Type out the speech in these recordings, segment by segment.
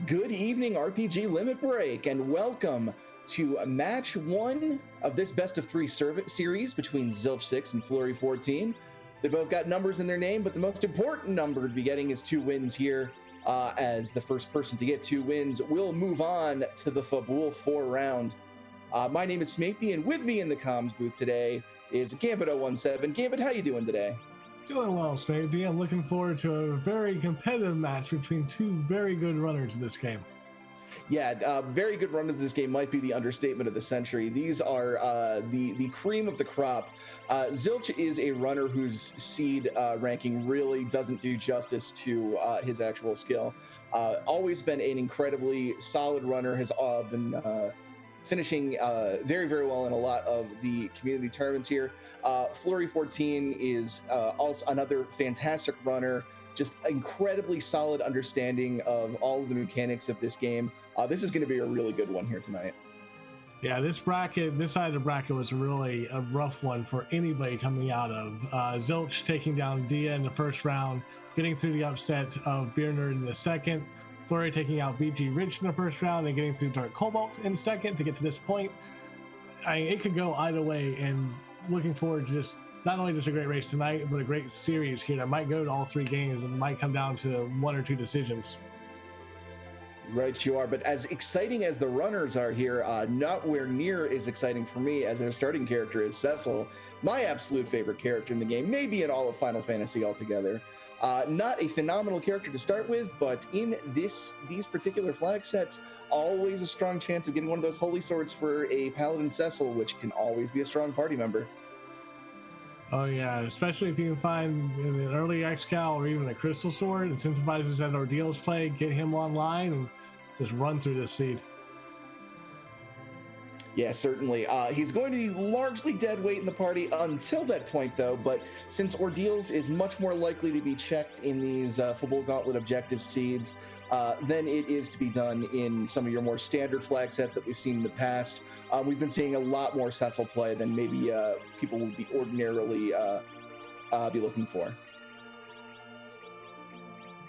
Good evening, RPG Limit Break, and welcome to match one of this best of three series between zilch6 and Fleury14. They both got numbers in their name, but the most important number to be getting is 2 wins here, as the first person to get 2 wins will move on to the Fabul 4 round. My name is Smithy, and with me in the comms booth today is Gambit017. Gambit, how you doing today? Doing well, Smithy. I'm looking forward to a very competitive match between two very good runners in this game. Yeah, very good runners in this game might be the understatement of the century. These are the cream of the crop. Zilch is a runner whose seed ranking really doesn't do justice to his actual skill. Always been an incredibly solid runner, has been finishing very, very well in a lot of the community tournaments here. Fleury14 is also another fantastic runner, just incredibly solid understanding of all of the mechanics of this game. This is going to be a really good one here tonight. Yeah, this side of the bracket was really a rough one for anybody coming out of. Zilch taking down Dia in the first round, getting through the upset of Beer Nerd in the second. Fleury taking out BG Rich in the first round and getting through Dark Cobalt in the second to get to this point. It could go either way, and looking forward to just not only just a great race tonight, but a great series here that might go to all 3 games and might come down to 1 or 2 decisions. Right, you are. But as exciting as the runners are here, nowhere near as exciting for me as their starting character is Cecil, my absolute favorite character in the game, maybe in all of Final Fantasy altogether. Not a phenomenal character to start with, but in these particular flag sets, always a strong chance of getting one of those holy swords for a Paladin Cecil, which can always be a strong party member. Oh yeah, especially if you can find an early X-Cal or even a Crystal Sword, incentivizes that Ordeals play, get him online, and just run through this seed. Yeah, certainly. He's going to be largely dead weight in the party until that point, though, but since Ordeals is much more likely to be checked in these Fabul Gauntlet objective seeds than it is to be done in some of your more standard flag sets that we've seen in the past, we've been seeing a lot more Cecil play than maybe people would be ordinarily be looking for.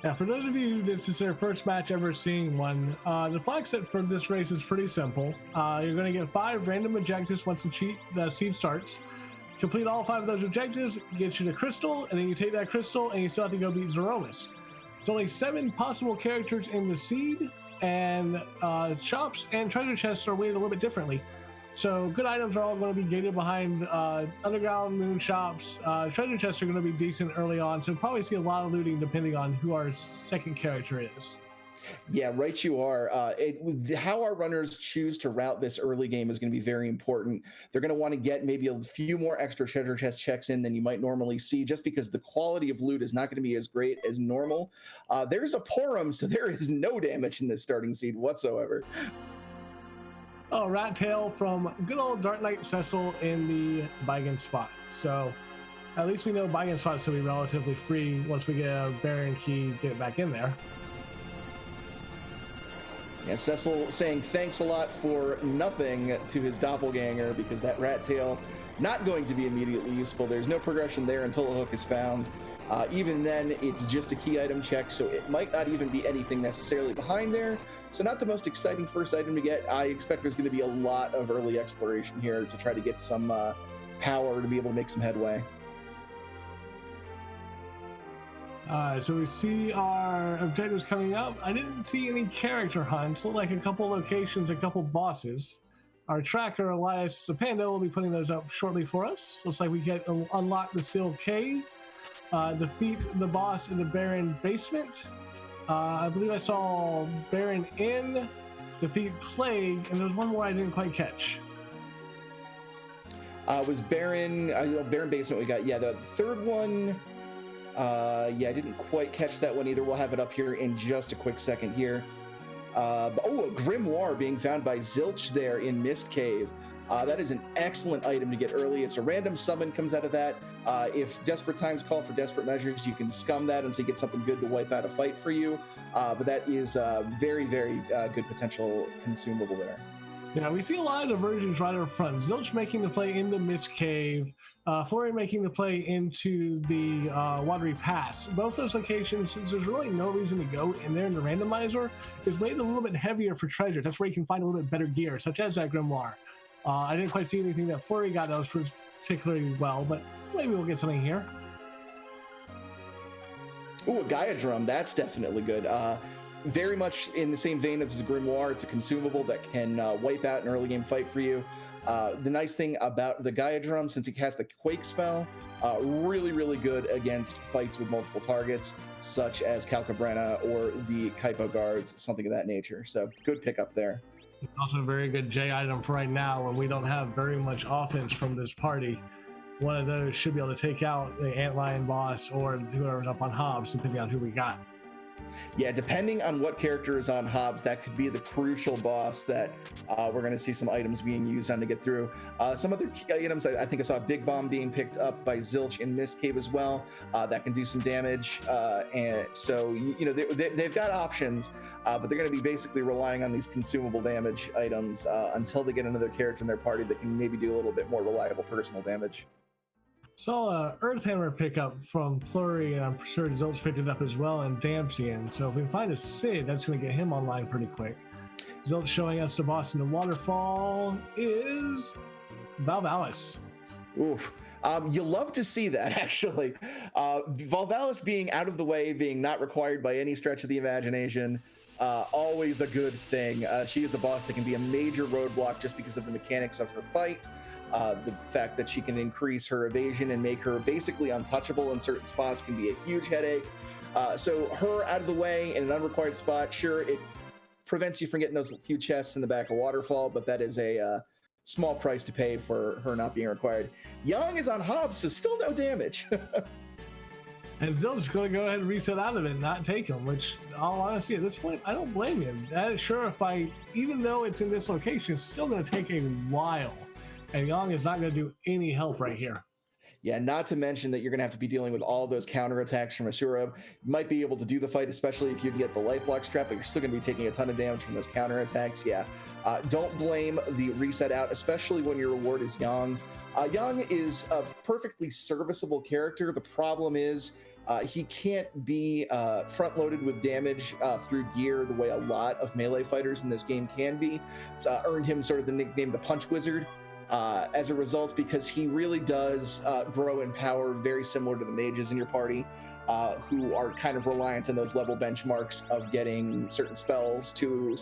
Yeah, for those of you, this is their first match ever seeing one, the flag set for this race is pretty simple. You're going to get 5 random objectives once the seed starts. Complete all 5 of those objectives, get you the crystal, and then you take that crystal and you still have to go beat Zeromus. There's only 7 possible characters in the seed, and shops and treasure chests are weighted a little bit differently. So good items are all going to be gated behind underground moon shops. Treasure chests are going to be decent early on, so probably see a lot of looting depending on who our second character is. Yeah, right you are. How our runners choose to route this early game is going to be very important. They're going to want to get maybe a few more extra treasure chest checks in than you might normally see, just because the quality of loot is not going to be as great as normal. There's a Porum, so there is no damage in this starting seed whatsoever. Oh, Rat Tail from good old Dark Knight Cecil in the Bygone spot. So at least we know Bygone spot's will be relatively free once we get a Baron key, get it back in there. Yeah, Cecil saying thanks a lot for nothing to his doppelganger, because that Rat Tail not going to be immediately useful. There's no progression there until a hook is found. Even then, it's just a key item check, so it might not even be anything necessarily behind there. So not the most exciting first item to get. I expect there's going to be a lot of early exploration here to try to get some power to be able to make some headway. So we see our objectives coming up. I didn't see any character hunts. Look like a couple locations, a couple bosses. Our tracker, Elias Sapando, will be putting those up shortly for us. Looks like we get unlock the Sealed Cave, defeat the boss in the Baron basement. I believe I saw Baron Inn, defeat Plague, and there was one more I didn't quite catch. Was Baron basement we got? Yeah, the third one. I didn't quite catch that one either. We'll have it up here in just a quick second here. A Grimoire being found by Zilch there in Mist Cave. That is an excellent item to get early. It's a random summon comes out of that. If desperate times call for desperate measures, you can scum that until you get something good to wipe out a fight for you. But that is very, very good potential consumable there. Yeah, we see a lot of diversions right up front. Zilch making the play in the Mist Cave, Fleury making the play into the Watery Pass. Both those locations, since there's really no reason to go in there in the randomizer, is made a little bit heavier for treasures. That's where you can find a little bit better gear, such as that Grimoire. I didn't quite see anything that Fleury got that was particularly well, but maybe we'll get something here. Ooh, a Gaia Drum, that's definitely good. Very much in the same vein as the Grimoire, it's a consumable that can wipe out an early game fight for you. The nice thing about the Gaia Drum, since it casts the Quake spell, really, really good against fights with multiple targets, such as Calcabrena or the Kaipo guards, something of that nature. So good pickup there. Also a very good J item for right now when we don't have very much offense from this party. One of those should be able to take out the Antlion boss or whoever's up on Hobbs, depending on who we got. Yeah, depending on what character is on Hobbs, that could be the crucial boss that we're going to see some items being used on to get through. Some other key items, I think I saw Big Bomb being picked up by Zilch in Mist Cave as well. That can do some damage. And so, they've got options, but they're going to be basically relying on these consumable damage items until they get another character in their party that can maybe do a little bit more reliable personal damage. Saw Earthhammer pick up from Fleury, and I'm sure Zilch picked it up as well, and Dampian. So if we find a Sid, that's going to get him online pretty quick. Zilch showing us the boss in the waterfall is Valvalis. Oof. You love to see that, actually. Valvalis being out of the way, being not required by any stretch of the imagination, always a good thing. She is a boss that can be a major roadblock just because of the mechanics of her fight. The fact that she can increase her evasion and make her basically untouchable in certain spots can be a huge headache. So her out of the way in an unrequired spot, sure, it prevents you from getting those few chests in the back of Waterfall, but that is a small price to pay for her not being required. Young is on Hobbs, so still no damage. And Zilch is going to go ahead and reset out of it and not take him, which, all honesty, at this point, I don't blame him. That is sure if even though it's in this location, it's still going to take a while. And Yang is not going to do any help right here. Yeah, not to mention that you're going to have to be dealing with all those counterattacks from Asura. You might be able to do the fight, especially if you can get the lifelock strap, but you're still going to be taking a ton of damage from those counterattacks. Yeah, don't blame the reset out, especially when your reward is Yang. Yang is a perfectly serviceable character. The problem is he can't be front-loaded with damage through gear the way a lot of melee fighters in this game can be. It's earned him sort of the nickname the Punch Wizard. As a result, because he really does grow in power very similar to the mages in your party, who are kind of reliant on those level benchmarks of getting certain spells to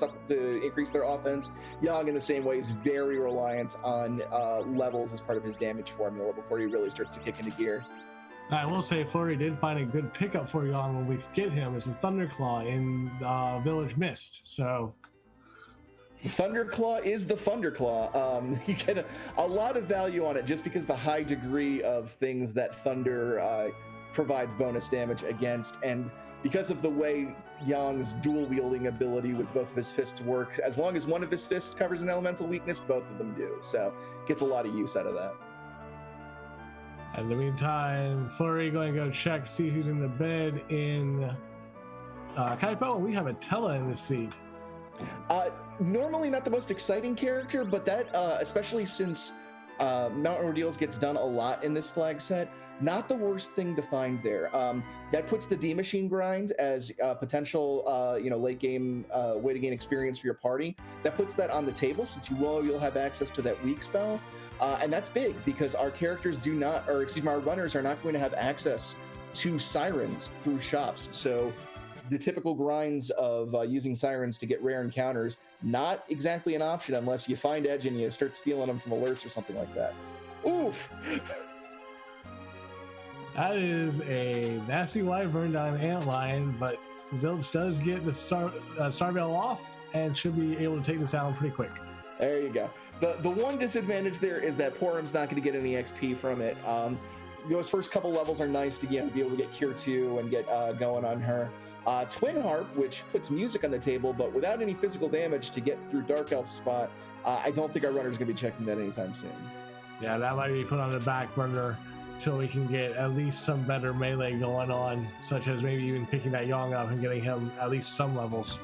increase their offense. Yang, in the same way, is very reliant on levels as part of his damage formula before he really starts to kick into gear. I will say Fleury did find a good pickup for Yang when we get him as a Thunderclaw in Village Mist, so... Thunderclaw is the Thunderclaw. You get a lot of value on it just because the high degree of things that Thunder provides bonus damage against, and because of the way Yang's dual wielding ability with both of his fists works, as long as one of his fists covers an elemental weakness, both of them do. So gets a lot of use out of that. In the meantime, Fleury going to go check, see who's in the bed in Kaipo, and we have a Tella in the seed. Normally not the most exciting character, but that, especially since Mountain Ordeals gets done a lot in this flag set, not the worst thing to find there. That puts the D-Machine grind as a potential, late game way to gain experience for your party. That puts that on the table since you'll have access to that weak spell. And that's big because our characters our runners are not going to have access to sirens through shops. So the typical grinds of using sirens to get rare encounters, not exactly an option unless you find Edge and you start stealing them from alerts or something like that. Oof! That is a nasty Wyvern on Antlion, but Zilch does get the Starveil off and should be able to take this out pretty quick. There you go. The one disadvantage there is that Porum's not going to get any XP from it. Those first couple levels are nice to be able to get Cure 2 and get going on her. Twin Harp, which puts music on the table, but without any physical damage to get through Dark Elf spot, I don't think our runner's going to be checking that anytime soon. Yeah, that might be put on the back burner till we can get at least some better melee going on, such as maybe even picking that Yang up and getting him at least some levels.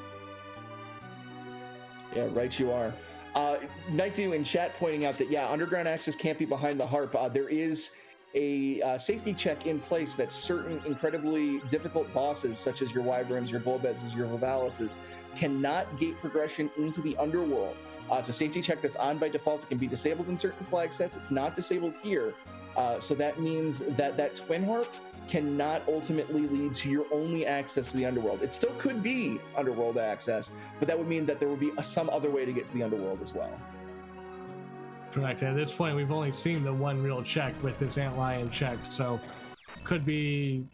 Yeah, right you are. Night2 in chat pointing out that, yeah, underground access can't be behind the harp. There is a safety check in place that certain incredibly difficult bosses, such as your Wyverns, your Golbezes, your Vivalises, cannot gate progression into the underworld. It's a safety check that's on by default. It can be disabled in certain flag sets. It's not disabled here. So that means that that Twin Harp cannot ultimately lead to your only access to the underworld. It still could be underworld access, but that would mean that there would be some other way to get to the underworld as well. Correct. At this point, we've only seen the one real check with this Antlion check, so could be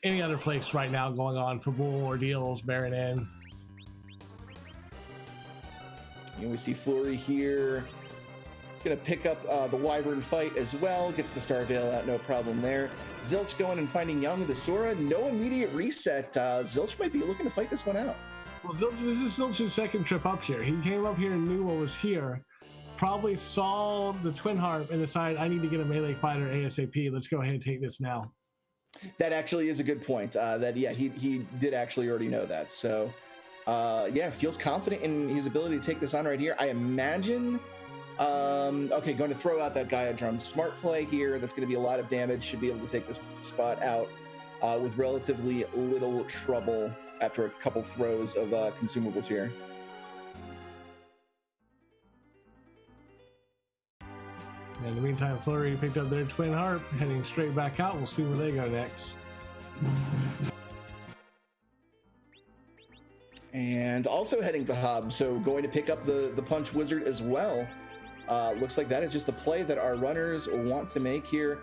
any other place right now going on for Bull ordeals, bearing in. And we see Fleury here. Gonna pick up the Wyvern fight as well. Gets the Star Veil out, no problem there. Zilch going and finding Young with the Sora. No immediate reset. Zilch might be looking to fight this one out. Well, this is Zilch's second trip up here. He came up here and knew what was here. Probably saw the Twin Harp and decided, I need to get a melee fighter ASAP. Let's go ahead and take this now. That actually is a good point. He did actually already know that. So, yeah, feels confident in his ability to take this on right here. I imagine. Okay, going to throw out that Gaia Drum. Smart play here. That's going to be a lot of damage. Should be able to take this spot out with relatively little trouble after a couple throws of consumables here. In the meantime, Fleury picked up their Twin Harp, heading straight back out. We'll see where they go next. And also heading to Hob, so going to pick up the Punch Wizard as well. Looks like that is just the play that our runners want to make here.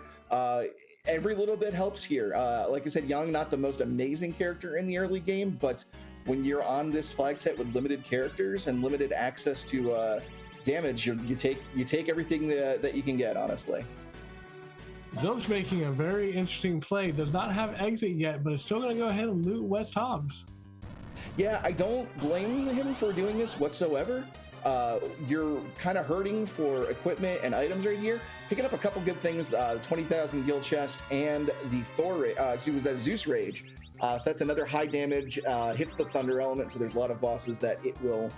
Every little bit helps here. Like I said, Young, not the most amazing character in the early game, but when you're on this flag set with limited characters and limited access to damage, you take everything that you can get, honestly. Zilch making a very interesting play. Does not have exit yet, but is still going to go ahead and loot West Hobbs. Yeah, I don't blame him for doing this whatsoever. You're kind of hurting for equipment and items right here. Picking up a couple good things, 20,000 gil chest and the Zeus Rage. So that's another high damage, hits the Thunder element, so there's a lot of bosses that it will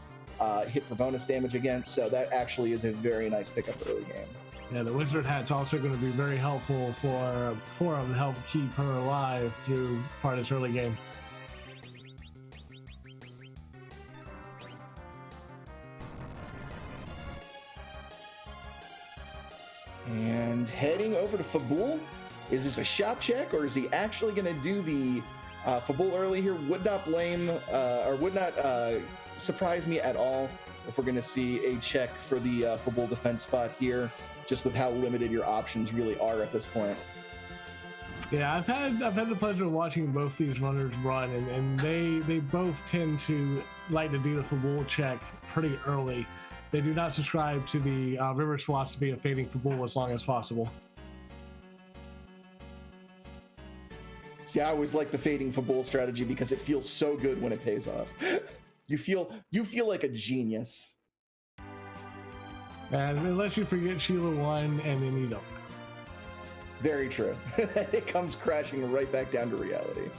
hit for bonus damage against. So that actually is a very nice pickup early game. Yeah, the Wizard Hat's also going to be very helpful for Forum to help keep her alive through part of this early game. And heading over to Fabul. Is this a shop check, or is he actually going to do the Fabul early here? Would not blame, or would not surprise me at all if we're going to see a check for the Fabul defense spot here, just with how limited your options really are at this point. Yeah, I've had the pleasure of watching both these runners run, and they both tend to like to do the Fabul check pretty early. They do not subscribe to the River's philosophy of fading Fabul as long as possible. See, I always like the fading Fabul strategy because it feels so good when it pays off. You feel like a genius. And unless you forget Sheila 1, and then you don't. Very true. It comes crashing right back down to reality.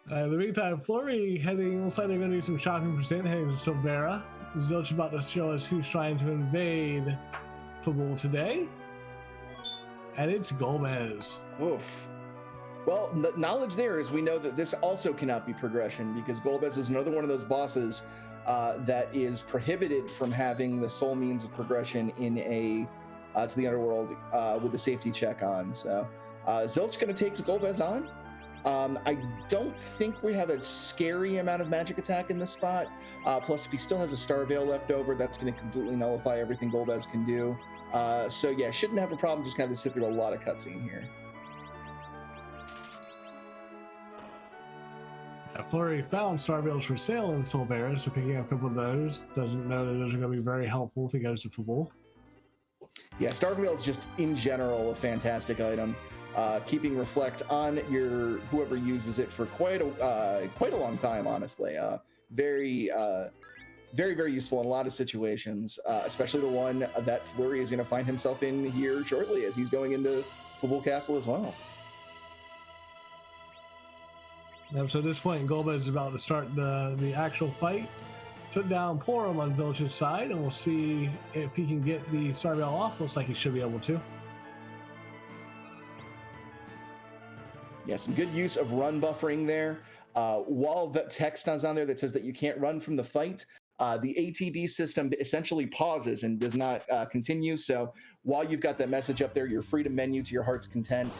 In the meantime, Fleury looks like they're going to do some shopping percent, heading to Silvera. Zilch about to show us who's trying to invade Fabul today. And it's Golbez. Oof. Well, the knowledge there is we know that this also cannot be progression, because Golbez is another one of those bosses that is prohibited from having the sole means of progression in to the underworld with the safety check on. So Zilch going to take Golbez on. I don't think we have a scary amount of magic attack in this spot. Plus, if he still has a Star Veil left over, that's going to completely nullify everything Golbez can do. So yeah, shouldn't have a problem. Just going to have to sit through a lot of cutscene here. Fleury found Star Veils for sale in Silvera, so picking up a couple of those. Doesn't know that those are going to be very helpful if he goes to Fabul. Yeah, Star Veil is just in general a fantastic item. Keeping Reflect on your whoever uses it for quite a long time, honestly. Very useful in a lot of situations, especially the one that Fleury is going to find himself in here shortly, as he's going into Fabul Castle as well. So at this point, Golbez is about to start the actual fight. took down Plorum on Zilch's side, and we'll see if he can get the Star Veil off. Looks like he should be able to. Yeah, some good use of run buffering there. While the text is on there that says that you can't run from the fight, the ATB system essentially pauses and does not continue. So while you've got that message up there, you're free to menu to your heart's content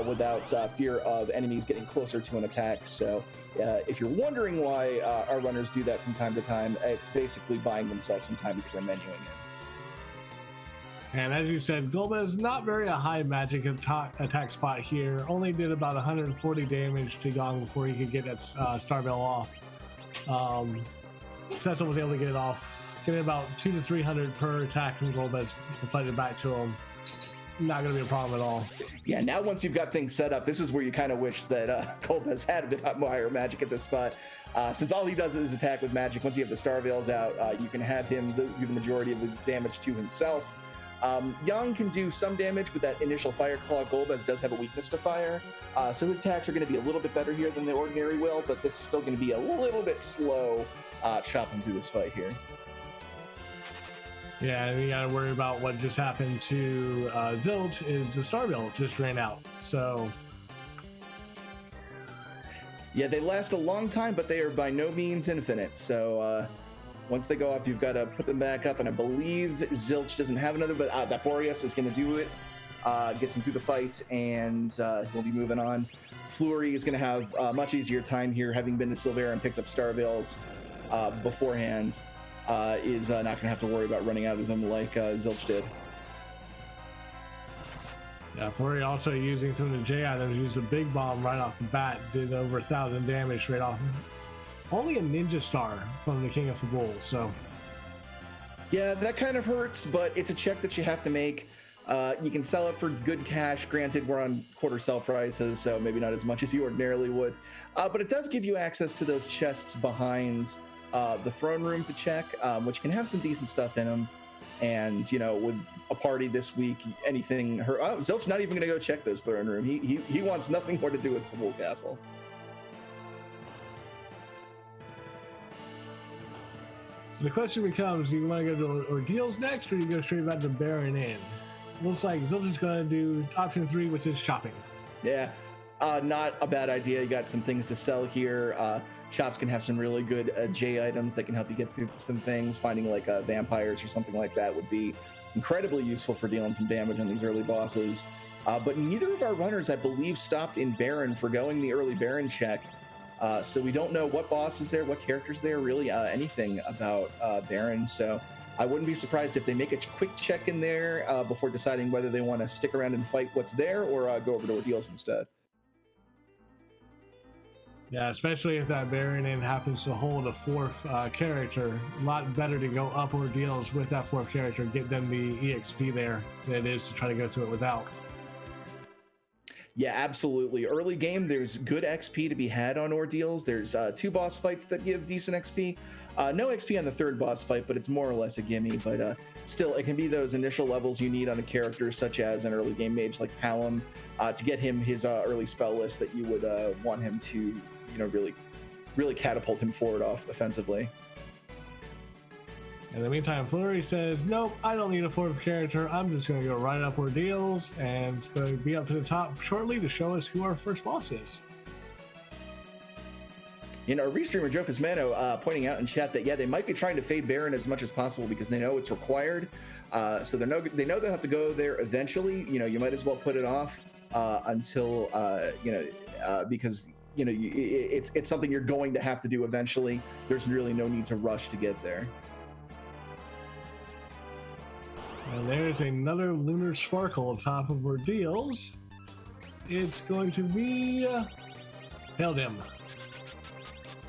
without fear of enemies getting closer to an attack. So if you're wondering why our runners do that from time to time, it's basically buying themselves some time because they're menuing it. And as you said, Golba is not very a high magic attack spot here. Only did about 140 damage to Gong before he could get that Star Veil off. Cecil was able to get it off, getting about 200 to 300 per attack from Golbez to fight it back to him. Not going to be a problem at all. Yeah, now once you've got things set up, this is where you kind of wish that Golbez had a bit higher magic at this spot. Since all he does is attack with magic, once you have the Star Veils out, you can have him do the majority of the damage to himself. Yang can do some damage with that initial Fire Claw. Golbez does have a weakness to fire, so his attacks are going to be a little bit better here than the ordinary will, but this is still going to be a little bit slow chopping through this fight here. Yeah, and you got to worry about what just happened to Zilch is the Star Veil just ran out, so... Yeah, they last a long time, but they are by no means infinite, so... Once they go off, you've got to put them back up, and I believe Zilch doesn't have another, but that Boreas is going to do it, gets him through the fight, and he'll be moving on. Fleury is going to have a much easier time here, having been to Silvera and picked up Star Veils beforehand, is not going to have to worry about running out of them like Zilch did. Yeah, Fleury also using some of the J items, used a big bomb right off the bat, did over 1,000 damage right off. Only a ninja star from the King of Fabul, so... Yeah, that kind of hurts, but it's a check that you have to make. You can sell it for good cash. Granted, we're on quarter sell prices, so maybe not as much as you ordinarily would. But it does give you access to those chests behind the throne room to check, which can have some decent stuff in them. And, you know, with a party this week, anything... Zilch not even going to go check those throne room. He wants nothing more to do with Fabul Castle. The question becomes, do you want to go to Ordeals next, or do you go straight back to Baron Inn? Looks like Zilch is going to do option 3, which is shopping. Yeah, not a bad idea. You got some things to sell here. Shops can have some really good J items that can help you get through some things. Finding like vampires or something like that would be incredibly useful for dealing some damage on these early bosses. But neither of our runners, I believe, stopped in Baron for going the early Baron check. So we don't know what boss is there, what characters there, really anything about Baron. So I wouldn't be surprised if they make a quick check in there before deciding whether they want to stick around and fight what's there or go over to Ordeals instead. Yeah, especially if that Baron Inn happens to hold a 4th character. A lot better to go up Ordeals with that 4th character, get them the EXP there than it is to try to go through it without. Yeah, absolutely. Early game, there's good XP to be had on Ordeals. There's 2 boss fights that give decent XP. No XP on the 3rd boss fight, but it's more or less a gimme. But still, it can be those initial levels you need on a character, such as an early game mage like Palom, to get him his early spell list that you would want him to, you know, really catapult him forward off offensively. In the meantime, Fleury says, nope, I don't need a 4th character. I'm just going to go right up Ordeals, and it's going to be up to the top shortly to show us who our first boss is. Our restreamer Joe Fismano pointing out in chat that, yeah, they might be trying to fade Baron as much as possible because they know it's required. So they know they'll have to go there eventually. You know, you might as well put it off until, because, you know, it's something you're going to have to do eventually. There's really no need to rush to get there. And there's another Lunar Sparkle atop of Ordeals. It's going to be Heldim.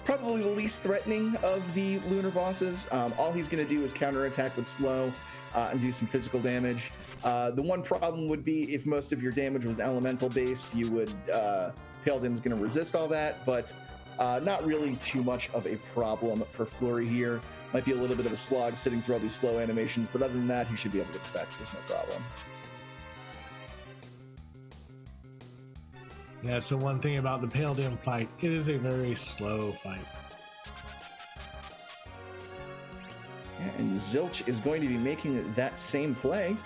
Probably the least threatening of the lunar bosses. All he's going to do is counterattack with slow and do some physical damage. The one problem would be if most of your damage was elemental based, you would Heldim's going to resist all that, but not really too much of a problem for Fleury here. Might be a little bit of a slog sitting through all these slow animations, but other than that, he should be able to expect there's no problem. Yeah, so one thing about the Heldim fight, it is a very slow fight. And Zilch is going to be making that same play.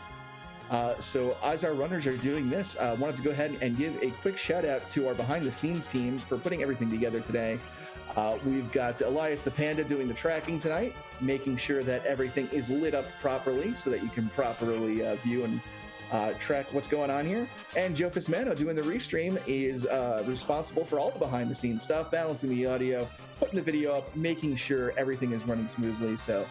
So as our runners are doing this, I wanted to go ahead and give a quick shout out to our behind the scenes team for putting everything together today. We've got Elias the Panda doing the tracking tonight, making sure that everything is lit up properly so that you can properly view and track what's going on here. And Joe Fismano doing the restream is responsible for all the behind the scenes stuff, balancing the audio, putting the video up, making sure everything is running smoothly. So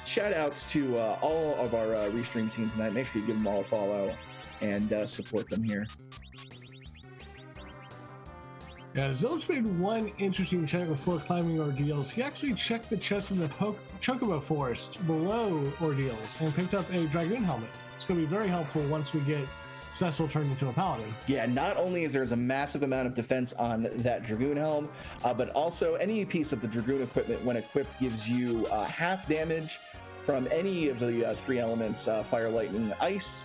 shout outs to all of our restream team tonight. Make sure you give them all a follow and support them here. Yeah, Zilch made one interesting check before climbing Ordeals. He actually checked the chest in the Chocobo Forest below Ordeals and picked up a Dragoon helmet. It's going to be very helpful once we get Cecil turned into a Paladin. Yeah, not only is there a massive amount of defense on that Dragoon helm, but also any piece of the Dragoon equipment when equipped gives you half damage from any of the 3 elements, fire, lightning, ice.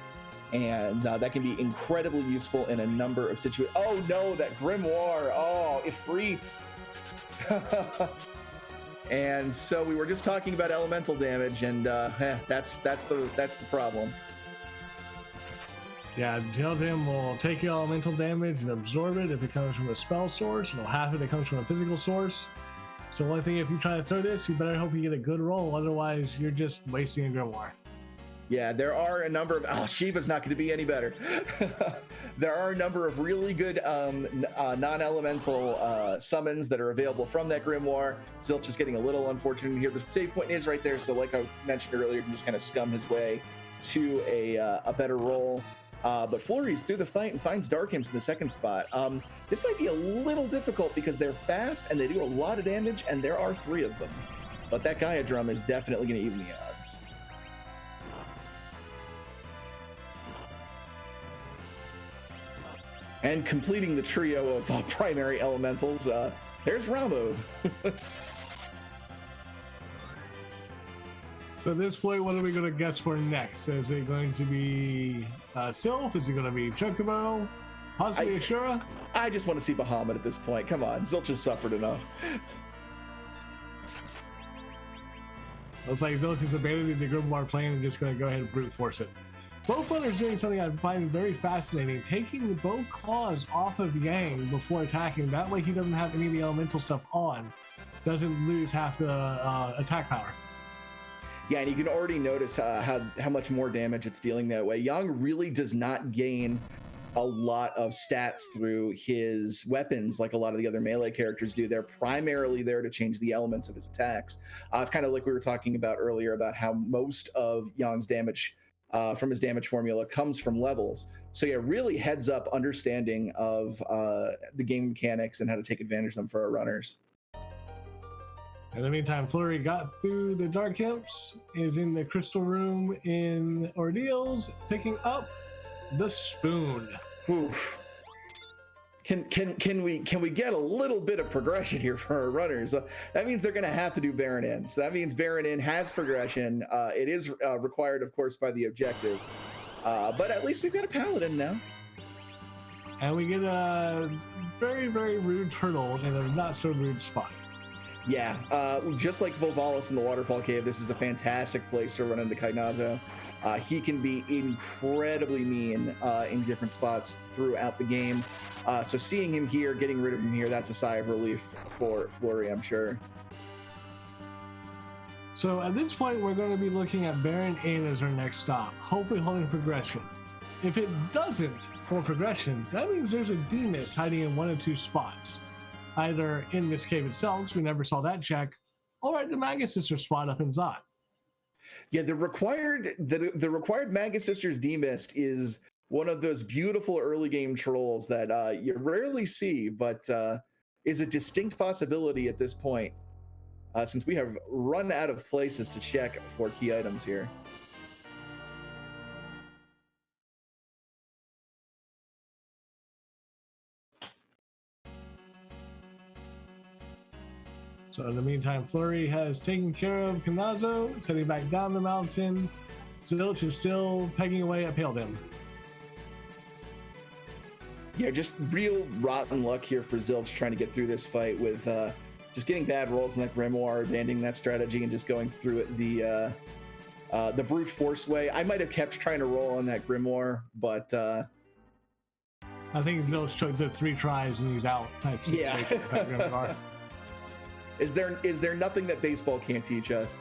And that can be incredibly useful in a number of situations. Oh no, that Grimoire! Oh, Ifrit! And so we were just talking about elemental damage, and that's the problem. Yeah, Gildem will take your elemental damage and absorb it if it comes from a spell source, and half of it comes from a physical source. So one thing, if you try to throw this, you better hope you get a good roll, otherwise you're just wasting a Grimoire. Yeah, there are a number of... Shiva's not going to be any better. There are a number of really good non-elemental summons that are available from that Grimoire. Zilch is getting a little unfortunate here. The save point is right there, so like I mentioned earlier, he can just kind of scum his way to a better roll. But Fleury's through the fight and finds Dark Imps in the second spot. This might be a little difficult because they're fast and they do a lot of damage, and there are 3 of them. But that Gaia Drum is definitely going to even the odds. And completing the trio of primary elementals, there's Ramu. So at this point, what are we going to guess for next? Is it going to be Sylph? Is it going to be Chocobo? Possibly Ashura? I just want to see Bahamut at this point. Come on, Zilch has suffered enough. Looks like Zilch is abandoning the Grimoire plan and just going to go ahead and brute force it. Both runners doing something I find very fascinating, taking both claws off of Yang before attacking. That way he doesn't have any of the elemental stuff on. Doesn't lose half the attack power. Yeah, and you can already notice how much more damage it's dealing that way. Yang really does not gain a lot of stats through his weapons like a lot of the other melee characters do. They're primarily there to change the elements of his attacks. It's kind of like we were talking about earlier about how most of Yang's damage from his damage formula comes from levels. So yeah, really heads up understanding of the game mechanics and how to take advantage of them for our runners. In the meantime, Fleury got through the Dark Imps, is in the Crystal Room in Ordeals, picking up the Spoon. Oof. Can we get a little bit of progression here for our runners? That means they're going to have to do Baron In. So that means Baron In has progression. It is required, of course, by the objective. But at least we've got a Paladin now. And we get a very, very rude turtle in a not so rude spot. Yeah, just like Volvalis in the Waterfall Cave, this is a fantastic place to run into Kainazo. He can be incredibly mean in different spots throughout the game. So seeing him here, getting rid of him here, that's a sigh of relief for Fleury, I'm sure. So at this point, we're going to be looking at Baron In as our next stop, hopefully holding progression. If it doesn't hold progression, that means there's a D-Mist hiding in 1 or 2 spots. Either in this cave itself, because we never saw that check, or at the Magus Sister spot up in Zot. Yeah, the required Magus Sisters D-Mist is one of those beautiful early game trolls that you rarely see, but is a distinct possibility at this point, since we have run out of places to check for key items here. So in the meantime, Fleury has taken care of Kainazo. It's heading back down the mountain. Zilch is still pegging away at Paladin. Yeah, just real rotten luck here for Zilch trying to get through this fight with just getting bad rolls in that Grimoire, abandoning that strategy, and just going through it the brute force way. I might have kept trying to roll on that Grimoire, but I think Zilch took the 3 tries and he's out type situation. Yeah. Is there nothing that baseball can't teach us?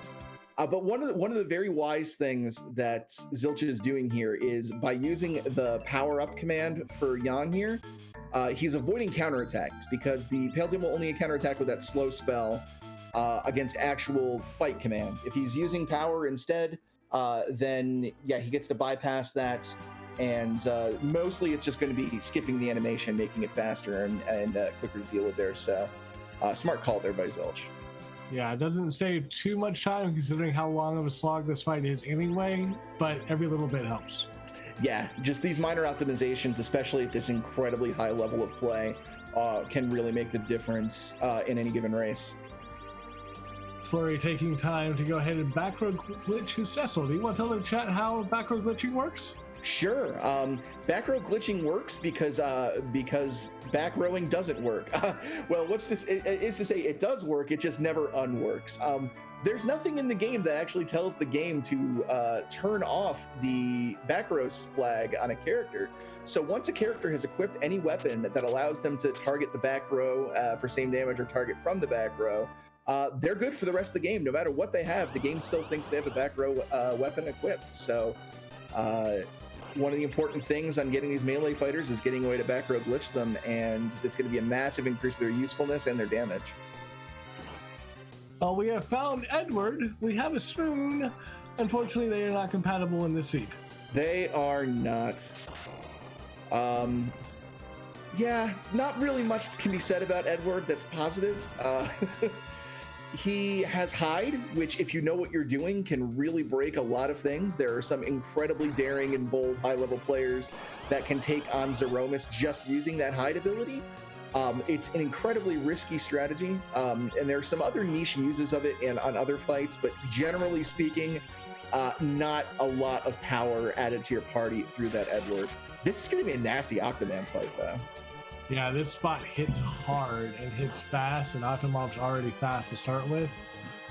But one of the very wise things that Zilch is doing here is by using the power up command for Yang here, he's avoiding counterattacks because the Paladin will only counterattack with that slow spell against actual fight commands. If he's using power instead, then yeah, he gets to bypass that, and mostly it's just going to be skipping the animation, making it faster and quicker to deal with there. So smart call there by Zilch. Yeah, it doesn't save too much time considering how long of a slog this fight is anyway, but every little bit helps. Yeah, just these minor optimizations, especially at this incredibly high level of play, can really make the difference in any given race. Fleury taking time to go ahead and back row glitch his Cecil. Do you want to tell the chat how back row glitching works? Sure. Back row glitching works because back rowing doesn't work. Well, what's this? It's to say it does work. It just never unworks. There's nothing in the game that actually tells the game to turn off the back row flag on a character. So once a character has equipped any weapon that allows them to target the back row for same damage or target from the back row, they're good for the rest of the game. No matter what they have, the game still thinks they have a back row weapon equipped. So one of the important things on getting these melee fighters is getting a way to back row glitch them, and it's going to be a massive increase in their usefulness and their damage. Oh, we have found Edward. We have a spoon. Unfortunately, they are not compatible in this seed. They are not. Yeah, not really much can be said about Edward that's positive. He has hide, which if you know what you're doing can really break a lot of things. There are some incredibly daring and bold high-level players that can take on Zeromus just using that hide ability. It's an incredibly risky strategy, and there are some other niche uses of it on other fights, but generally speaking, not a lot of power added to your party through that Edward. This is going to be a nasty Octoman fight, though. Yeah, this spot hits hard and hits fast, and Octomob's already fast to start with.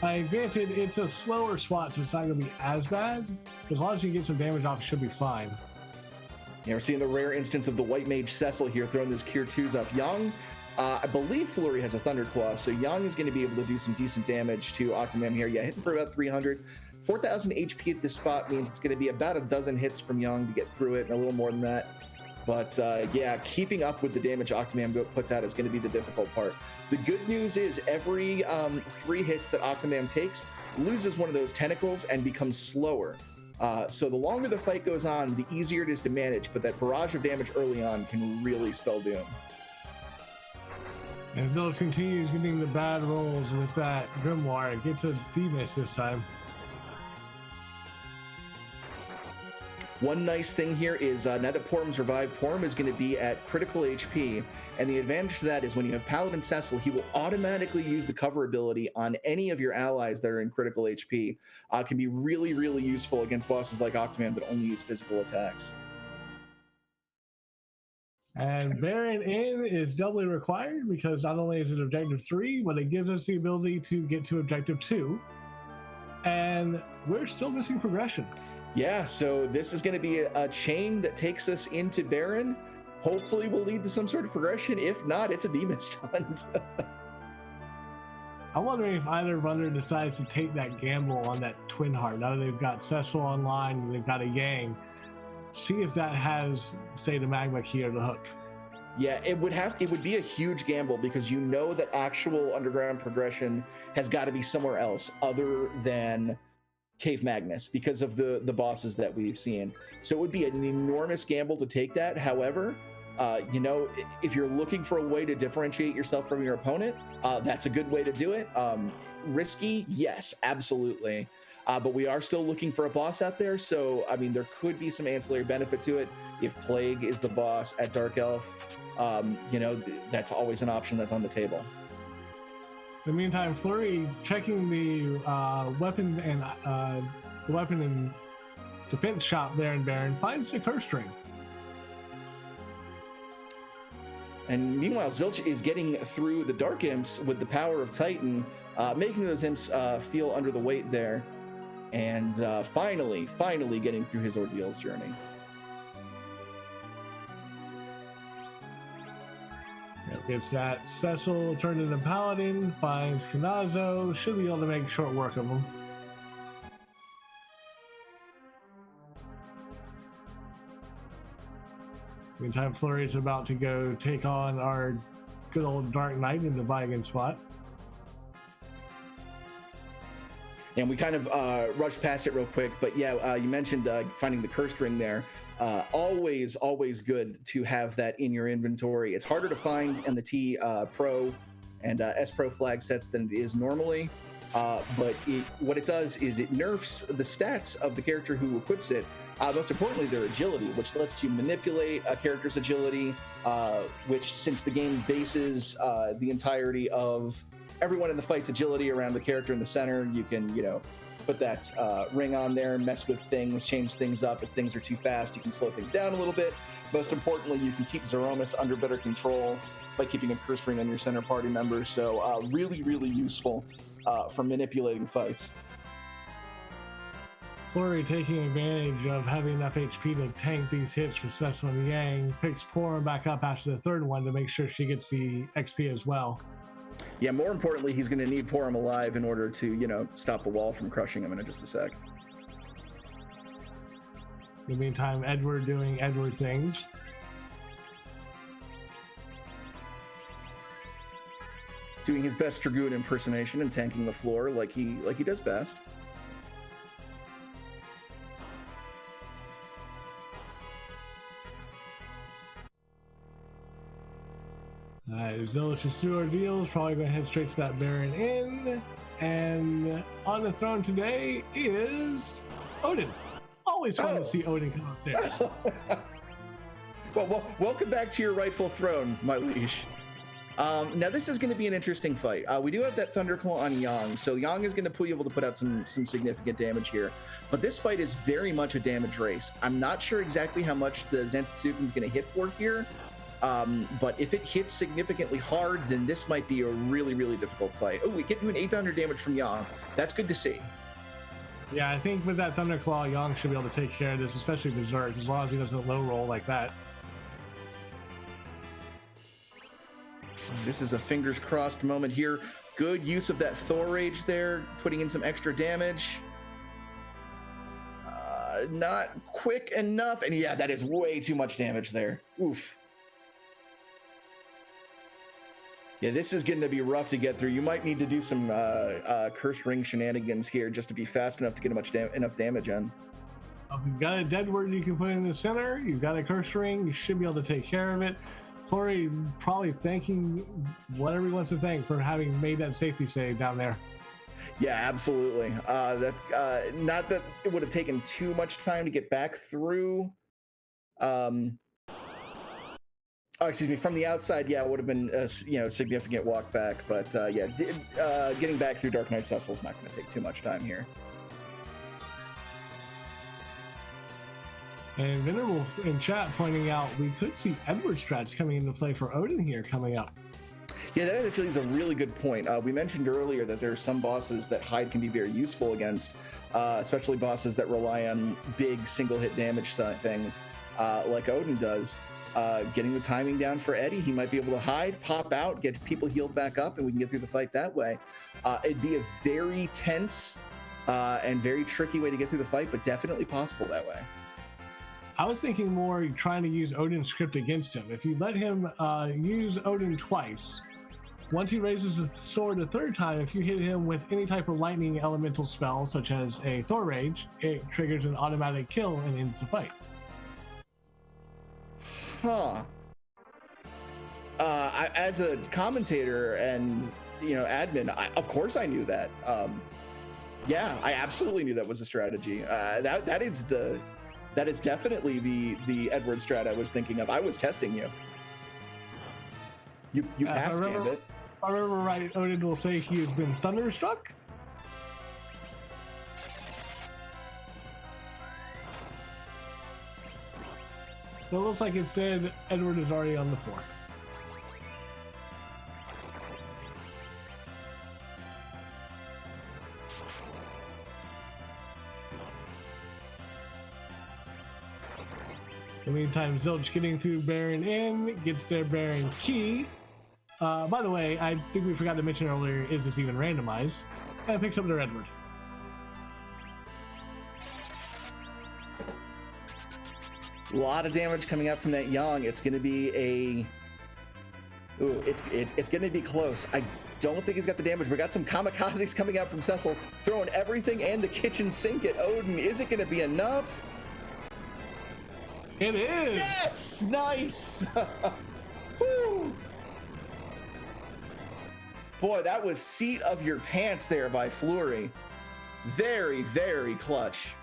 Granted, it's a slower spot, so it's not going to be as bad. As long as you get some damage off, it should be fine. Yeah, we're seeing the rare instance of the White Mage Cecil here throwing those Cure 2s off Yang. I believe Fleury has a Thunderclaw, so Yang is going to be able to do some decent damage to Octomam here. Yeah, hitting for about 300. 4,000 HP at this spot means it's going to be about a dozen hits from Yang to get through it, and a little more than that. But yeah, keeping up with the damage Octomam puts out is going to be the difficult part. The good news is every 3 hits that Octomam takes loses one of those tentacles and becomes slower. So the longer the fight goes on, the easier it is to manage, but that barrage of damage early on can really spell doom. And Zilch continues getting the bad rolls with that Grimoire. It gets a D-miss this time. One nice thing here is now that Porum's revived, Porum is going to be at critical HP, and the advantage to that is when you have Paladin Cecil, he will automatically use the cover ability on any of your allies that are in critical HP. Can be really, really useful against bosses like Octoman that only use physical attacks. And Baron in is doubly required because not only is it objective 3, but it gives us the ability to get to objective 2. And we're still missing progression. Yeah, so this is going to be a chain that takes us into Baron. Hopefully will lead to some sort of progression. If not, it's a demon stunt. I'm wondering if either runner decides to take that gamble on that Twin Heart. Now that they've got Cecil online and they've got a Yang, see if that has, say, the Magma Key or the Hook. Yeah, it would be a huge gamble because you know that actual underground progression has got to be somewhere else other than Cave Magnus because of the bosses that we've seen. So it would be an enormous gamble to take that. However, you know, if you're looking for a way to differentiate yourself from your opponent, that's a good way to do it. Risky, yes, absolutely. But we are still looking for a boss out there. So, I mean, there could be some ancillary benefit to it. If Plague is the boss at Dark Elf, you know, that's always an option that's on the table. In the meantime, Fleury checking the weapon and defense shop there in Baron finds a curse string. And meanwhile, Zilch is getting through the Dark Imps with the power of Titan, making those Imps feel under the weight there, and finally getting through his ordeal's journey. Gets that Cecil turned into Paladin, finds Kanazo, should be able to make short work of him. Meantime, Fleury is about to go take on our good old Dark Knight in the buy-again spot. And we kind of rushed past it real quick, but yeah, you mentioned finding the cursed ring there. Always good to have that in your inventory. It's harder to find in the T Pro and S Pro flag sets than it is normally, but what it does is it nerfs the stats of the character who equips it. Most importantly, their agility, which lets you manipulate a character's agility, which, since the game bases the entirety of everyone in the fight's agility around the character in the center, you can, put that ring on there, mess with things, change things up. If things are too fast, you can slow things down a little bit. Most importantly, you can keep Zeromus under better control by keeping a curse ring on your center party member. So really useful for manipulating fights. Fleury, taking advantage of having enough HP to tank these hits with Cecil and Yang, picks Porum back up after the third one to make sure she gets the XP as well. Yeah, more importantly, he's going to need Porum alive in order to, stop the wall from crushing him in just a sec. In the meantime, Edward doing Edward things. Doing his best Dragoon impersonation and tanking the floor like he does best. Zilch is through ordeals, probably going to head straight to that Baron Inn. And on the throne today is Odin. Always fun to see Odin come up there. Well, welcome back to your rightful throne, my liege. Now this is going to be an interesting fight. We do have that Thunderclaw on Yang, so Yang is going to be able to put out some significant damage here. But this fight is very much a damage race. I'm not sure exactly how much the Zantetsuken is going to hit for here. But if it hits significantly hard, then this might be a really difficult fight. Oh, we get to an 800 damage from Yang. That's good to see. Yeah, I think with that Thunderclaw, Yang should be able to take care of this, especially Berserk, as long as he doesn't low roll like that. This is a fingers crossed moment here. Good use of that Thor Rage there, putting in some extra damage. Not quick enough, and yeah, that is way too much damage there. Oof. Yeah, this is going to be rough to get through. You might need to do some Curse Ring shenanigans here just to be fast enough to get enough damage in. You've got a Deadward you can put in the center. You've got a Curse Ring. You should be able to take care of it. Fleury probably thanking whatever he wants to thank for having made that safety save down there. Yeah, absolutely. Not that it would have taken too much time to get back through. From the outside, yeah, it would have been a significant walk back, but getting back through Dark Knight Cecil is not going to take too much time here. And Venerable in chat pointing out we could see Edward strats coming into play for Odin here coming up. Yeah, that actually is a really good point. We mentioned earlier that there are some bosses that hide can be very useful against, especially bosses that rely on big single hit damage things like Odin does. Getting the timing down for Eddie, he might be able to hide, pop out, get people healed back up, and we can get through the fight that way. It'd be a very tense and very tricky way to get through the fight, but definitely possible that way. I was thinking more trying to use Odin's script against him. If you let him use Odin twice, once he raises the sword a third time, if you hit him with any type of lightning elemental spell, such as a Thor Rage, it triggers an automatic kill and ends the fight. Huh. As a commentator and admin, of course I knew that. Yeah, I absolutely knew that was a strategy. That is definitely the Edward strat I was thinking of. I was testing you. You passed Gambit. If I remember right, Odin will say he has been thunderstruck. It looks like it said Edward is already on the floor. In the meantime, Zilch getting through Baron in, gets their Baron key. By the way, I think we forgot to mention earlier, is this even randomized? And picks up their Edward. A lot of damage coming out from that Yang. It's going to be a... Ooh, it's going to be close. I don't think he's got the damage. We got some kamikazes coming out from Cecil, throwing everything and the kitchen sink at Odin. Is it going to be enough? It is! Yes! Nice! Woo! Boy, that was seat of your pants there by Fleury. Very, very clutch.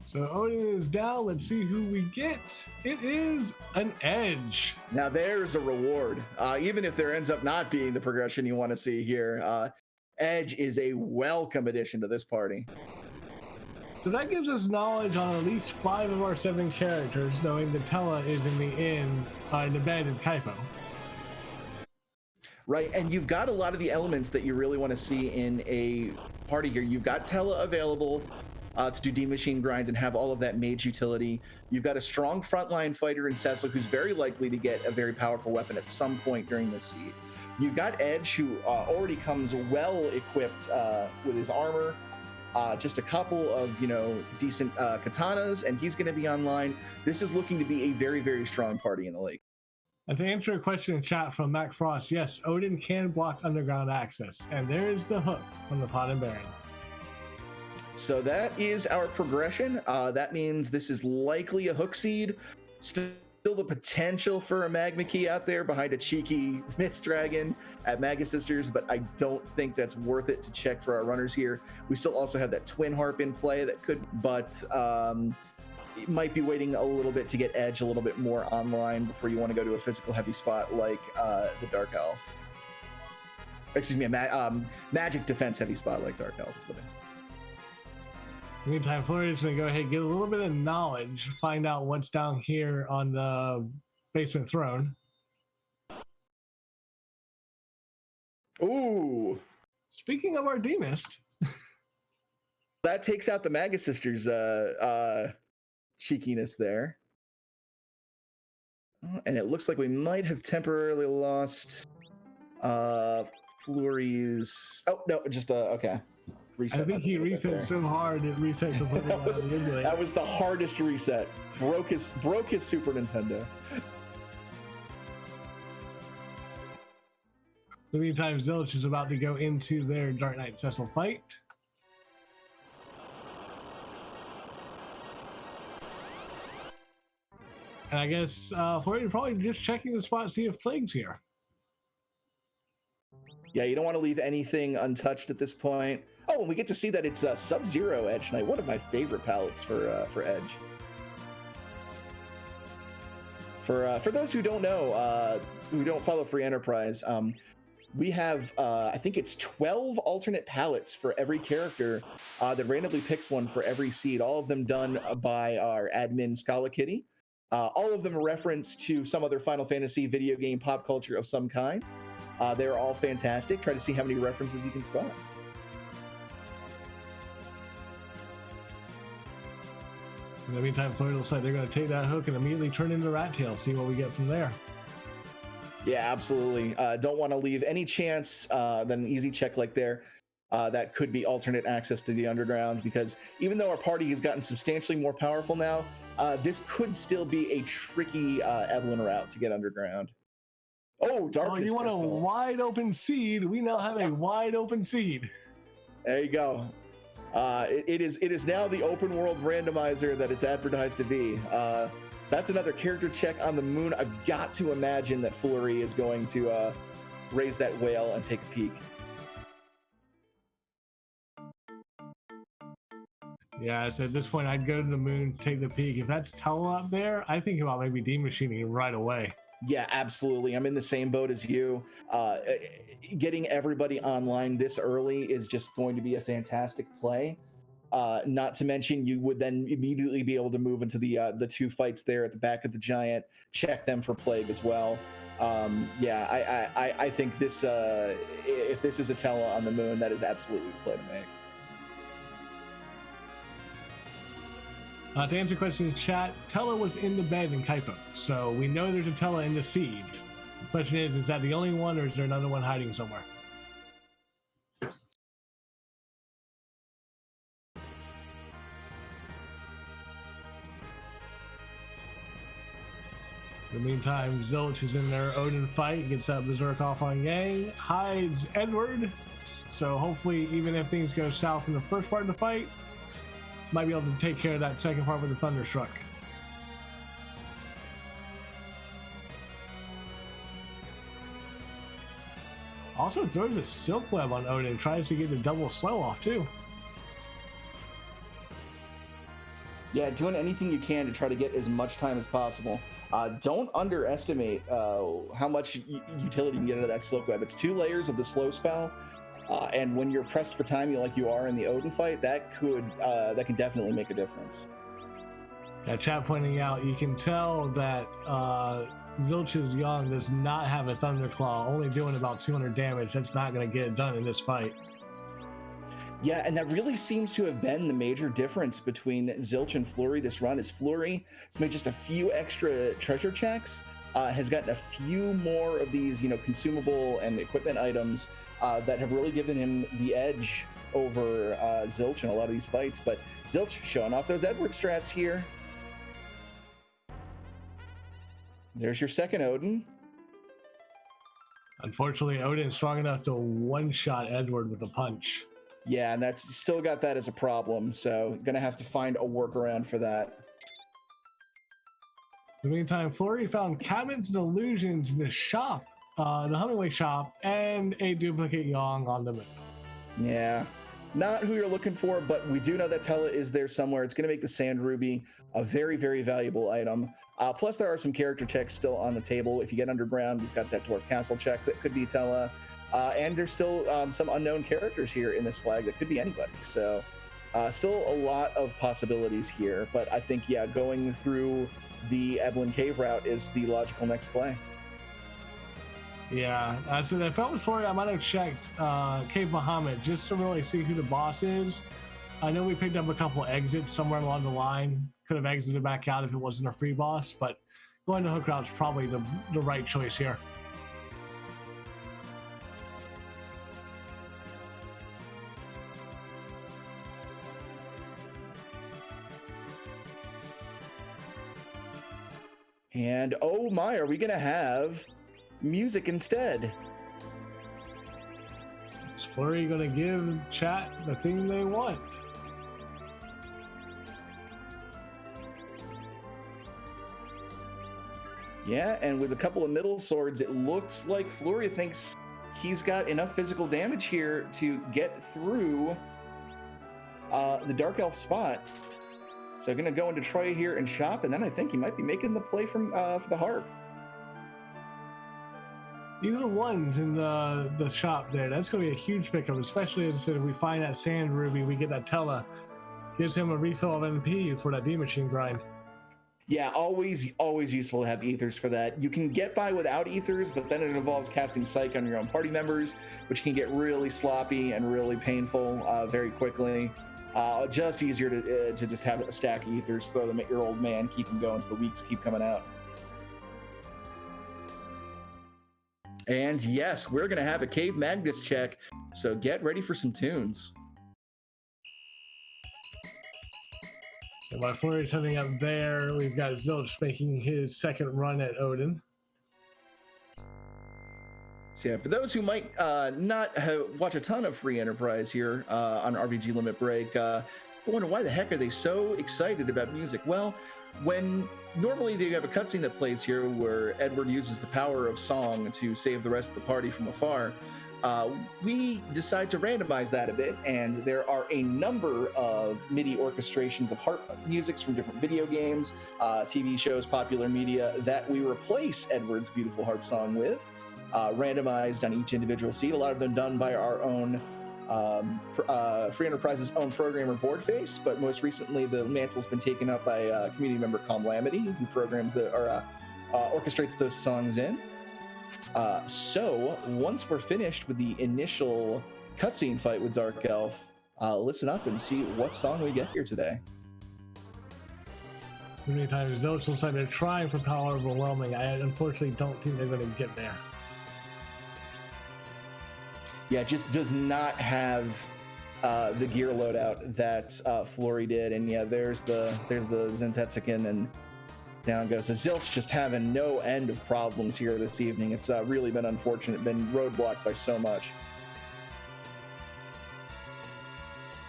So Odin is down. Let's see who we get. It is an Edge. Now there's a reward. Even if there ends up not being the progression you want to see here, Edge is a welcome addition to this party. So that gives us knowledge on at least 5 of our 7 characters, knowing that Tella is in the inn in the bed in Kaipo. Right, and you've got a lot of the elements that you really want to see in a party here. You've got Tella available to do D-Machine grind and have all of that mage utility. You've got a strong frontline fighter in Cecil, who's very likely to get a very powerful weapon at some point during this seed. You've got Edge, who already comes well equipped with his armor, just a couple of, decent katanas, and he's going to be online. This is looking to be a very, very strong party in the lake. And to answer a question in chat from Mac Frost, yes, Odin can block underground access, and there is the hook from the Pod and Baron. So that is our progression. That means this is likely a hook seed. Still the potential for a Magma Key out there behind a cheeky Mist Dragon at Maga Sisters, but I don't think that's worth it to check for our runners here. We still also have that Twin Harp in play that could, but it might be waiting a little bit to get Edge a little bit more online before you want to go to a physical heavy spot like the Dark Elf. Excuse me, a magic defense heavy spot like Dark Elf is what Meantime, Fleury is going to go ahead and get a little bit of knowledge, find out what's down here on the basement throne. Ooh. Speaking of our D-Mist. That takes out the Maga Sisters cheekiness there. And it looks like we might have temporarily lost Fleury's... Oh, no, just, okay. Reset. I think he reset so hard it reset completely. That was the hardest reset. Broke his Super Nintendo. In the meantime, Zilch is about to go into their Dark Knight Cecil fight. And I guess Fleury probably just checking the spot, see if Plague's here. Yeah, you don't want to leave anything untouched at this point. Oh, and we get to see that it's Sub-Zero Edge Knight, one of my favorite palettes for Edge. For those who don't know, who don't follow Free Enterprise, we have, I think it's 12 alternate palettes for every character that randomly picks one for every seed, all of them done by our admin Scala Kitty. All of them a reference to some other Final Fantasy video game pop culture of some kind. They're all fantastic. Try to see how many references you can spot. In the meantime, Fleury looks like they're going to take that hook and immediately turn into Rat Tail, see what we get from there. Yeah, absolutely. Don't want to leave any chance that an easy check like there that could be alternate access to the undergrounds, because even though our party has gotten substantially more powerful now, this could still be a tricky Evelyn route to get underground. Oh, Darkness you want Crystal. a wide open seed? We now have a wide open seed. There you go. It is now the open world randomizer that it's advertised to be. That's another character check on the moon. I've got to imagine that Fleury is going to raise that whale and take a peek. Yeah, so at this point, I'd go to the moon, take the peek. If that's Tella up there, I think about maybe D-machining right away. Yeah, absolutely. I'm in the same boat as you. Getting everybody online this early is just going to be a fantastic play. Not to mention, you would then immediately be able to move into the two fights there at the back of the giant, check them for plague as well. Yeah, I think this, if this is a Tella on the moon, that is absolutely the play to make. To answer questions in chat, Tella was in the bed in Kaipo, so we know there's a Tella in the seed. The question is that the only one, or is there another one hiding somewhere? In the meantime, Zilch is in their Odin fight, gets that Berserk off on Yang, hides Edward, so hopefully even if things go south in the first part of the fight, might be able to take care of that second part with the Thunderstruck. Also throws a Silk Web on Odin, tries to get the double slow off too. Yeah, doing anything you can to try to get as much time as possible. Don't underestimate how much utility you can get out of that Silk Web. It's 2 layers of the slow spell, and when you're pressed for time, like you are in the Odin fight, that can definitely make a difference. Yeah, chat pointing out, you can tell that Zilch's Young does not have a Thunderclaw, only doing about 200 damage. That's not going to get it done in this fight. Yeah, and that really seems to have been the major difference between Zilch and Fleury this run. Is Fleury has made just a few extra treasure checks, has gotten a few more of these, consumable and equipment items that have really given him the edge over Zilch in a lot of these fights. But Zilch showing off those Edward strats here. There's your second Odin. Unfortunately, Odin's strong enough to one-shot Edward with a punch. Yeah, and that's still got that as a problem, so gonna have to find a workaround for that. In the meantime, Fleury found cabins and illusions in the shop, the Hummingway shop, and a duplicate Yang on the moon. Yeah, not who you're looking for, but we do know that Tella is there somewhere. It's gonna make the Sand Ruby a very, very valuable item. Plus, there are some character checks still on the table. If you get underground, we've got that Dwarf Castle check that could be Tella. And there's still some unknown characters here in this flag that could be anybody. So still a lot of possibilities here. But I think, yeah, going through the Eblin Cave route is the logical next play. Yeah, so if I was Fleury, I might have checked Cave Muhammad just to really see who the boss is. I know we picked up a couple exits somewhere along the line. Could have exited back out if it wasn't a free boss, but going to hook route is probably the right choice here. And oh my, are we gonna have music instead? Is Fleury gonna give chat the thing they want? Yeah, and with a couple of middle swords, it looks like Fleury thinks he's got enough physical damage here to get through the Dark Elf spot. So gonna go into Troy here and shop, and then I think he might be making the play from for the harp. These are the ones in the shop there. That's going to be a huge pickup, especially as I said, if we find that Sand Ruby, we get that Tella. Gives him a refill of MP for that D-Machine grind. Yeah, always useful to have ethers for that. You can get by without ethers, but then it involves casting Psych on your own party members, which can get really sloppy and really painful very quickly. Just easier to just have a stack of ethers, throw them at your old man, keep them going so the weeks keep coming out. And yes, we're going to have a Cave Magnus check, so get ready for some tunes. So while Fleury's heading up there, we've got Zilch making his second run at Odin. So yeah, for those who might not watch a ton of Free Enterprise here on RPG Limit Break, I wonder why the heck are they so excited about music? Well, when normally they have a cutscene that plays here where Edward uses the power of song to save the rest of the party from afar, we decide to randomize that a bit, and there are a number of MIDI orchestrations of harp musics from different video games, TV shows, popular media that we replace Edward's beautiful harp song with, randomized on each individual seat, a lot of them done by our own Free Enterprise's own programmer Boardface, but most recently the mantle's been taken up by community member Calamity, who programs orchestrates those songs in. So once we're finished with the initial cutscene fight with Dark Elf, listen up and see what song we get here today. Many times, Zilch looks like they're trying for power overwhelming. I unfortunately don't think they're going to get there. Yeah, it just does not have the gear loadout that Fleury did, and yeah, there's the Zentetsuken, and down goes. So Zilch just having no end of problems here this evening. It's really been unfortunate, been roadblocked by so much.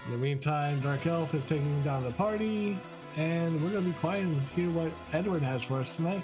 In the meantime, Dark Elf is taking down the party, and we're going to be quiet and hear what Edward has for us tonight.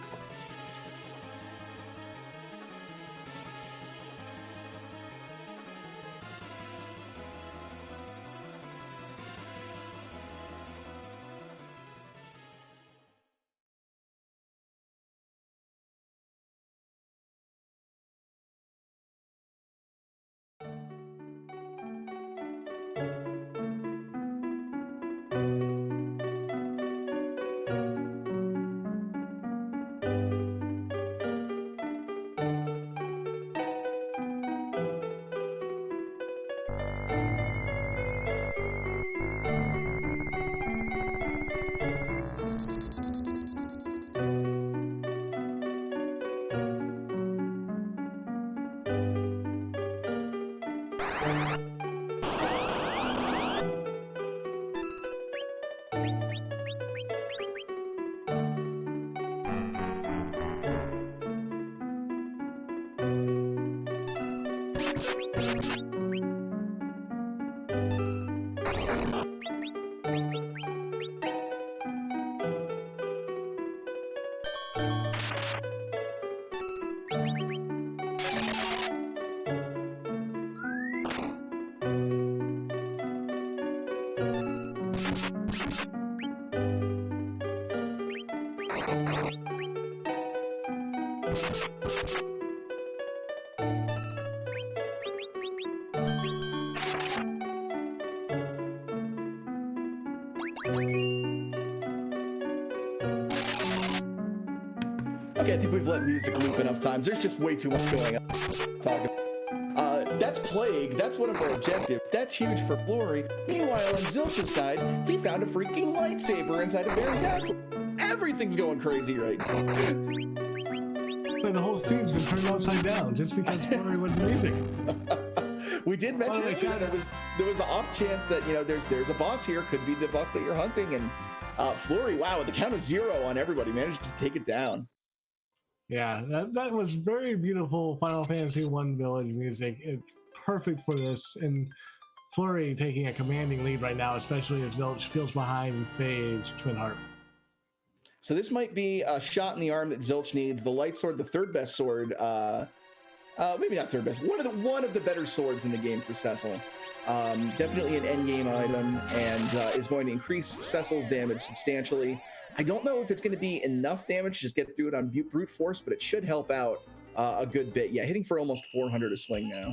Okay, I think we've let music loop enough times. There's just way too much going on. That's Plague. That's one of our objectives. That's huge for Fleury. Meanwhile, on Zilch's side, he found a freaking lightsaber inside of Baron Castle. Everything's going crazy right now. Like the whole scene's been turned upside down just because Fleury went to music. We did mention there was the off chance that there's a boss here, could be the boss that you're hunting, and Fleury, wow, at the count of 0 on everybody, managed to take it down. Yeah, that was very beautiful Final Fantasy 1 Village music. It's perfect for this, and Fleury taking a commanding lead right now, especially if Zilch feels behind Faye's Twin Harp. So this might be a shot in the arm that Zilch needs. The light sword, the third best sword, maybe not third best, one of the better swords in the game for Cecil. Definitely an endgame item, and is going to increase Cecil's damage substantially. I don't know if it's going to be enough damage to just get through it on brute force, but it should help out a good bit. Yeah, hitting for almost 400 a swing now.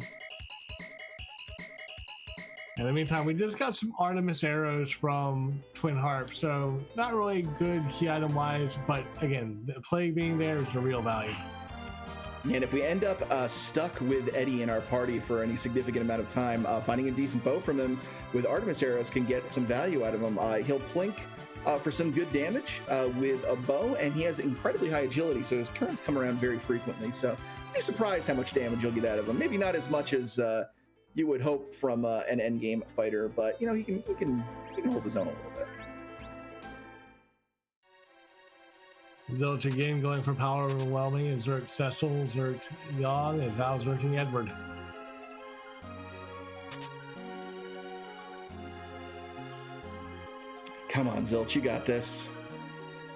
In the meantime, we just got some Artemis arrows from Twin Harp, so not really good key item wise, but again, the Plague being there is the real value. And if we end up stuck with Eddie in our party for any significant amount of time, finding a decent bow from him with Artemis arrows can get some value out of him. He'll plink for some good damage with a bow, and he has incredibly high agility, so his turns come around very frequently. So be surprised how much damage you'll get out of him. Maybe not as much as you would hope from an endgame fighter, but he can hold his own a little bit. Zilch again going for power overwhelming is Zerk Cecil, Zerk Yang, and Val Zerking Edward. Come on, Zilch, you got this.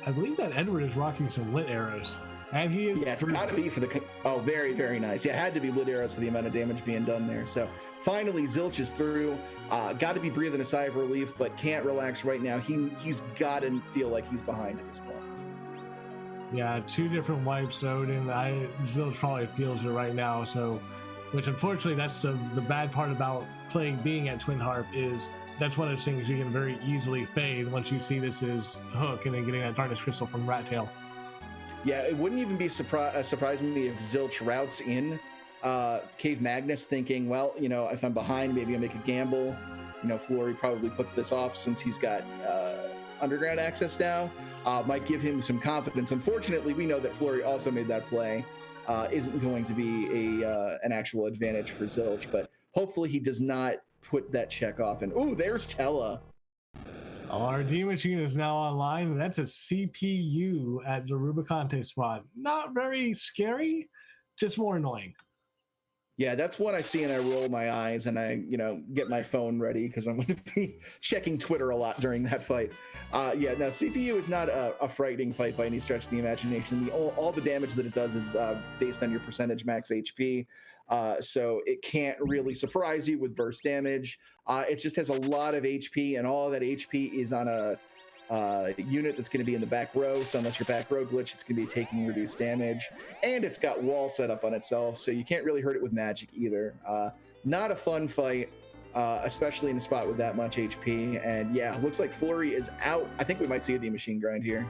I believe that Edward is rocking some lit arrows. And he is. Yeah, it's got to be for the. Oh, very, very nice. Yeah, it had to be lit arrows for the amount of damage being done there. So finally, Zilch is through. Got to be breathing a sigh of relief, but can't relax right now. He's got to feel like he's behind at this point. Yeah, 2 different wipes out, and Zilch probably feels it right now. So which unfortunately that's the bad part about being at Twin Harp is that's one of those things you can very easily fade once you see this is Hook and then getting that Darkness Crystal from Rat Tail. Yeah, it wouldn't even be surprising me if Zilch routes in Cave Magnus thinking, well, you know, if I'm behind, maybe I'll make a gamble. You know, Fleury probably puts this off since he's got underground access now. Might give him some confidence. Unfortunately, we know that Fleury also made that play. Isn't going to be an actual advantage for Zilch, but hopefully he does not put that check off. And ooh, there's Tella. Our D machine is now online. That's a CPU at the Rubicante spot. Not very scary, just more annoying. Yeah, that's what I see, and I roll my eyes, and I, you know, get my phone ready because I'm going to be checking Twitter a lot during that fight. Yeah, now CPU is not a frightening fight by any stretch of the imagination. All the damage that it does is based on your percentage max HP, so it can't really surprise you with burst damage. It just has a lot of HP, and all of that HP is on a unit that's going to be in the back row, so unless you're back row glitch, it's going to be taking reduced damage, and it's got wall set up on itself, so you can't really hurt it with magic either. Not a fun fight, especially in a spot with that much HP, and yeah, looks like Fleury is out. I think we might see a D machine grind here.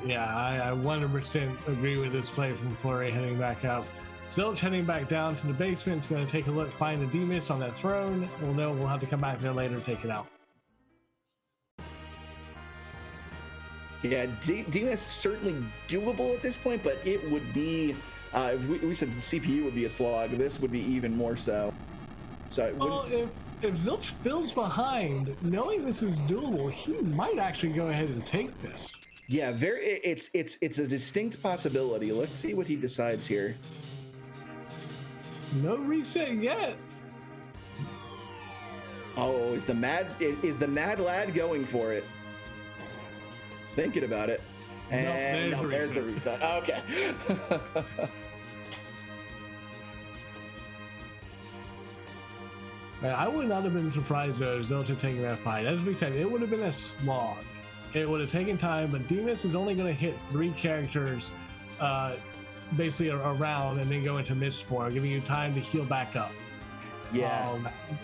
Yeah, I 100% agree with this play from Fleury heading back out. Zilch heading back down to the basement. It's going to take a look, find a D-Mist on that throne. We'll know we'll have to come back there later and take it out. Yeah, D-Mist certainly doable at this point, but it would be, if we said the CPU would be a slog, this would be even more so. So it well, if Zilch fills behind, knowing this is doable, he might actually go ahead and take this. Yeah, it's a distinct possibility. Let's see what he decides here. No reset yet. Oh, is the mad lad going for it? He's thinking about it. And no, there's the reset. Okay. I would not have been surprised though if Zilch had taken that fight. As we said, it would have been a slog. It would have taken time, but D-Mist is only going to hit 3 characters basically around and then go into mist form, giving you time to heal back up. Yeah,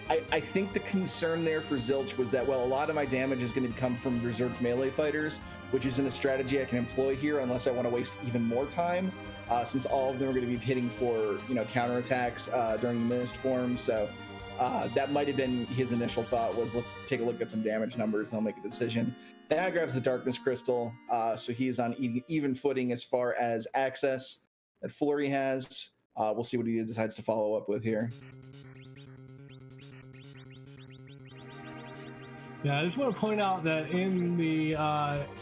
I think the concern there for Zilch was that, well, a lot of my damage is going to come from reserved melee fighters, which isn't a strategy I can employ here unless I want to waste even more time, since all of them are going to be hitting for, you know, counterattacks during the mist form. So that might have been his initial thought, was let's take a look at some damage numbers and I'll make a decision. Now grabs the Darkness Crystal, so he is on even footing as far as access that Fleury has. We'll see what he decides to follow up with here. Yeah, I just want to point out that in the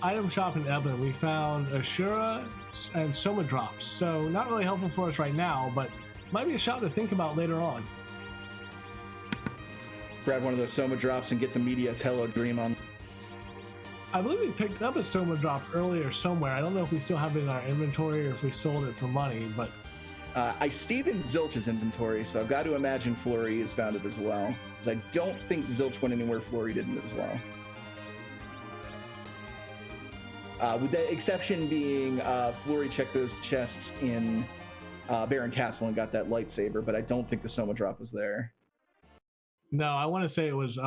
item shop in Ebon, we found Ashura and Soma drops. So not really helpful for us right now, but might be a shot to think about later on. Grab one of those Soma drops and get the Media Tello Dream on. I believe we picked up a Soma drop earlier somewhere. I don't know if we still have it in our inventory or if we sold it for money, but... I see it in Zilch's inventory, so I've got to imagine Fleury has found it as well. Because I don't think Zilch went anywhere Fleury didn't as well. With the exception being Fleury checked those chests in Baron Castle and got that lightsaber, but I don't think the Soma drop was there. No, I want to say it was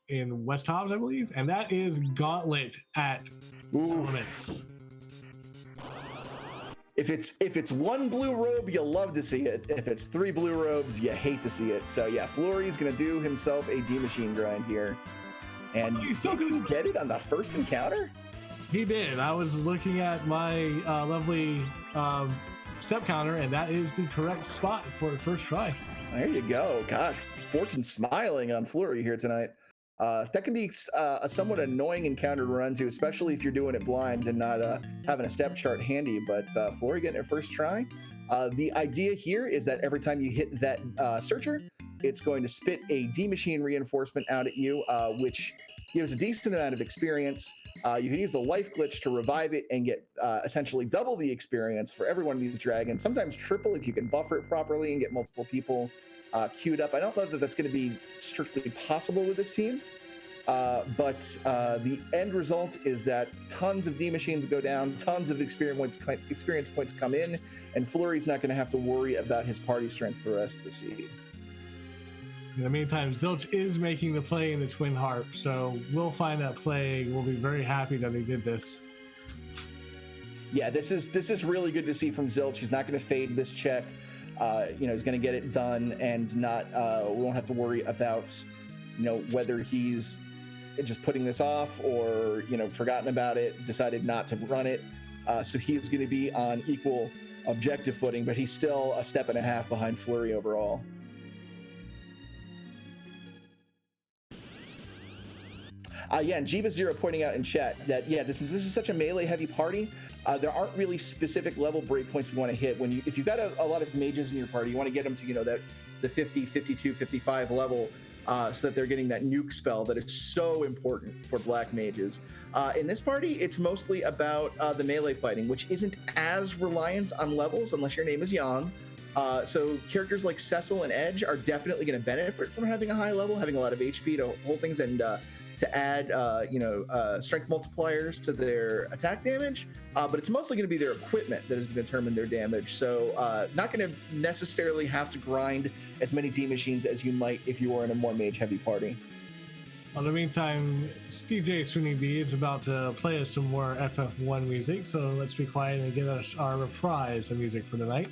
in West Hobbs, I believe, and that is Gauntlet at Elements. If it's 1 blue robe, you'll love to see it. If it's 3 blue robes, you hate to see it. So yeah, Fleury's gonna do himself a D machine grind here, and he's still gonna get it on the first encounter. He did. I was looking at my lovely step counter, and that is the correct spot for the first try. There you go. Gosh, fortune smiling on Fleury here tonight. That can be a somewhat annoying encounter to run to, especially if you're doing it blind and not having a step chart handy, but Fleury getting it first try. The idea here is that every time you hit that searcher, it's going to spit a D-Machine reinforcement out at you, which gives a decent amount of experience. You can use the life glitch to revive it and get essentially double the experience for every one of these dragons, sometimes triple if you can buffer it properly and get multiple people queued up. I don't know that that's going to be strictly possible with this team, But the end result is that tons of D machines go down, tons of experience points come in, and Fleury's not going to have to worry about his party strength for the rest of the seed. In the meantime, Zilch is making the play in the Twin Harp, so we'll find that play. We'll be very happy that he did this. Yeah, this is really good to see from Zilch. He's not going to fade this check. He's going to get it done, and we won't have to worry about, whether he's just putting this off or, forgotten about it, decided not to run it. So he's going to be on equal objective footing, but he's still a step and a half behind Fleury overall. And Jiva0 pointing out in chat that, this is such a melee-heavy party. There aren't really specific level breakpoints we want to hit. If you've got a lot of mages in your party, you want to get them to, the 50, 52, 55 level, so that they're getting that nuke spell that is so important for black mages. In this party, it's mostly about the melee fighting, which isn't as reliant on levels unless your name is Yang. So characters like Cecil and Edge are definitely going to benefit from having a high level, having a lot of HP to hold things, and to add, strength multipliers to their attack damage. But it's mostly going to be their equipment that is going to determine their damage. So not going to necessarily have to grind as many D machines as you might if you were in a more mage-heavy party. In the meantime, DJ Sweeney B is about to play us some more FF1 music, so let's be quiet and get us our reprise of music for the night.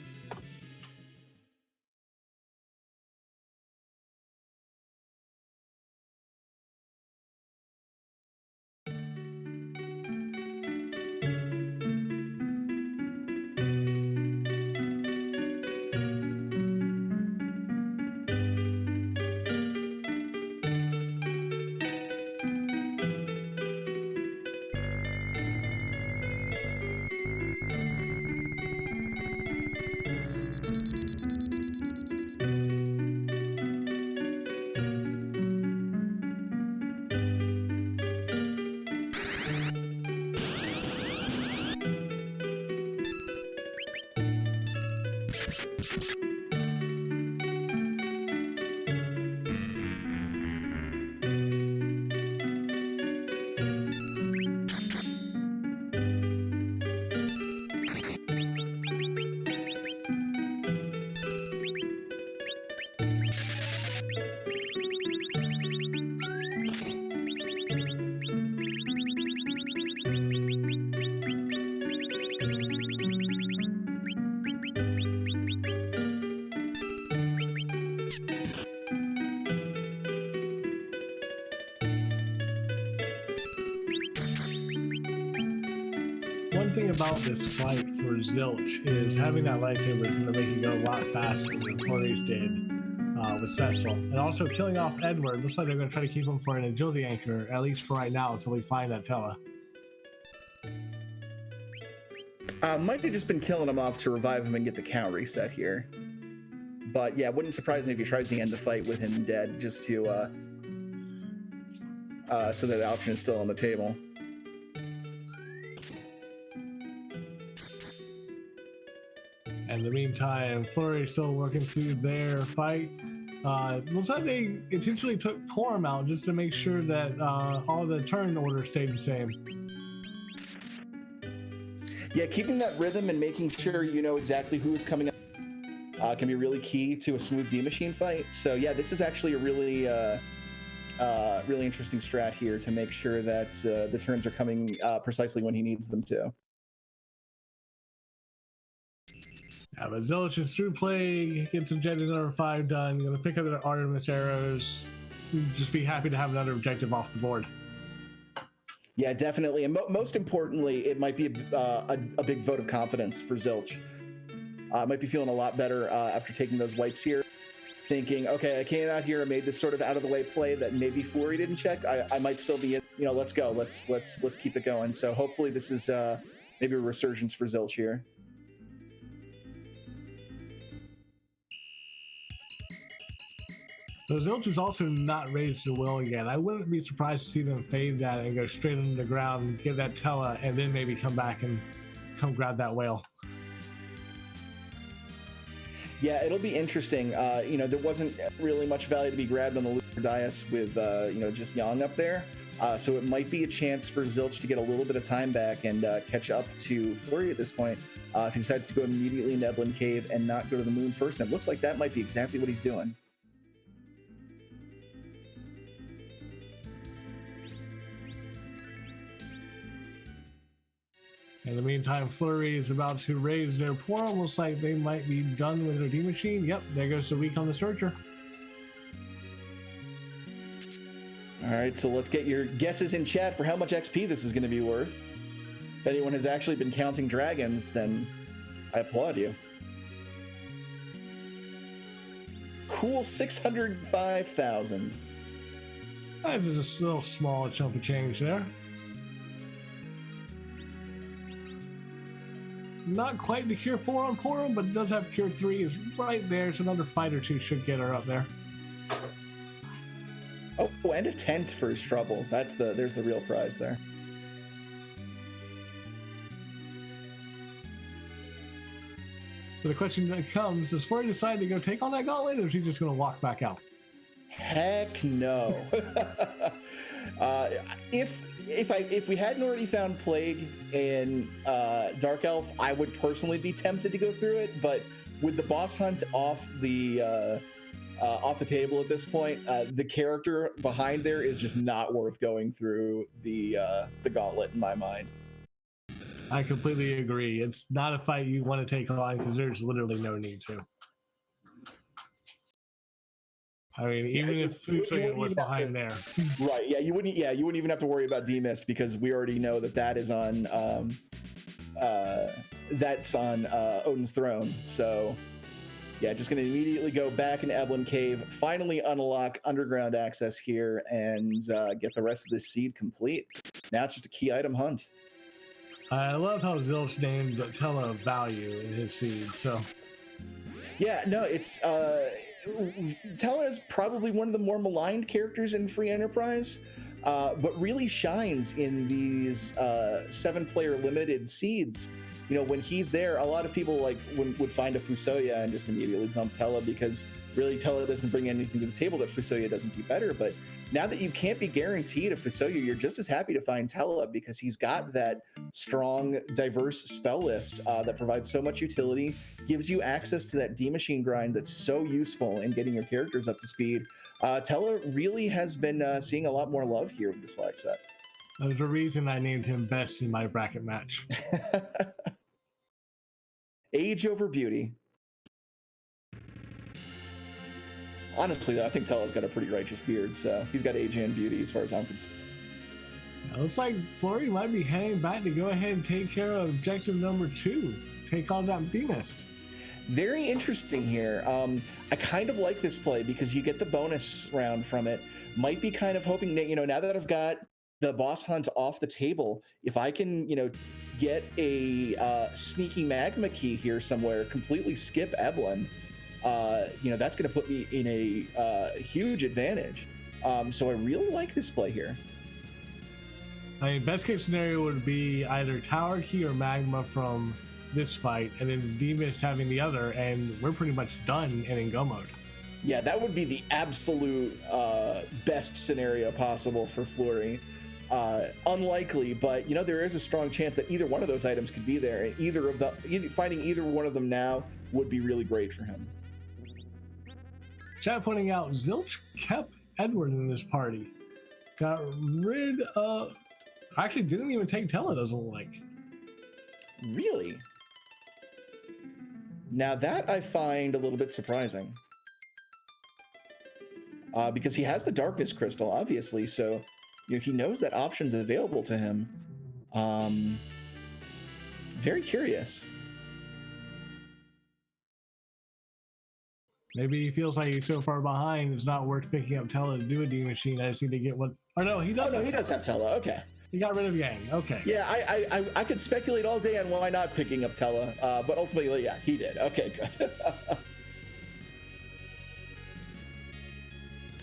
Thing about this fight for Zilch is having that lightsaber is going to make it go a lot faster than Fleury's did with Cecil. And also killing off Edward, looks like they're going to try to keep him for an agility anchor, at least for right now, until we find that Tella. Might have just been killing him off to revive him and get the count reset here. But yeah, wouldn't surprise me if he tries to end the fight with him dead, just to so that the option is still on the table. In the meantime, Fleury still working through their fight. Looks like they intentionally took Porm out just to make sure that all the turn order stayed the same. Yeah, keeping that rhythm and making sure you know exactly who is coming up can be really key to a smooth D machine fight. So yeah, this is actually a really interesting strat here to make sure that the turns are coming precisely when he needs them to. Yeah, but Zilch is through play, gets objective number 5 done, gonna pick up their Artemis arrows, just be happy to have another objective off the board. Yeah, definitely, and most importantly, it might be a big vote of confidence for Zilch. Might be feeling a lot better after taking those wipes here, thinking, okay, I came out here and made this sort of out of the way play that maybe Fleury didn't check. I might still be, let's go, let's keep it going. So hopefully this is maybe a resurgence for Zilch here. So Zilch is also not raised to will again. I wouldn't be surprised to see them fade that and go straight into the ground, get that Tella, and then maybe come back and come grab that whale. Yeah, it'll be interesting. There wasn't really much value to be grabbed on the loop. Dais with just Yang up there. So it might be a chance for Zilch to get a little bit of time back and catch up to Fleury at this point. If he decides to go immediately into Eblan Cave and not go to the moon first, and it looks like that might be exactly what he's doing. In the meantime, Fleury is about to raise their portal. Looks like they might be done with their D machine. Yep, there goes the weak on the Searcher. All right, so let's get your guesses in chat for how much XP this is going to be worth. If anyone has actually been counting dragons, then I applaud you. Cool, 605,000. That is a little small chunk of change there. Not quite the Cure 4 on Portal, but it does have Cure 3 is right there, so another fight or two should get her up there. Oh, and a tent for his troubles. There's the real prize there. So the question that comes, does Fleury decide to go take on that Gauntlet, or is he just going to walk back out? Heck no. If we hadn't already found Plague in Dark Elf, I would personally be tempted to go through it. But with the boss hunt off the table at this point, the character behind there is just not worth going through the Gauntlet in my mind. I completely agree. It's not a fight you want to take on because there's literally no need to. I mean, even if Fusoya was behind there. Right, yeah, you wouldn't even have to worry about D-Mist because we already know that is on Odin's throne. So yeah, just gonna immediately go back into Eblan Cave, finally unlock underground access here, and get the rest of this seed complete. Now it's just a key item hunt. I love how Zilch named Tella value in his seed, so. Yeah, no, it's Tella is probably one of the more maligned characters in Free Enterprise, but really shines in these 7-player limited seeds. You know, when he's there, a lot of people would find a Fusoya and just immediately dump Tella because really Tella doesn't bring anything to the table that Fusoya doesn't do better. But now that you can't be guaranteed a Fusoya, you're just as happy to find Tella because he's got that strong, diverse spell list that provides so much utility, gives you access to that D-Machine grind that's so useful in getting your characters up to speed. Tella really has been seeing a lot more love here with this flag set. There's a reason I named him best in my bracket match. Age over beauty. Honestly, though, I think Tella's got a pretty righteous beard, so he's got age and beauty as far as I'm concerned. It looks like Fleury might be heading back to go ahead and take care of objective number 2. Take on that D-Mist. Very interesting here. I kind of like this play because you get the bonus round from it. Might be kind of hoping that, now that I've got the boss hunt off the table, if I can, get a sneaky magma key here somewhere, completely skip Eblan, that's going to put me in a huge advantage. So I really like this play here. I mean, best case scenario would be either tower key or magma from this fight, and then D-Mist having the other, and we're pretty much done and in go mode. Yeah, that would be the absolute best scenario possible for Fleury. Unlikely, but there is a strong chance that either one of those items could be there, and finding either one of them now would be really great for him. Chat pointing out Zilch kept Edward in this party. Got rid of... Actually didn't even take Tella, doesn't look like. Really? Now that I find a little bit surprising. Because he has the darkness crystal, obviously, so he knows that option's available to him. Very curious. Maybe he feels like he's so far behind, it's not worth picking up Tella to do a D-Machine. I just need to get one. Or no, he does. Oh, no, he does have Tella. Okay. He got rid of Yang. Okay. Yeah, I could speculate all day on why not picking up Tella, but ultimately, yeah, he did. Okay, good.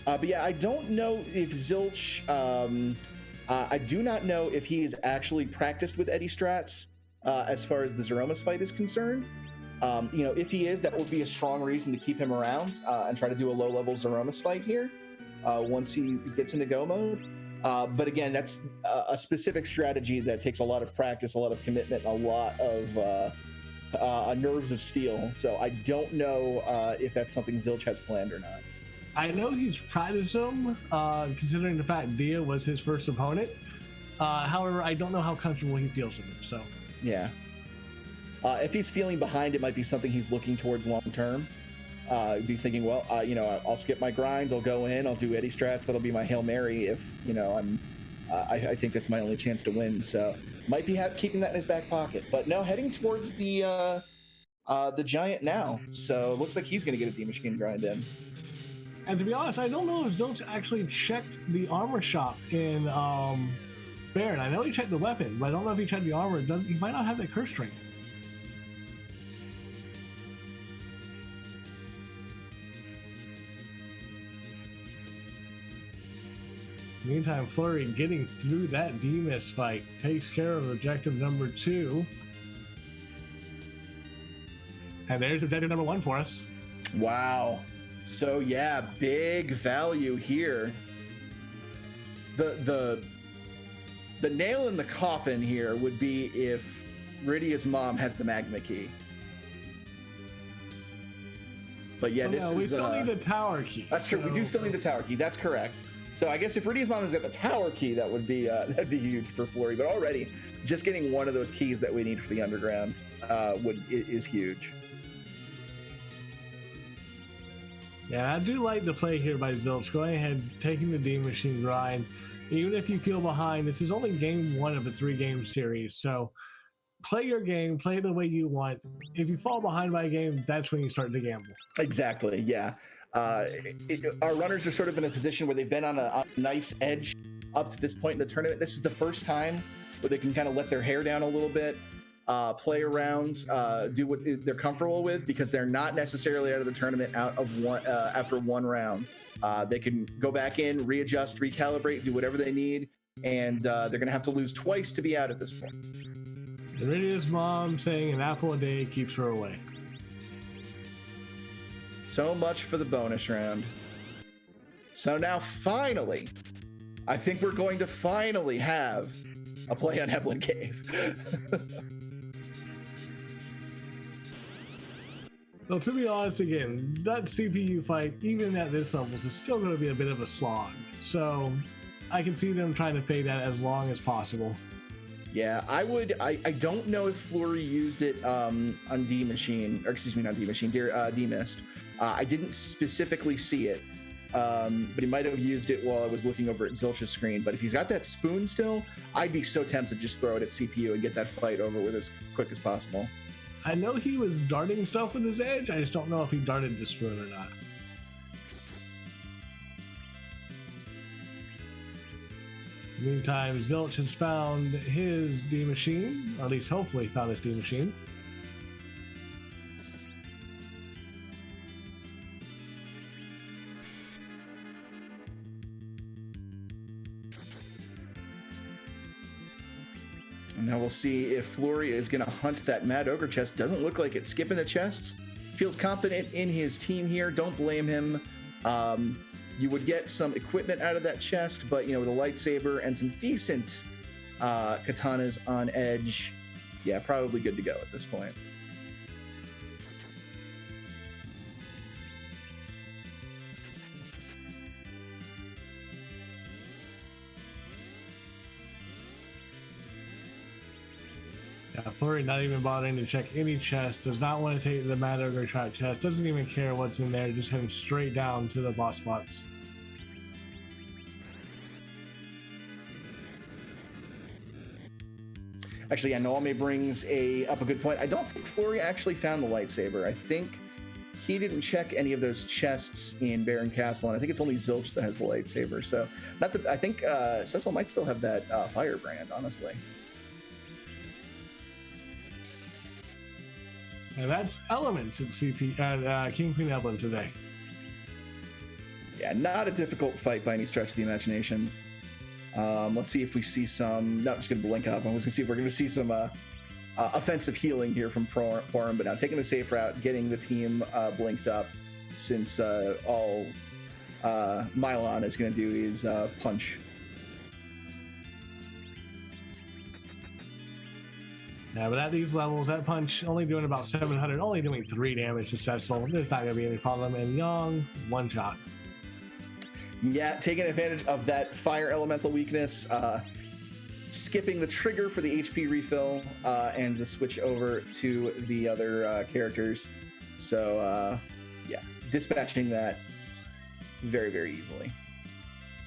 But yeah, I don't know if Zilch, I do not know if he is actually practiced with Eddie Strats as far as the Zeromus fight is concerned. If he is, that would be a strong reason to keep him around and try to do a low-level Zeromus fight here. once he gets into go mode. But again, that's a specific strategy that takes a lot of practice, a lot of commitment, and a lot of nerves of steel. So I don't know if that's something Zilch has planned or not. I know he's practiced him, considering the fact Dia was his first opponent. However, I don't know how comfortable he feels with him. So yeah, if he's feeling behind, it might be something he's looking towards long term. Be thinking, well, I'll skip my grinds, I'll go in, I'll do Eddie strats. That'll be my Hail Mary if I think that's my only chance to win. So might be keeping that in his back pocket. But no, heading towards the giant now. So looks like he's gonna get a D Machine grind in. And to be honest, I don't know if Zilch actually checked the armor shop in Baron. I know he checked the weapon, but I don't know if he checked the armor. He might not have that curse string. Meantime, Fleury getting through that D-Miss fight takes care of objective number 2. And there's objective number 1 for us. Wow. So yeah, big value here. The nail in the coffin here would be if Rydia's mom has the magma key. But yeah, we still need the tower key. That's true. We do still need the tower key. That's correct. So I guess if Rydia's mom has got the tower key, that would be that'd be huge for Fleury. But already, just getting one of those keys that we need for the underground is huge. Yeah, I do like the play here by Zilch. Going ahead, taking the D Machine grind. Even if you feel behind, this is only game 1 of a 3-game series. So play your game, play the way you want. If you fall behind by a game, that's when you start to gamble. Exactly, yeah. Our runners are sort of in a position where they've been on a knife's edge up to this point in the tournament. This is the first time where they can kind of let their hair down a little bit, play around, do what they're comfortable with, because they're not necessarily out of the tournament after one round. They can go back in, readjust, recalibrate, do whatever they need, and they're going to have to lose twice to be out at this point. Rydia's mom saying an apple a day keeps her away. So much for the bonus round. So now finally, I think we're going to finally have a play on Heavenly Cave. Well, to be honest, again, that CPU fight, even at this level, is still going to be a bit of a slog. So I can see them trying to fade that as long as possible. Yeah, I don't know if Fleury used it on D Machine, or excuse me, not D Machine, D Mist. I didn't specifically see it, but he might have used it while I was looking over at Zilch's screen. But if he's got that spoon still, I'd be so tempted to just throw it at CPU and get that fight over with as quick as possible. I know he was darting stuff with his edge. I just don't know if he darted the spoon or not. Meantime, Zilch has found his D Machine, or at least hopefully found his D Machine. And now we'll see if Fleury is going to hunt that Mad Ogre chest. Doesn't look like it. Skipping the chests. Feels confident in his team here. Don't blame him. You would get some equipment out of that chest, but with a lightsaber and some decent katanas on edge, yeah, probably good to go at this point. Yeah, Fleury not even bothering to check any chest, does not want to take the Mad Ogre Trap chest, doesn't even care what's in there, just heading straight down to the boss spots. Actually, yeah, Noame brings up a good point. I don't think Fleury actually found the lightsaber. I think he didn't check any of those chests in Baron Castle, and I think it's only Zilch that has the lightsaber. So, I think Cecil might still have that firebrand, honestly. And that's Elements at King Queen Evelyn today. Yeah, not a difficult fight by any stretch of the imagination. Let's see if we see some. No, I'm just going to blink up. I was going to see if we're going to see some offensive healing here from Forum, but now taking the safe route, getting the team blinked up, since all Mylon is going to do is punch. Yeah, but at these levels, that punch only doing about 700, only doing 3 damage to Cecil. There's not going to be any problem. And Young, 1 shot. Yeah, taking advantage of that fire elemental weakness, skipping the trigger for the HP refill, and the switch over to the other characters. So, yeah, dispatching that very, very easily.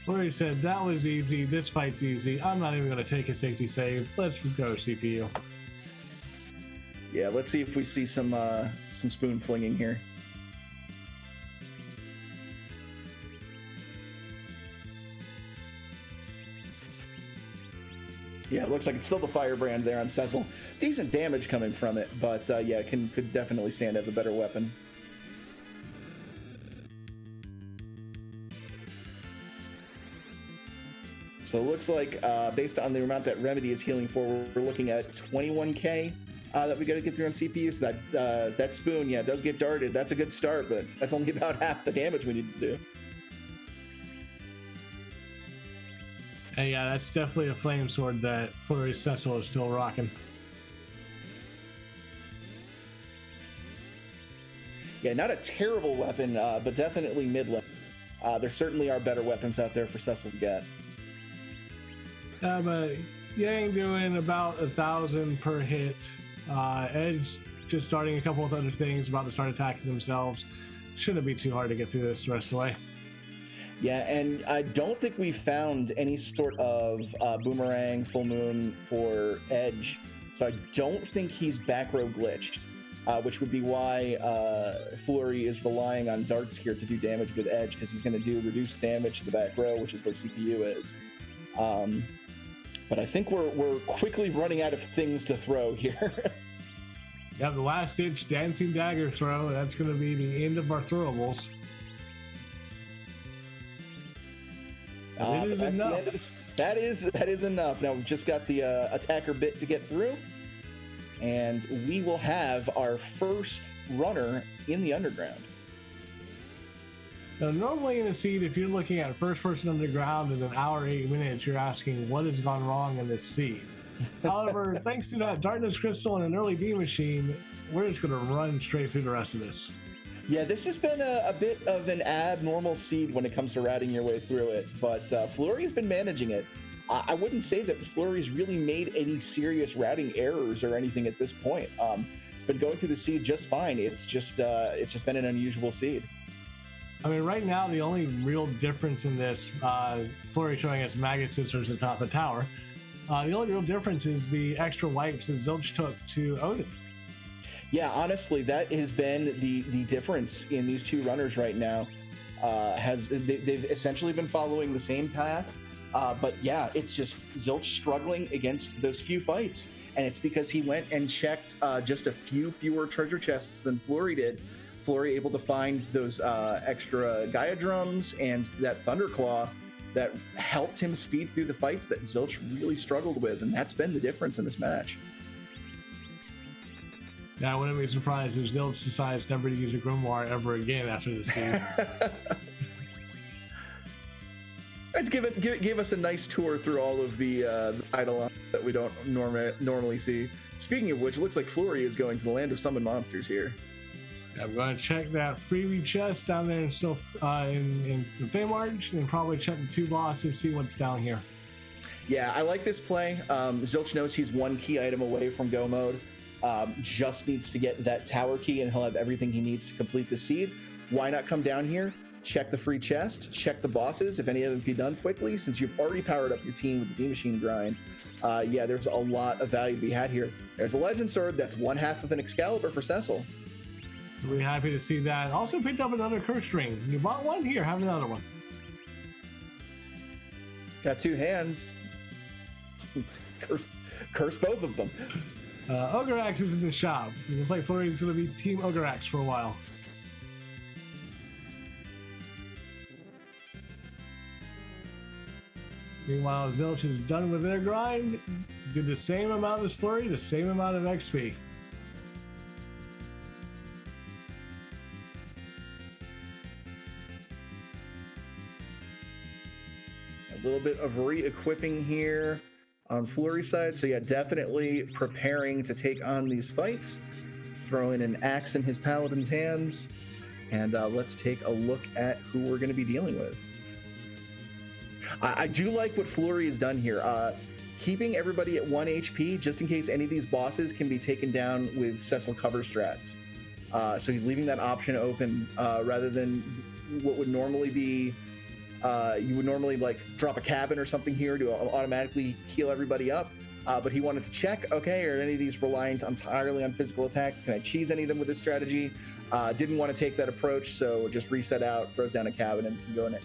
Fleury said, that was easy. This fight's easy. I'm not even going to take a safety save. Let's go CPU. Yeah, let's see if we see some spoon flinging here. Yeah, it looks like it's still the firebrand there on Cecil. Decent damage coming from it, but yeah, could definitely stand to have a better weapon. So it looks like based on the amount that Remedy is healing for, we're looking at 21k that we got to get through on CPU. So that spoon, yeah, does get darted. That's a good start, but that's only about half the damage we need to do. And yeah, that's definitely a flame sword that Fleury Cecil is still rocking. Yeah, not a terrible weapon, but definitely mid-level. There certainly are better weapons out there for Cecil to get. But Yang doing about 1,000 per hit. Edge just starting a couple of other things, about to start attacking themselves. Shouldn't be too hard to get through this the rest of the way. Yeah, and I don't think we found any sort of boomerang full moon for Edge, so I don't think he's back row glitched, which would be why Fleury is relying on darts here to do damage with Edge, because he's going to do reduced damage to the back row, which is where CPU is. But I think we're quickly running out of things to throw here. Yeah, the last ditch dancing dagger throw. That's going to be the end of our throwables. It is enough. That is enough. Now we've just got the attacker bit to get through, and we will have our first runner in the underground. Now, normally in a seed, if you're looking at first person underground in an hour, 8 minutes, you're asking what has gone wrong in this seed. However, thanks to that darkness crystal and an early D machine, we're just going to run straight through the rest of this. Yeah, this has been a bit of an abnormal seed when it comes to routing your way through it, but Fleury's been managing it. I wouldn't say that Fleury's really made any serious routing errors or anything at this point. It's been going through the seed just fine. It's just been an unusual seed. I mean, right now, the only real difference in this, Fleury showing us Maggot Scissors atop the tower, the only real difference is the extra wipes that Zilch took to Odin. Yeah, honestly, that has been the difference in these two runners right now. They've essentially been following the same path, but yeah, it's just Zilch struggling against those few fights, and it's because he went and checked just a few fewer treasure chests than Fleury did. Fleury able to find those extra Gaia drums and that Thunderclaw that helped him speed through the fights that Zilch really struggled with, and that's been the difference in this match. Yeah, I wouldn't be surprised if Zilch decides never to use a Grimoire ever again after this season. Let's give us a nice tour through all of the idol that we don't normally see. Speaking of which, it looks like Fleury is going to the land of summon monsters here. I'm going to check that freebie chest down there in Feymarch, and probably check the 2 bosses, see what's down here. Yeah, I like this play. Zilch knows he's 1 key item away from go mode. Just needs to get that tower key, and he'll have everything he needs to complete the seed. Why not come down here, check the free chest, check the bosses, if any of them can be done quickly, since you've already powered up your team with the D-Machine grind. Yeah, there's a lot of value to be had here. There's a Legend Sword that's 1/2 of an Excalibur for Cecil. We're happy to see that. Also picked up another curse ring. You bought one? Here, have another one. Got 2 hands. Curse both of them. Ogreax is in the shop. It looks like Fleury's going to be Team Ogreax for a while. Meanwhile, Zilch is done with their grind. Did the same amount as Fleury, the same amount of XP. little bit of re-equipping here on Fleury's side. So yeah, definitely preparing to take on these fights. Throwing an axe in his paladin's hands. And let's take a look at who we're going to be dealing with. I do like what Fleury has done here. Keeping everybody at 1 HP, just in case any of these bosses can be taken down with Cecil cover strats. So he's leaving that option open rather than what would normally be, you would normally like drop a cabin or something here to automatically heal everybody up. But he wanted to check, okay, are any of these reliant entirely on physical attack? Can I cheese any of them with this strategy? Didn't want to take that approach, so just reset out, throws down a cabin, and can go in it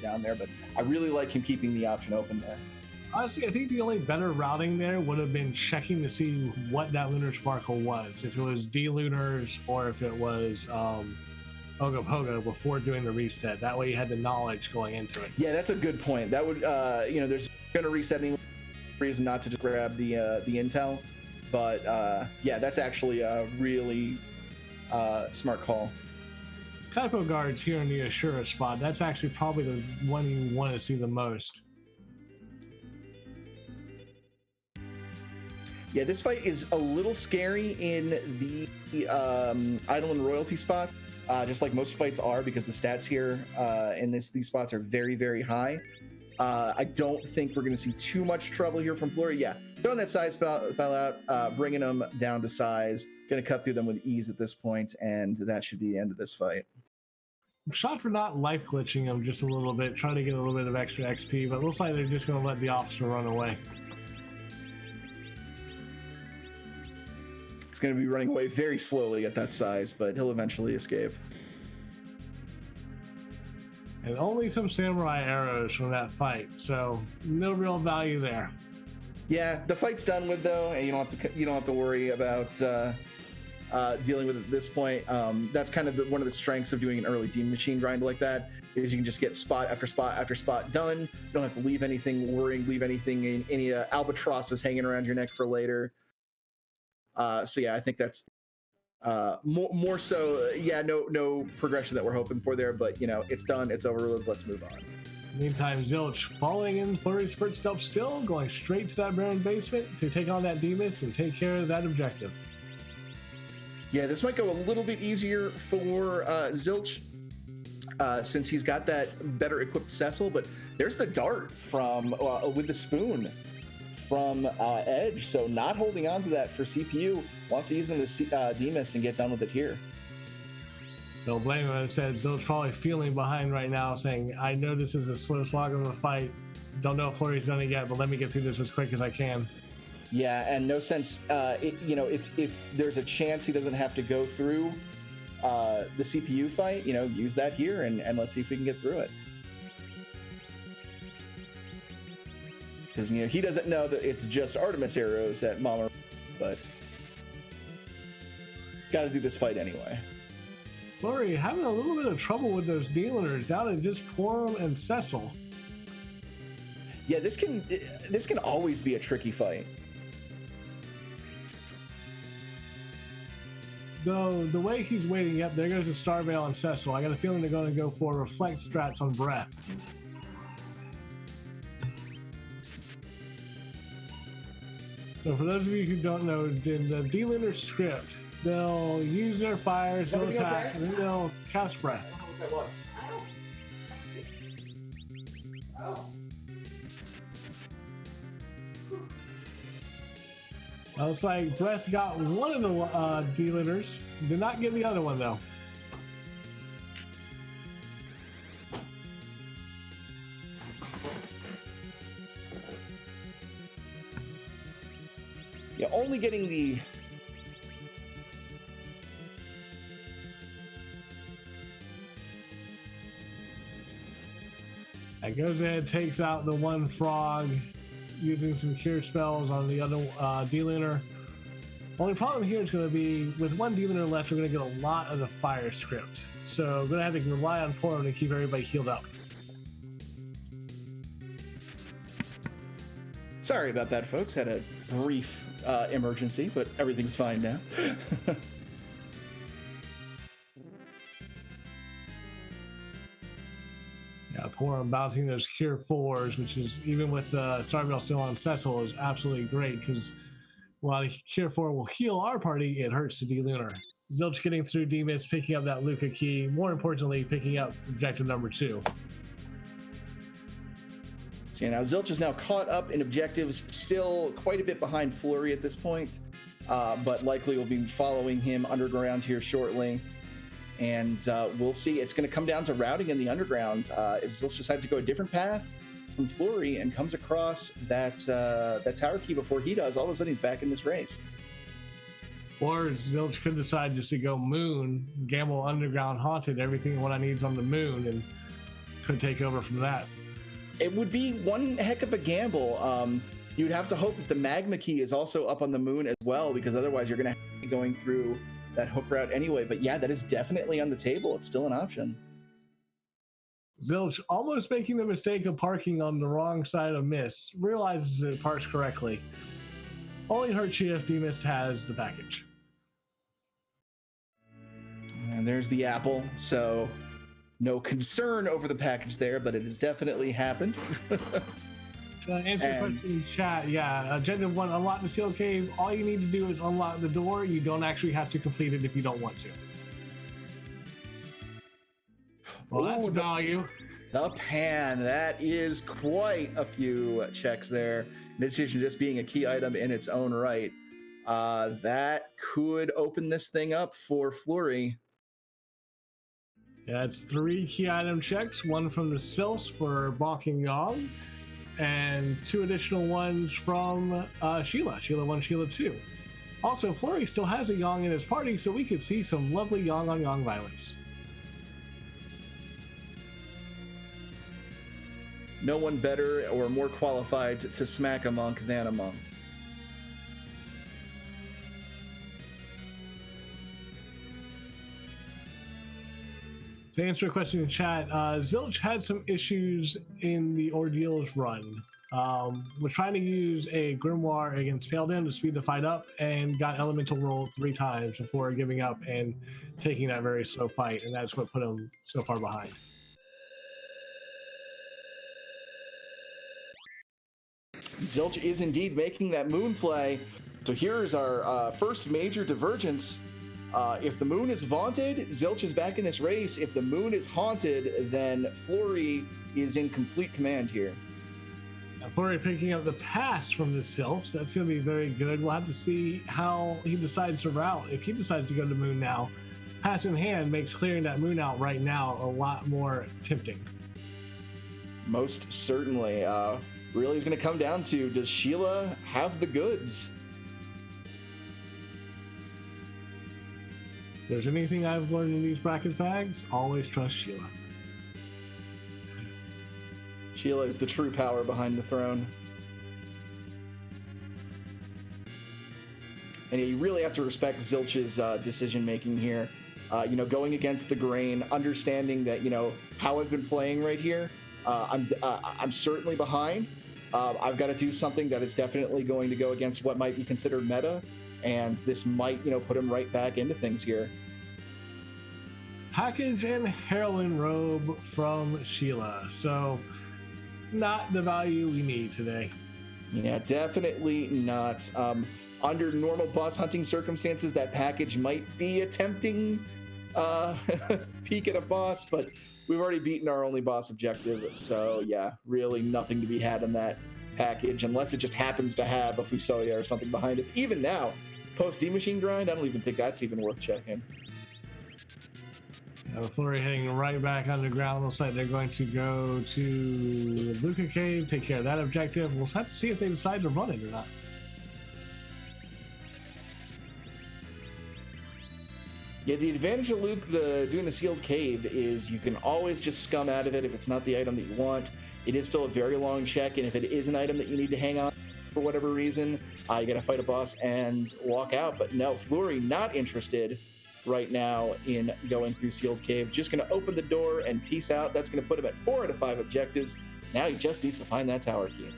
down there. But I really like him keeping the option open there. Honestly, I think the only better routing there would have been checking to see what that Lunar Sparkle was. If it was D-Lunars or if it was Ogo Pogo before doing the reset. That way you had the knowledge going into it. Yeah, that's a good point. That would, there's going to reset any reason not to just grab the intel. But yeah, that's actually a really smart call. Typo guards here in the Ashura spot. That's actually probably the one you want to see the most. Yeah, this fight is a little scary in the idle and royalty spots, just like most fights are, because the stats here in these spots are very, very high. I don't think we're going to see too much trouble here from Fleury. Yeah, throwing that size spell out, bringing them down to size. Going to cut through them with ease at this point, and that should be the end of this fight. I'm shocked for not life glitching them just a little bit, trying to get a little bit of extra XP, but it looks like they're just going to let the officer run away. He's going to be running away very slowly at that size, but he'll eventually escape. And only some samurai arrows from that fight, so no real value there. Yeah, the fight's done with though, and you don't have to worry about dealing with it at this point. That's kind of one of the strengths of doing an early Demon Machine grind like that, is you can just get spot after spot after spot done. You don't have to leave anything leave anything in any albatrosses hanging around your neck for later. So yeah, I think that's more so. Yeah, no progression that we're hoping for there, but it's done, it's over with. Let's move on. Meantime, Zilch following in Fleury's footsteps, still going straight to that Baron basement to take on that Demus and take care of that objective. Yeah, this might go a little bit easier for Zilch since he's got that better equipped Cecil, but there's the dart from with the spoon from Edge, so not holding on to that for CPU, wants to use them to Demus and get done with it here. Don't blame him. As I said, Zilch probably feeling behind right now, saying, I know this is a slow slog of a fight. Don't know if Fleury's done it yet, but let me get through this as quick as I can. Yeah, and no sense, if there's a chance he doesn't have to go through the CPU fight, use that here and let's see if we can get through it. Because he doesn't know that it's just Artemis arrows at Mama, but got to do this fight anyway. Fleury having a little bit of trouble with those dealers down to just Quorum and Cecil. Yeah, this can always be a tricky fight. Though the way he's waiting, yep, there goes the Starveil and Cecil. I got a feeling they're going to go for reflect strats on breath. So for those of you who don't know, in the D-Lunar script, they'll use their fires, they'll attack, and then they'll cast breath. I don't know what that was. Looks like breath got one of the D-Lunars, did not get the other one though. Yeah, only getting the... That goes ahead, takes out the one frog, using some cure spells on the other D-Lunar. Only problem here is going to be, with one D-Lunar left, we're going to get a lot of the fire script. So we're going to have to rely on Porum to keep everybody healed up. Sorry about that, folks. Had a brief emergency, but everything's fine now. Yeah, poor and bouncing those Cure 4s, which is, even with Starville still on Cecil, is absolutely great, because while Cure 4 will heal our party, it hurts to D-Lunar. Zilch getting through D-Mist, picking up that Luca key, more importantly, picking up objective number 2. So now Zilch is now caught up in objectives, still quite a bit behind Fleury at this point, but likely will be following him underground here shortly. And we'll see. It's going to come down to routing in the underground. If Zilch decides to go a different path from Fleury and comes across that tower key before he does, all of a sudden he's back in this race. Or Zilch could decide just to go Moon, gamble underground, haunted, everything what I need's on the Moon, and could take over from that. It would be one heck of a gamble. You'd have to hope that the magma key is also up on the Moon as well, because otherwise you're going to be going through that hook route anyway. But yeah, that is definitely on the table. It's still an option. Zilch, almost making the mistake of parking on the wrong side of Mist, realizes it parks correctly. Only hurts you if D-Mist has the package. And there's the apple. So no concern over the package there, but it has definitely happened. To answer your question in chat, yeah, objective 1, unlock the sealed cave. All you need to do is unlock the door. You don't actually have to complete it if you don't want to. Well, that's value. The pan, that is quite a few checks there. Decision just being a key item in its own right. That could open this thing up for Fleury. Yeah, it's 3 key item checks, 1 from the Sils for Balking Yong, and 2 additional ones from Sheila 1, Sheila 2. Also, Fleury still has a Yong in his party, so we could see some lovely Yong on Yong violence. No one better or more qualified to smack a monk than a monk. To answer a question in chat, Zilch had some issues in the Ordeals run. Was trying to use a Grimoire against Paladin to speed the fight up, and got Elemental rolled 3 times before giving up and taking that very slow fight, and that's what put him so far behind. Zilch is indeed making that Moon play. So here's our first major divergence. If the Moon is vaunted, Zilch is back in this race. If the Moon is haunted, then Fleury is in complete command here. Fleury picking up the pass from the Sylphs. That's going to be very good. We'll have to see how he decides to route. If he decides to go to Moon now, pass in hand makes clearing that Moon out right now a lot more tempting. Most certainly. Really is going to come down to, does Sheila have the goods? If there's anything I've learned in these bracket fags, always trust Sheila. Sheila is the true power behind the throne. And you really have to respect Zilch's decision-making here. Going against the grain, understanding that, how I've been playing right here, I'm certainly behind. I've got to do something that is definitely going to go against what might be considered meta, and this might, put him right back into things here. Package and heroine robe from Sheila. So, not the value we need today. Yeah, definitely not. Under normal boss hunting circumstances, that package might be a tempting peek at a boss, but we've already beaten our only boss objective, so yeah, really nothing to be had in that package, unless it just happens to have a Fusoya or something behind it. Even now, post-D-Machine grind, I don't even think that's even worth checking. Fleury heading right back underground. Looks like they're going to go to Luca Cave, take care of that objective. We'll have to see if they decide to run it or not. Yeah, the advantage of Luke doing the sealed cave is you can always just scum out of it if it's not the item that you want. It is still a very long check, and if it is an item that you need to hang on for whatever reason, you gotta fight a boss and walk out. But no, Fleury not interested right now in going through sealed cave. Just gonna open the door and peace out. That's gonna put him at 4 out of 5 objectives. Now he just needs to find that tower key.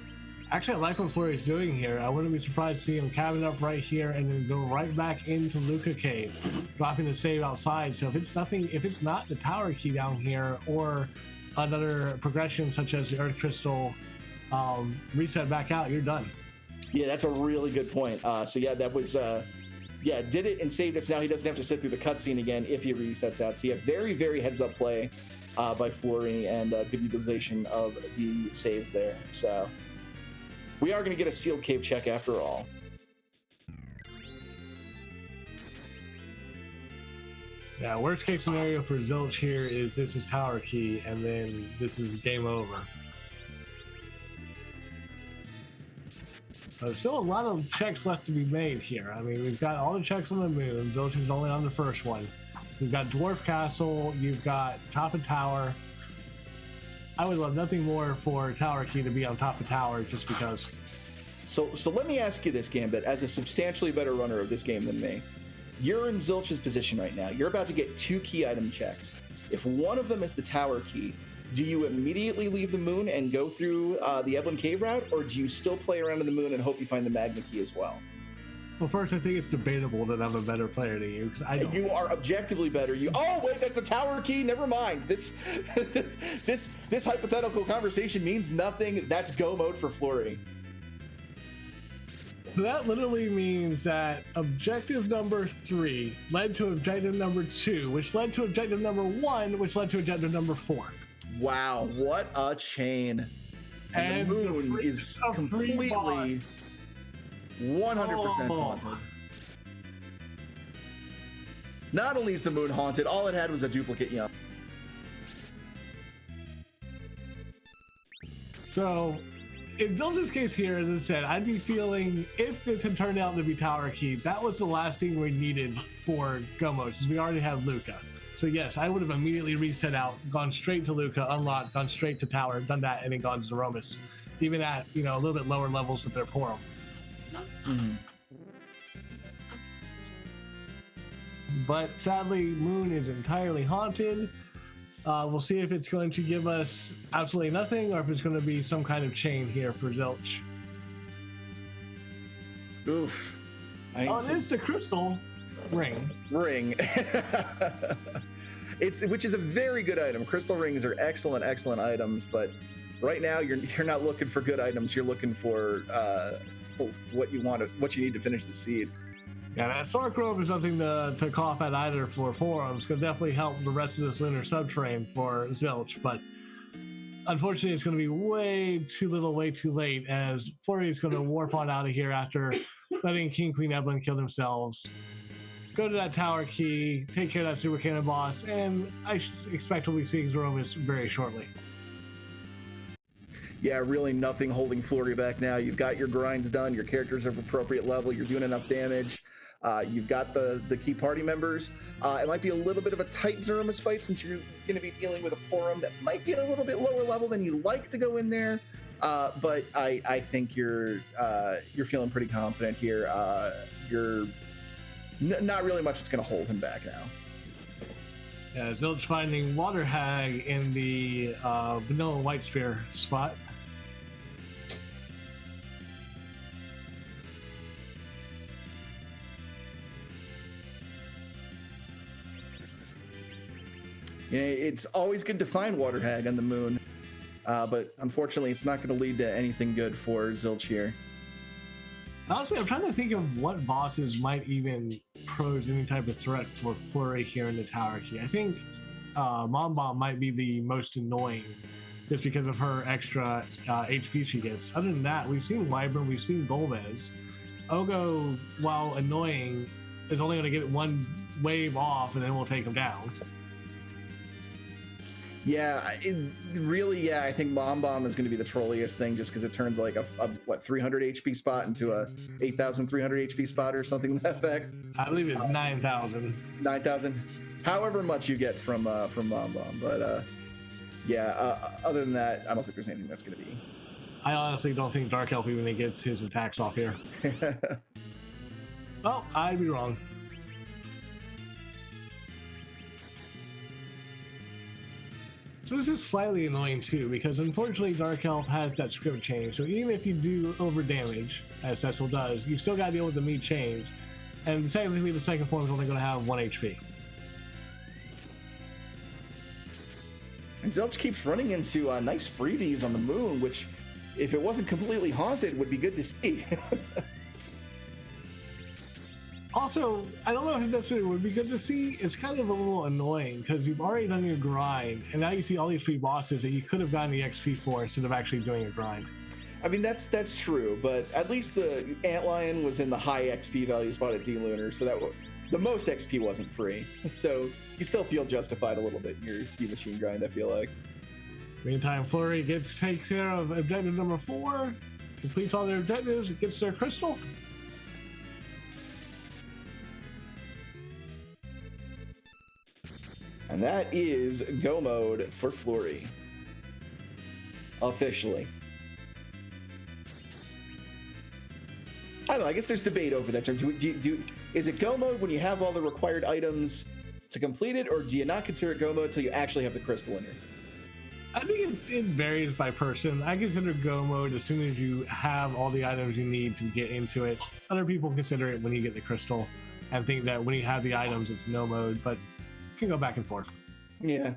Actually, I like what Fleury's doing here. I wouldn't be surprised to see him cabin up right here and then go right back into Luca Cave, dropping the save outside. So if it's not the tower key down here or another progression such as the Earth Crystal reset back out, you're done. Yeah, that's a really good point. So yeah, that was did it and saved it. So now he doesn't have to sit through the cutscene again if he resets out. So yeah, very, very heads up play by Fleury and good utilization of the saves there. So we are going to get a sealed cave check after all. Yeah, worst case scenario for Zilch here is this is tower key and then this is game over. There's still a lot of checks left to be made here. I mean, we've got all the checks on the moon. Zilch is only on the first one. You've got Dwarf Castle. You've got top of tower. I would love nothing more for tower key to be on top of tower just because. So let me ask you this, Gambit, as a substantially better runner of this game than me. You're in Zilch's position right now. You're about to get 2 key item checks. If one of them is the tower key, do you immediately leave the moon and go through the Eblin Cave route, or do you still play around in the moon and hope you find the magma key as well? Well, first, I think it's debatable that I'm a better player than you. You are objectively better. Oh, wait, that's a tower key? Never mind. This hypothetical conversation means nothing. That's go mode for Fleury. That literally means that objective number 3 led to objective number 2, which led to objective number 1, which led to objective number 4. Wow, what a chain. And the moon is completely 100% haunted. Not only is the moon haunted, all it had was a duplicate young. So, in Zilch's case here, as I said, I'd be feeling if this had turned out to be tower key, that was the last thing we needed for go mode, since we already have Luca. So yes, I would have immediately reset out, gone straight to Luca, unlocked, gone straight to tower, done that, and then gone to Zeromus, even at a little bit lower levels with their Porum. Mm-hmm. But sadly, Moon is entirely haunted. We'll see if it's going to give us absolutely nothing, or if it's going to be some kind of chain here for Zilch. Oof. It is the crystal ring. Which is a very good item. Crystal rings are excellent items, but right now you're not looking for good items. You're looking for what you need to finish the seed. Yeah, that Sark Robe is something to cough at either for forums. Could definitely help the rest of this lunar subterrane for Zilch, but unfortunately it's going to be way too little, way too late, as Fleury is going to warp on out of here after letting King Queen Eblin kill themselves. Go to that tower key, take care of that super cannon boss, and I expect we'll be seeing Zeromus very shortly. Yeah, really nothing holding Fleury back now. You've got your grinds done, your characters are of appropriate level, you're doing enough damage. You've got the key party members. It might be a little bit of a tight Zeromus fight since you're going to be dealing with a Porum that might be at a little bit lower level than you like to go in there. But I think you're feeling pretty confident here. Not really much that's going to hold him back now. Yeah, Zilch finding Water Hag in the Vanilla White Spear spot. Yeah, it's always good to find Water Hag on the moon, but unfortunately it's not going to lead to anything good for Zilch here. Honestly, I'm trying to think of what bosses might even pose any type of threat for Fleury here in the tower key. I think Mom Bomb might be the most annoying just because of her extra HP she gets. Other than that, we've seen Wyvern, we've seen Golbez. Ogo, while annoying, is only going to get one wave off and then we'll take him down. Yeah, I think Mom Bomb is going to be the trolliest thing just because it turns like a 300 HP spot into a 8,300 HP spot or something to that effect. I believe it's 9,000. 9,000. However much you get from Mom Bomb. But other than that, I don't think there's anything that's going to be. I honestly don't think Dark Elf even gets his attacks off here. Oh, I'd be wrong. So this is slightly annoying too, because unfortunately Dark Elf has that script change. So even if you do over damage, as Cecil does, you still got to deal with the meat change. And technically the second form is only going to have 1 HP. And Zilch keeps running into nice freebies on the moon, which, if it wasn't completely haunted, would be good to see. Also, I don't know if necessarily would be good to see. It's kind of a little annoying because you've already done your grind, and now you see all these free bosses that you could have gotten the XP for instead of actually doing a grind. I mean, that's true, but at least the Antlion was in the high XP value spot at D-Lunar, so that the most XP wasn't free. So you still feel justified a little bit in your D-Machine grind, I feel like. Meantime, Fleury takes care of objective number 4, completes all their objectives, gets their crystal. And that is go mode for Fleury. Officially. I don't know, I guess there's debate over that term. Is it go mode when you have all the required items to complete it, or do you not consider it go mode until you actually have the crystal in here? I think it varies by person. I consider go mode as soon as you have all the items you need to get into it. Other people consider it when you get the crystal and think that when you have the items, it's no mode, but it can go back and forth. Yeah.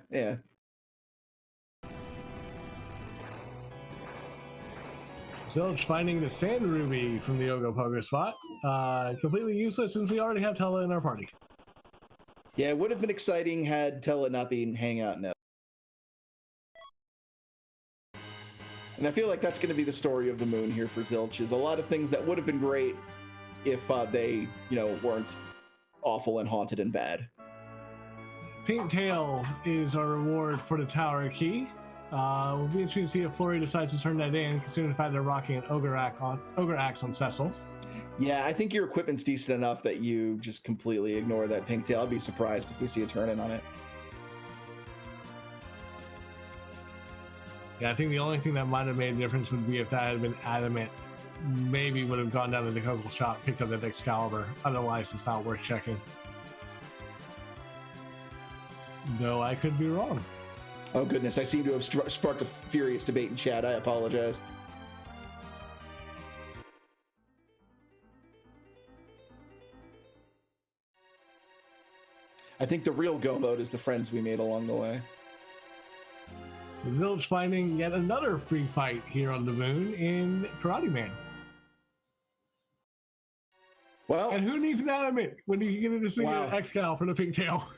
Zilch finding the Sand Ruby from the Ogopogo spot. Completely useless since we already have Tella in our party. Yeah, it would have been exciting had Tella not been hanging out now. And I feel like that's going to be the story of the moon here for Zilch, is a lot of things that would have been great if they, weren't awful and haunted and bad. Pink Tail is our reward for the tower key. We'll be interested to see if Fleury decides to turn that in, considering the fact they're rocking an Ogre Axe on Cecil. Yeah, I think your equipment's decent enough that you just completely ignore that Pink Tail. I'd be surprised if we see a turn in on it. Yeah, I think the only thing that might have made a difference would be if that had been adamant. Maybe would have gone down to the Coco shop, picked up that Excalibur. Otherwise, it's not worth checking. Though I could be wrong. Oh goodness, I seem to have sparked a furious debate in chat. I apologize. I think the real go mode is the friends we made along the way. Zilch finding yet another free fight here on the moon in Karate Man. Well, and who needs an adamant when you get into seeing an X-Cal for the Pink Tail?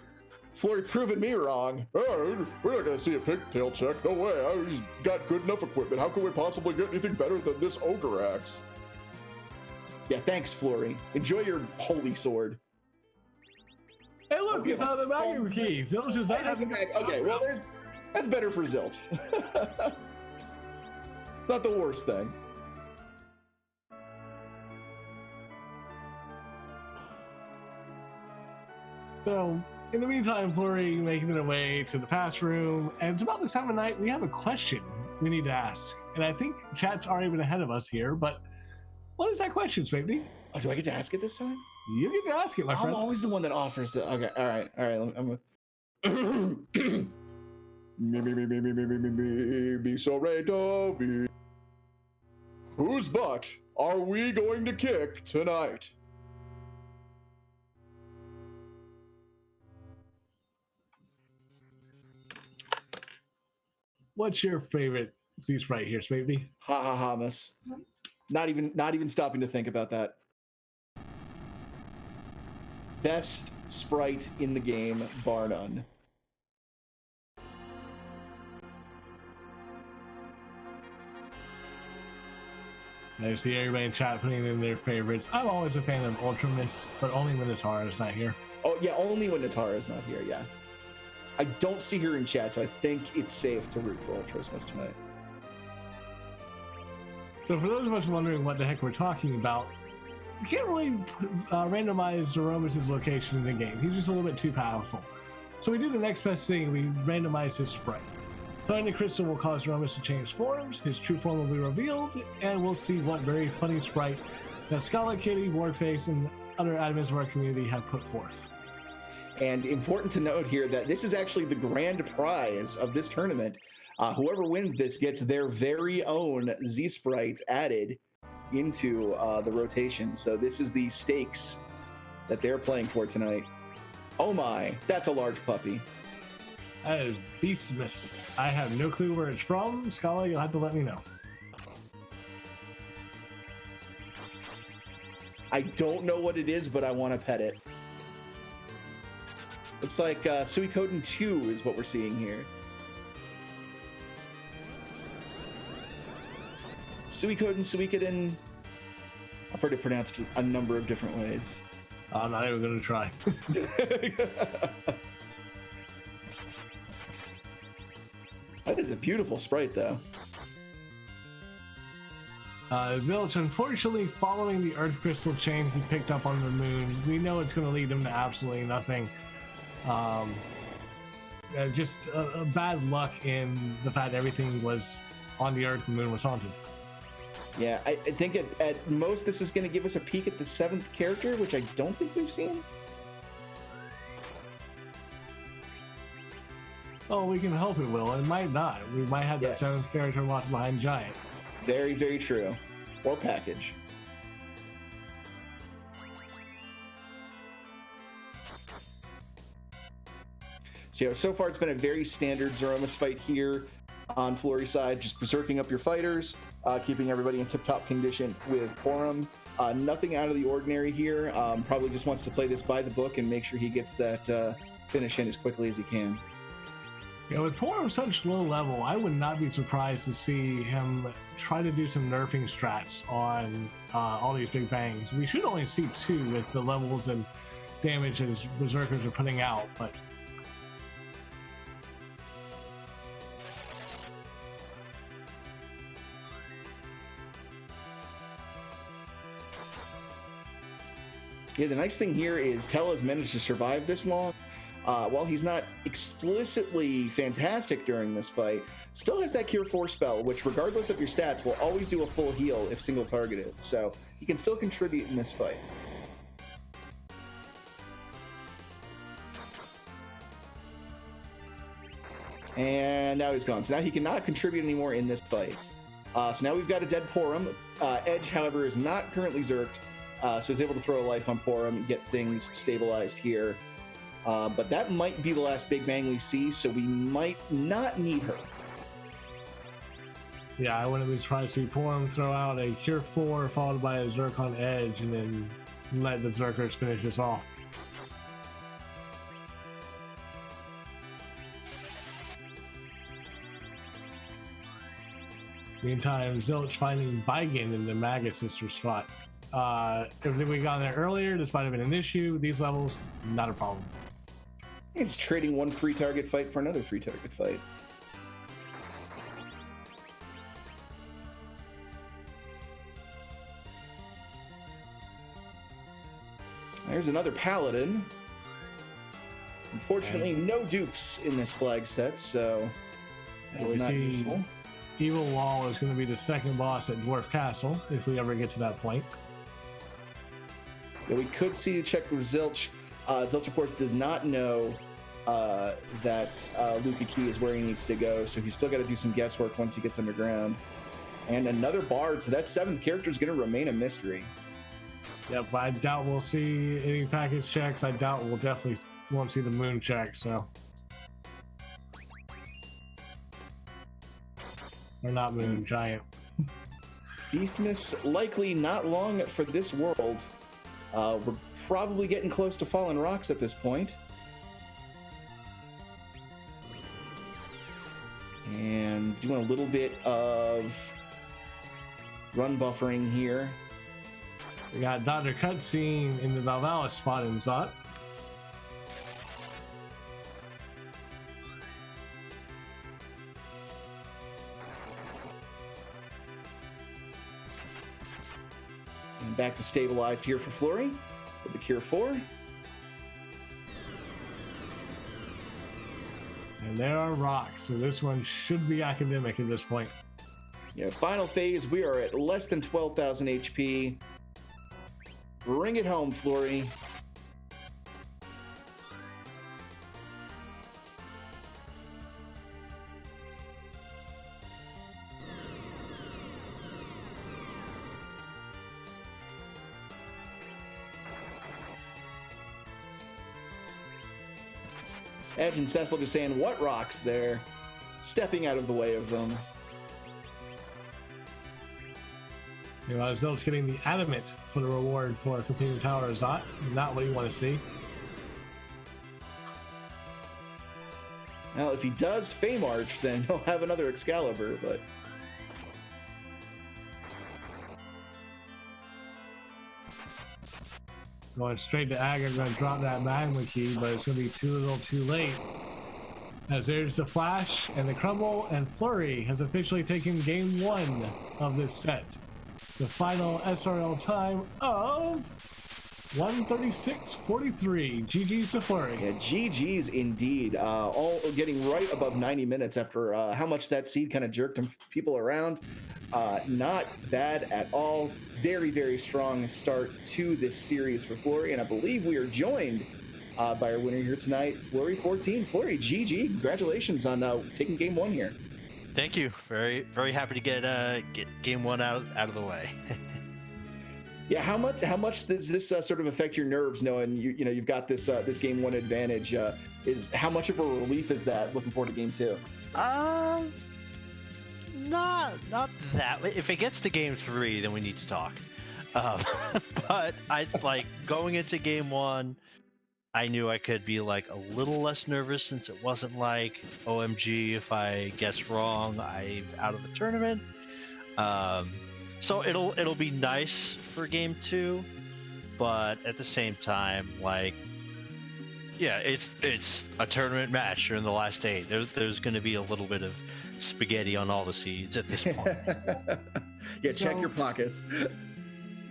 Fleury proving me wrong. Oh, we're not going to see a pigtail check. No way. He's got good enough equipment. How can we possibly get anything better than this Ogre Axe? Yeah, thanks, Fleury. Enjoy your holy sword. Hey, look, you found the Magnum key. Zilch is okay, well, that's better for Zilch. It's not the worst thing. So, in the meantime, Fleury making their way to the pass room, and it's about this time of night we have a question we need to ask. And I think chat's already been ahead of us here, but what is that question, Swapey? Oh, do I get to ask it this time? You get to ask it, my friend. I'm always the one that offers it. Okay, all right. I'm be so ready, be. Whose butt are we going to kick tonight? What's your favorite sprite here, Swapey? Ha ha ha, miss. Not even stopping to think about that. Best sprite in the game, bar none. I see everybody in chat putting in their favorites. I'm always a fan of Ultramis, but only when Natara's not here. Oh yeah, only when Natara's not here, yeah. I don't see her in chat, so I think it's safe to root for Ultramis tonight. So for those of us wondering what the heck we're talking about, we can't really randomize Zeromus' location in the game. He's just a little bit too powerful. So we do the next best thing, we randomize his sprite. Throwing the crystal will cause Zeromus to change forms, his true form will be revealed, and we'll see what very funny sprite that Scarlet Kitty, Warface, and other admins of our community have put forth. And important to note here that this is actually the grand prize of this tournament. Whoever wins this gets their very own Z Sprite added into the rotation. So this is the stakes that they're playing for tonight. Oh my, that's a large puppy. That is Beastmas. I have no clue where it's from. Scala, you'll have to let me know. I don't know what it is, but I want to pet it. Looks like Suikoden 2 is what we're seeing here. Suikoden. I've heard it pronounced a number of different ways. I'm not even going to try. That is a beautiful sprite, though. Zilch, unfortunately, following the Earth Crystal chain he picked up on the moon, we know it's going to lead him to absolutely nothing. Just a bad luck in the fact everything was on the Earth, the moon was haunted. Yeah, I think at most this is going to give us a peek at the 7th character, which I don't think we've seen. Oh, we can hope it will. It might not. We might have that 7th character locked behind Giant. Very, very true. Or package. So far it's been a very standard Zeromus fight here on Fleury's side, just berserking up your fighters, keeping everybody in tip-top condition with Porum. Nothing out of the ordinary here. Probably just wants to play this by the book and make sure he gets that finish in as quickly as he can. Yeah, with Porum such low level, I would not be surprised to see him try to do some nerfing strats on all these big bangs. We should only see 2 with the levels and damage his berserkers are putting out, but yeah, the nice thing here is Tell has managed to survive this long. While he's not explicitly fantastic during this fight, still has that Cure 4 spell, which regardless of your stats will always do a full heal if single targeted. So he can still contribute in this fight. And now he's gone. So now he cannot contribute anymore in this fight. So now we've got a dead Porum. Edge, however, is not currently zerked. So he's able to throw a life on Porum and get things stabilized here. But that might be the last big bang we see, so we might not need her. Yeah, I wouldn't be surprised to see Porum throw out a Cure 4 followed by a Zerk on Edge and then let the Zerkers finish this off. Meantime, Zilch finding Baigen in the Magus Sister spot. If we got there earlier, this might have been an issue. These levels, not a problem. It's trading one 3-target fight for another 3-target fight. There's another Paladin. Unfortunately, no dupes in this flag set, so that's not useful. Evil Wall is going to be the second boss at Dwarf Castle, if we ever get to that point. Yeah, we could see a check with Zilch. Zilch, of course, does not know that Luka Key is where he needs to go, so he's still got to do some guesswork once he gets underground. And another Bard, so that 7th character is going to remain a mystery. Yep, I doubt we'll see any package checks. I doubt we'll definitely won't see the moon check, so. Or not moon, Giant. Beastmas likely not long for this world. We're probably getting close to Fallen Rocks at this point. And doing a little bit of run buffering here. We got Dr. Cutscene in the Valvalis spot in Zot. And back to stabilized here for Fleury with the Cure 4. And there are rocks, so this one should be academic at this point. Yeah, final phase, we are at less than 12,000 HP. Bring it home, Fleury. Edge and Cecil just saying, what rocks there? Stepping out of the way of them. You know, Zilch getting the adamant for the reward for completing the tower is not what you want to see. Well, if he does Fame Arch, then he'll have another Excalibur, but... Going straight to Agar, going to drop that Magma Key, but it's going to be too little too late. As there's the Flash and the Crumble, and Fleury has officially taken game 1 of this set. The final SRL time of 136.43. GG's to Fleury. Yeah, GG's indeed. All getting right above 90 minutes after how much that seed kind of jerked people around. Not bad at all. Very, very strong start to this series for Fleury, and I believe we are joined by our winner here tonight, Fleury14. Fleury, GG. Congratulations on taking game 1 here. Thank you. Very, very happy to get game 1 out of the way. Yeah, how much does this sort of affect your nerves, knowing you've got this this game 1 advantage? Is how much of a relief is that? Looking forward to game 2. Not that. If it gets to game 3, then we need to talk. But I like going into game 1. I knew I could be like a little less nervous since it wasn't like OMG if I guess wrong I'm out of the tournament. So it'll be nice for game 2, but at the same time, like, yeah, it's a tournament match. You're in the last 8. There's going to be a little bit of spaghetti on all the seeds at this point. Yeah, check your pockets.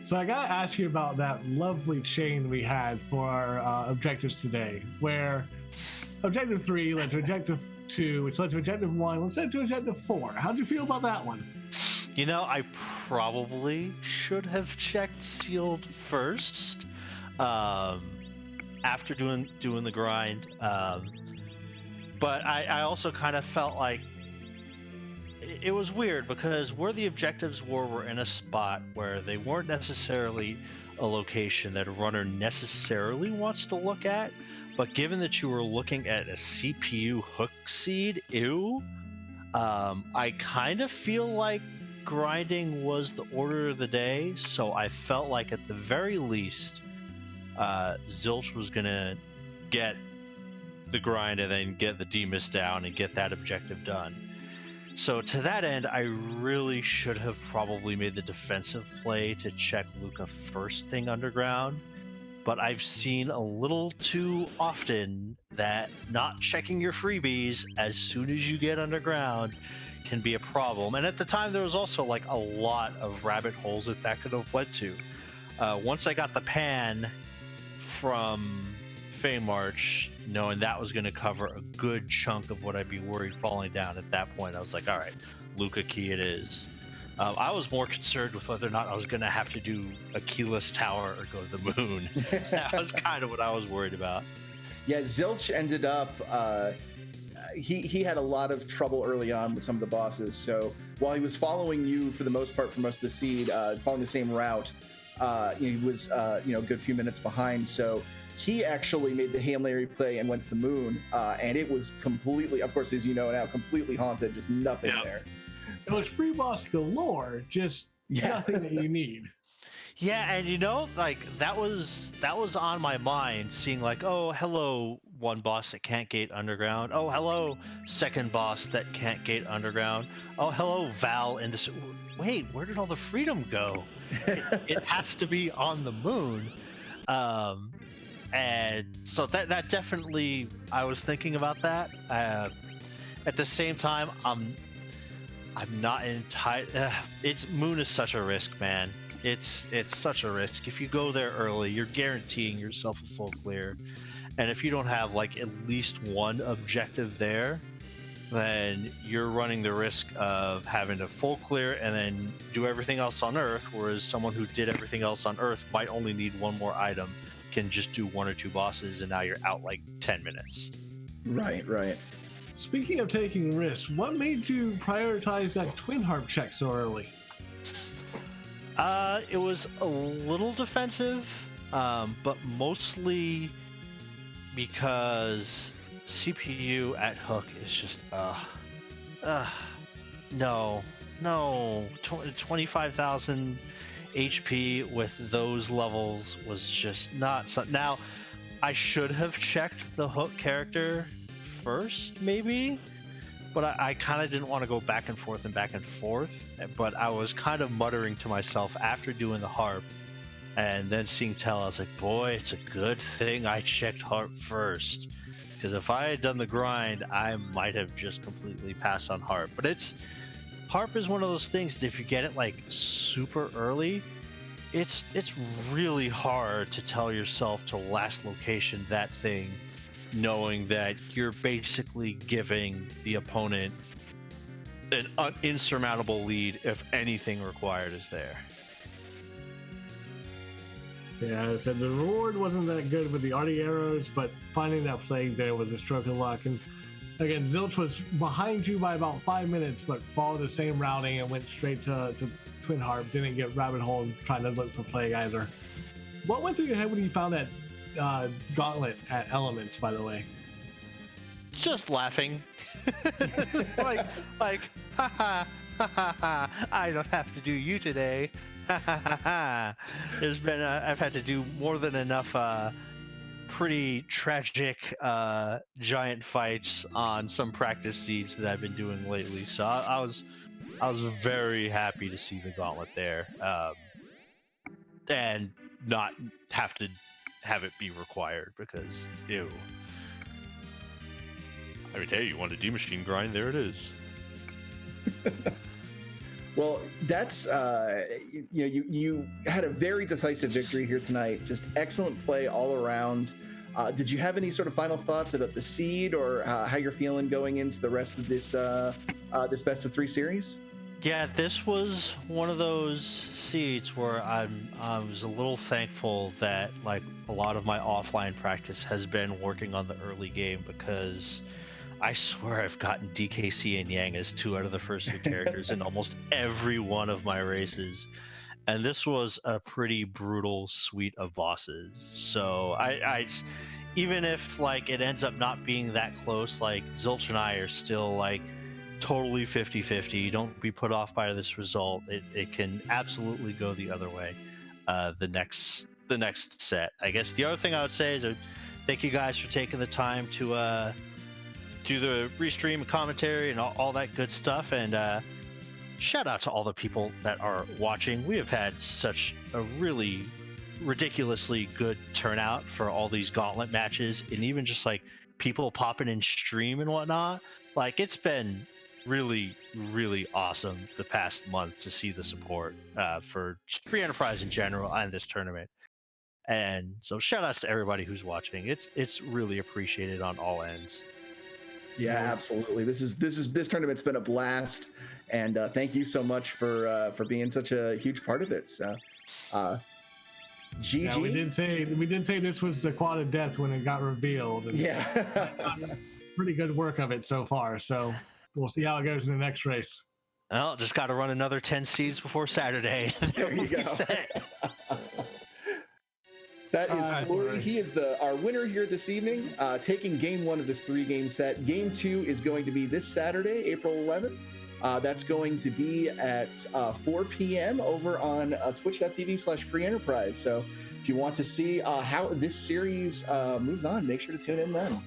So I gotta ask you about that lovely chain we had for our objectives today, where objective 3 led to objective 2, which led to objective 1, which led to objective 4. How'd you feel about that one? You know, I probably should have checked sealed first after doing the grind, but I also kind of felt like it was weird because where the objectives were in a spot where they weren't necessarily a location that a runner necessarily wants to look at, but given that you were looking at a CPU hook seed, I kind of feel like grinding was the order of the day, so I felt like at the very least Zilch was gonna get the grind and then get the demis down and get that objective done. So to that end, I really should have probably made the defensive play to check Luca first thing underground, but I've seen a little too often that not checking your freebies as soon as you get underground can be a problem. And at the time, there was also like a lot of rabbit holes that could have led to. Once I got the pan from Fame March, knowing that was going to cover a good chunk of what I'd be worried falling down at that point, I was like, all right, Luca key it is. I was more concerned with whether or not I was going to have to do a keyless tower or go to the moon. That was kind of what I was worried about. Yeah, Zilch ended up, he had a lot of trouble early on with some of the bosses. So while he was following you for the most part for most of the seed, following the same route, he was a good few minutes behind. So he actually made the Hail Mary play and went to the moon, and it was completely, of course, as you know now, completely haunted, just nothing there. It was free boss galore, just nothing that you need. Yeah, and like that was on my mind, seeing like, oh, hello, one boss that can't gate underground. Oh, hello, second boss that can't gate underground. Oh, hello, Val in this. Wait, where did all the freedom go? It has to be on the moon. And so that definitely, I was thinking about that. At the same time, I'm not it's moon is such a risk, man. It's such a risk. If you go there early, you're guaranteeing yourself a full clear. And if you don't have like at least one objective there, then you're running the risk of having a full clear and then do everything else on Earth, whereas someone who did everything else on Earth might only need one more item, can just do 1 or 2 bosses, and now you're out like 10 minutes. Right. Speaking of taking risks, what made you prioritize that twin harp check so early? It was a little defensive, but mostly because CPU at hook is just no, 25,000 HP with those levels was just not so. Now, I should have checked the hook character first, maybe, but I kind of didn't want to go back and forth. But I was kind of muttering to myself after doing the harp and then seeing Tell. I was like, boy, it's a good thing I checked harp first, because if I had done the grind, I might have just completely passed on harp. But harp is one of those things that if you get it like super early, it's really hard to tell yourself to last location that thing, knowing that you're basically giving the opponent an insurmountable lead if anything required is there. Yeah, I said the reward wasn't that good with the arty arrows, but finding that plague there was a stroke of luck. And again, Zilch was behind you by about 5 minutes, but followed the same routing and went straight to Twin Harp. Didn't get rabbit hole trying to look for plague either. What went through your head when you found that Gauntlet at Elements, by the way? Just laughing. like, ha ha, I don't have to do you today. There's been I've had to do more than enough pretty tragic giant fights on some practice seeds that I've been doing lately. So I was very happy to see the Gauntlet there, and not have it be required, because ew. I mean, hey, you want a D-Machine grind? There it is. Well, that's you had a very decisive victory here tonight. Just excellent play all around. Did you have any sort of final thoughts about the seed, or how you're feeling going into the rest of this this best of 3 series? Yeah, this was one of those seeds where I was a little thankful that like a lot of my offline practice has been working on the early game, because I swear I've gotten DKC and Yang as 2 out of the first 3 characters in almost every one of my races. And this was a pretty brutal suite of bosses. So I even if like it ends up not being that close, like Zilch and I are still like totally 50-50. Don't be put off by this result. It can absolutely go the other way. The next set. I guess the other thing I would say is thank you guys for taking the time to do the restream and commentary and all that good stuff, and shout out to all the people that are watching. We have had such a really ridiculously good turnout for all these Gauntlet matches, and even just like people popping in stream and whatnot. Like, it's been really, really awesome the past month to see the support for Free Enterprise in general and this tournament. And so shout outs to everybody who's watching. It's really appreciated on all ends. Yeah, absolutely. This tournament's been a blast, and thank you so much for being such a huge part of it. So, GG. Yeah, we did say this was the quad of death when it got revealed. And yeah, pretty good work of it so far. So we'll see how it goes in the next race. Well, just got to run another 10 seeds before Saturday. There you go. That is Fleury. He is our winner here this evening, taking game 1 of this 3-game set. Game 2 is going to be this Saturday, April 11th. That's going to be at 4 p.m. over on twitch.tv/Free Enterprise. So if you want to see how this series moves on, make sure to tune in then.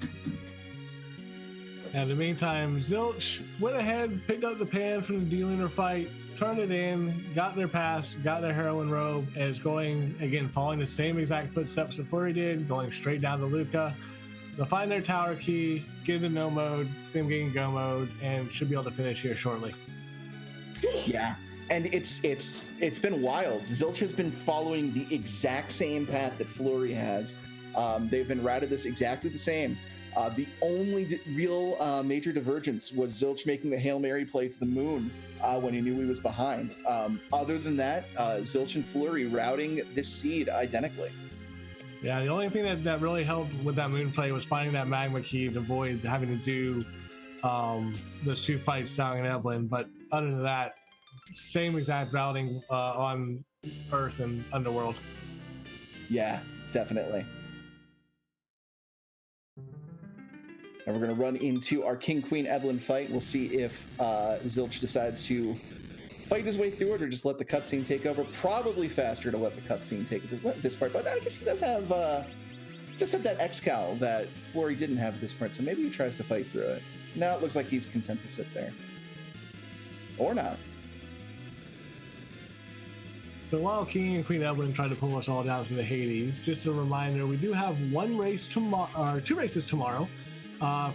In the meantime, Zilch went ahead, picked up the pan from the D-Lunar fight, turned it in, got their pass, got their heroine robe, and is going, again, following the same exact footsteps that Fleury did, going straight down to Luca. They'll find their tower key, get into no mode, then get in go mode, and should be able to finish here shortly. Yeah, and it's been wild. Zilch has been following the exact same path that Fleury has. They've been routed this exactly the same. The only real major divergence was Zilch making the Hail Mary play to the moon when he knew he was behind. Other than that, Zilch and Fleury routing this seed identically. Yeah, the only thing that really helped with that moon play was finding that magma key to avoid having to do those 2 fights down in Eblin. But other than that, same exact routing on Earth and Underworld. Yeah, definitely. And we're going to run into our King Queen Evelyn fight. We'll see if Zilch decides to fight his way through it or just let the cutscene take over. Probably faster to let the cutscene take this part, but I guess he does have that X-Cal that Fleury didn't have at this point, so maybe he tries to fight through it. Now it looks like he's content to sit there. Or not. So while King and Queen Evelyn try to pull us all down to the Hades, just a reminder, we do have two races tomorrow.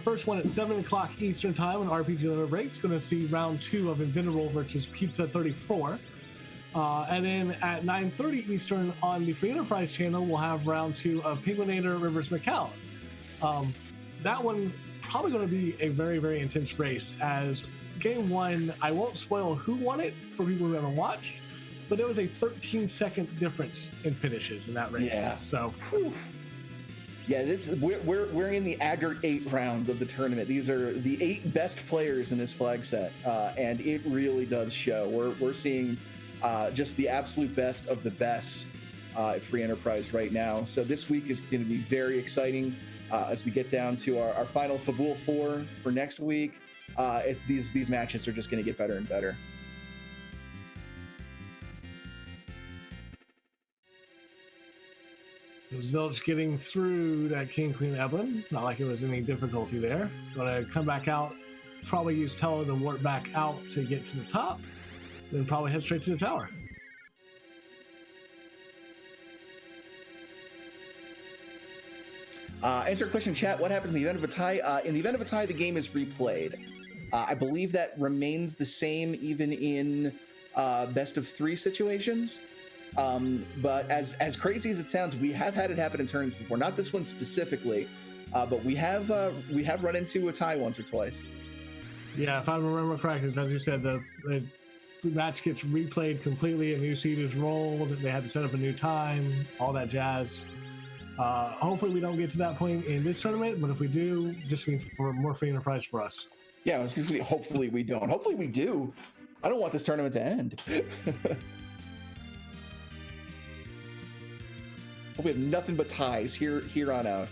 First one at 7 o'clock Eastern Time on RPG Limit Breaks. Going to see round 2 of Invincible versus Pizza 34. And then at 9:30 Eastern on the Free Enterprise channel, we'll have round 2 of Penguinator Rivers McCall. That one probably going to be a very, very intense race, as game 1, I won't spoil who won it for people who haven't watched, but there was a 13-second difference in finishes in that race. Yeah. So, yeah, we're in the aggregate 8 rounds of the tournament. These are the 8 best players in this flag set, and it really does show. We're seeing just the absolute best of the best at Free Enterprise right now. So this week is going to be very exciting as we get down to our final Fabul 4 for next week. These matches are just going to get better and better. Zilch getting through that King Queen Evelyn. Not like it was any difficulty there. Gonna come back out, probably use Tele to warp back out to get to the top, then probably head straight to the tower. Answer a question, chat. What happens in the event of a tie? In the event of a tie, the game is replayed. I believe that remains the same even in best of 3 situations. But as crazy as it sounds, we have had it happen in tournaments before. Not this one specifically, but we have run into a tie once or twice. Yeah, if I remember correctly, as you said, the match gets replayed completely, a new seed is rolled, they had to set up a new time, all that jazz. Hopefully we don't get to that point in this tournament, but if we do, just means for more Free Enterprise for us. Yeah, hopefully we don't. Hopefully we do. I don't want this tournament to end. We have nothing but ties here on out.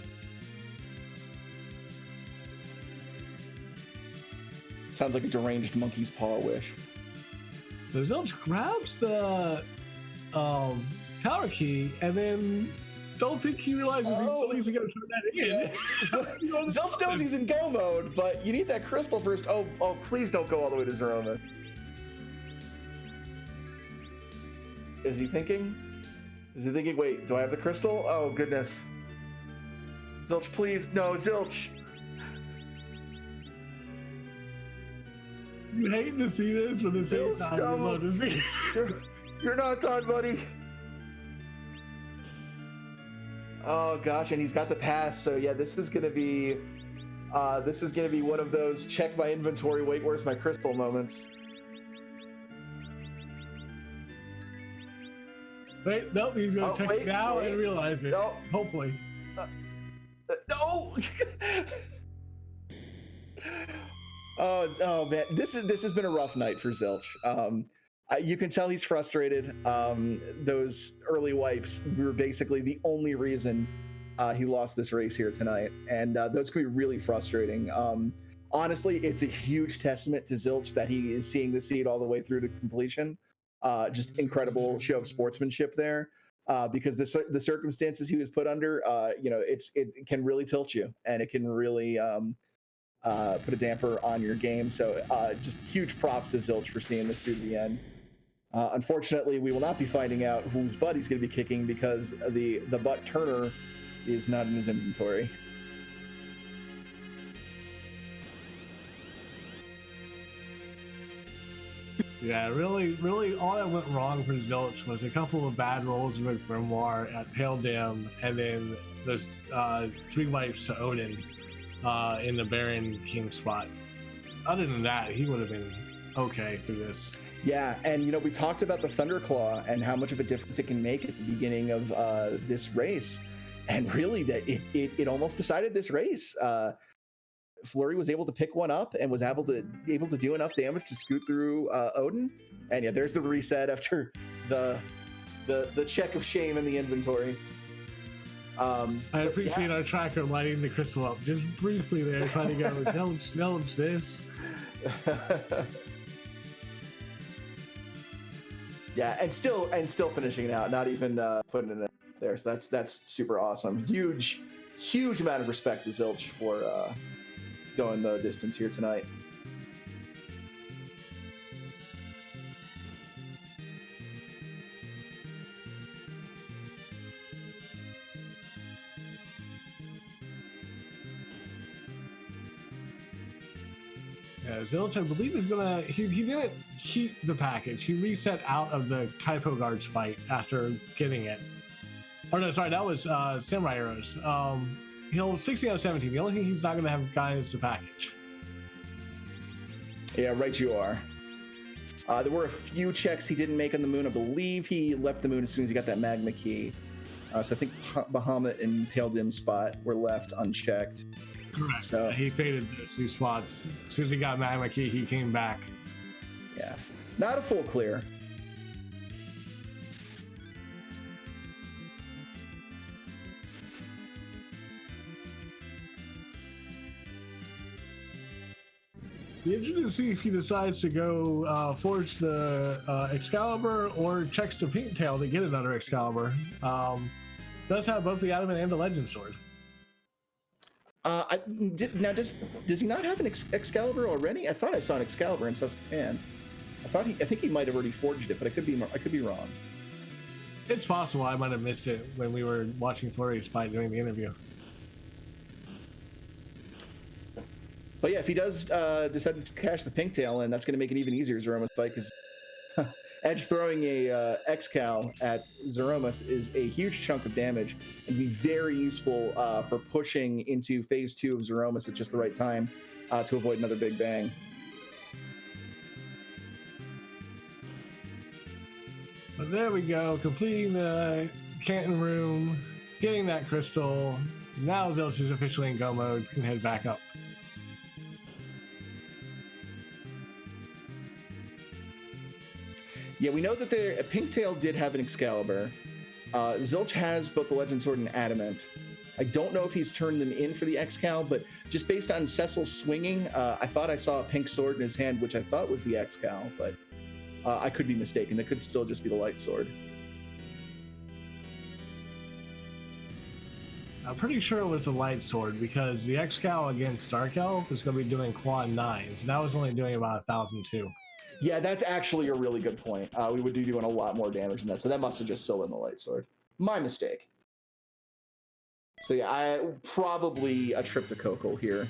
Sounds like a deranged monkey's paw wish. So Zilch grabs the tower key and then don't think he realizes he's going to turn that in. Yeah. Zilch knows he's in go mode, but you need that crystal first. Oh, please don't go all the way to Zeroma. Is he thinking? Wait, do I have the crystal? Oh, goodness. Zilch, please. No, Zilch. You hate to see this, but the same time you love to see it. You're not done, buddy. Oh, gosh, and he's got the pass. So, yeah, this is going to be one of those check my inventory, wait, where's my crystal moments. Wait, nope, he's going to check it now and realize it. No. Hopefully. No! Oh man, this has been a rough night for Zilch. You can tell he's frustrated. Those early wipes were basically the only reason he lost this race here tonight, and those can be really frustrating. Honestly, it's a huge testament to Zilch that he is seeing the seed all the way through to completion. Just incredible show of sportsmanship there, because the circumstances he was put under, it can really tilt you, and it can really put a damper on your game. So just huge props to Zilch for seeing this through to the end. Unfortunately, we will not be finding out whose butt he's going to be kicking, because the butt turner is not in his inventory. Yeah, really, all that went wrong for Zilch was a couple of bad rolls with Grimoire at Pale Dam, and then those 3 wipes to Odin in the Baron King spot. Other than that, he would have been okay through this. Yeah, and we talked about the Thunderclaw and how much of a difference it can make at the beginning of this race, and really that it almost decided this race. Fleury was able to pick one up and was able to do enough damage to scoot through Odin, and yeah, there's the reset after the check of shame in the inventory. I appreciate our tracker lighting the crystal up just briefly there, trying to go, zilch this. Yeah, and still finishing it out, not even putting it in there. So that's super awesome. Huge amount of respect to Zilch for going the distance here tonight. Yeah, Zilch, I believe, is gonna. He didn't keep the package. He reset out of the Kaipo Guards fight after getting it. Or no, sorry, that was Samurai Arrows. He'll 16 out of 17. The only thing he's not gonna have gotten is the package. Yeah, right you are. There were a few checks he didn't make on the moon. I believe he left the moon as soon as he got that magma key. So I think Bahamut and Pale Dim Spot were left unchecked. Correct. So he faded those two spots. As soon as he got magma key, he came back. Yeah, not a full clear. Be interested to see if he decides to go forge the Excalibur or checks the Pinktail to get another Excalibur. Does have both the Adamant and the Legend Sword. Now, does he not have an Excalibur already? I thought I saw an Excalibur in Sussex hand. I think he might have already forged it, but I could be wrong. It's possible I might have missed it when we were watching Fleury's fight during the interview. But yeah, if he does decide to cash the Pinktail, and that's going to make it even easier Zeromus fight, because Edge throwing a Excal at Zeromus is a huge chunk of damage and be very useful for pushing into phase 2 of Zeromus at just the right time to avoid another big bang. But there we go, completing the Canton room, getting that crystal. Now Zilch is officially in go mode, can head back up. Yeah, we know that Pinktail did have an Excalibur. Zilch has both the Legend Sword and Adamant. I don't know if he's turned them in for the Excal, but just based on Cecil swinging, I thought I saw a pink sword in his hand, which I thought was the Excal, but I could be mistaken. It could still just be the Light Sword. I'm pretty sure it was the Light Sword because the Excal against Dark Elf is going to be doing quad 9s, and that was only doing about 1,002. Yeah, that's actually a really good point. We would be doing a lot more damage than that, so that must have just still been the Light Sword. My mistake. So yeah, I probably a trip to Coco here,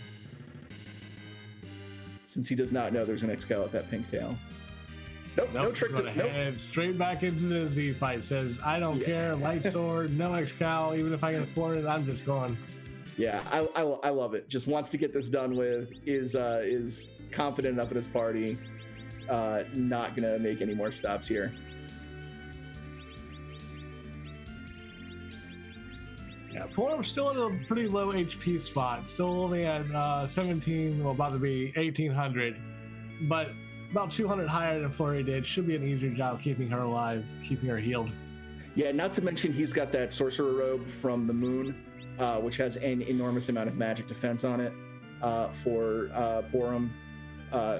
since he does not know there's an Excal at that Pinktail. Nope, no trick to head straight back into the Z fight. Says, I don't care, Light Sword, no Excal, even if I can afford it, I'm just going. Yeah, I love it. Just wants to get this done with, is confident enough in his party. Not gonna make any more stops here. Yeah, Porum's still in a pretty low HP spot, still only at 17, well, about to be 1800, but about 200 higher than Fleury did. Should be an easier job keeping her alive, keeping her healed. Yeah, not to mention he's got that Sorcerer Robe from the Moon, which has an enormous amount of magic defense on it for Porum.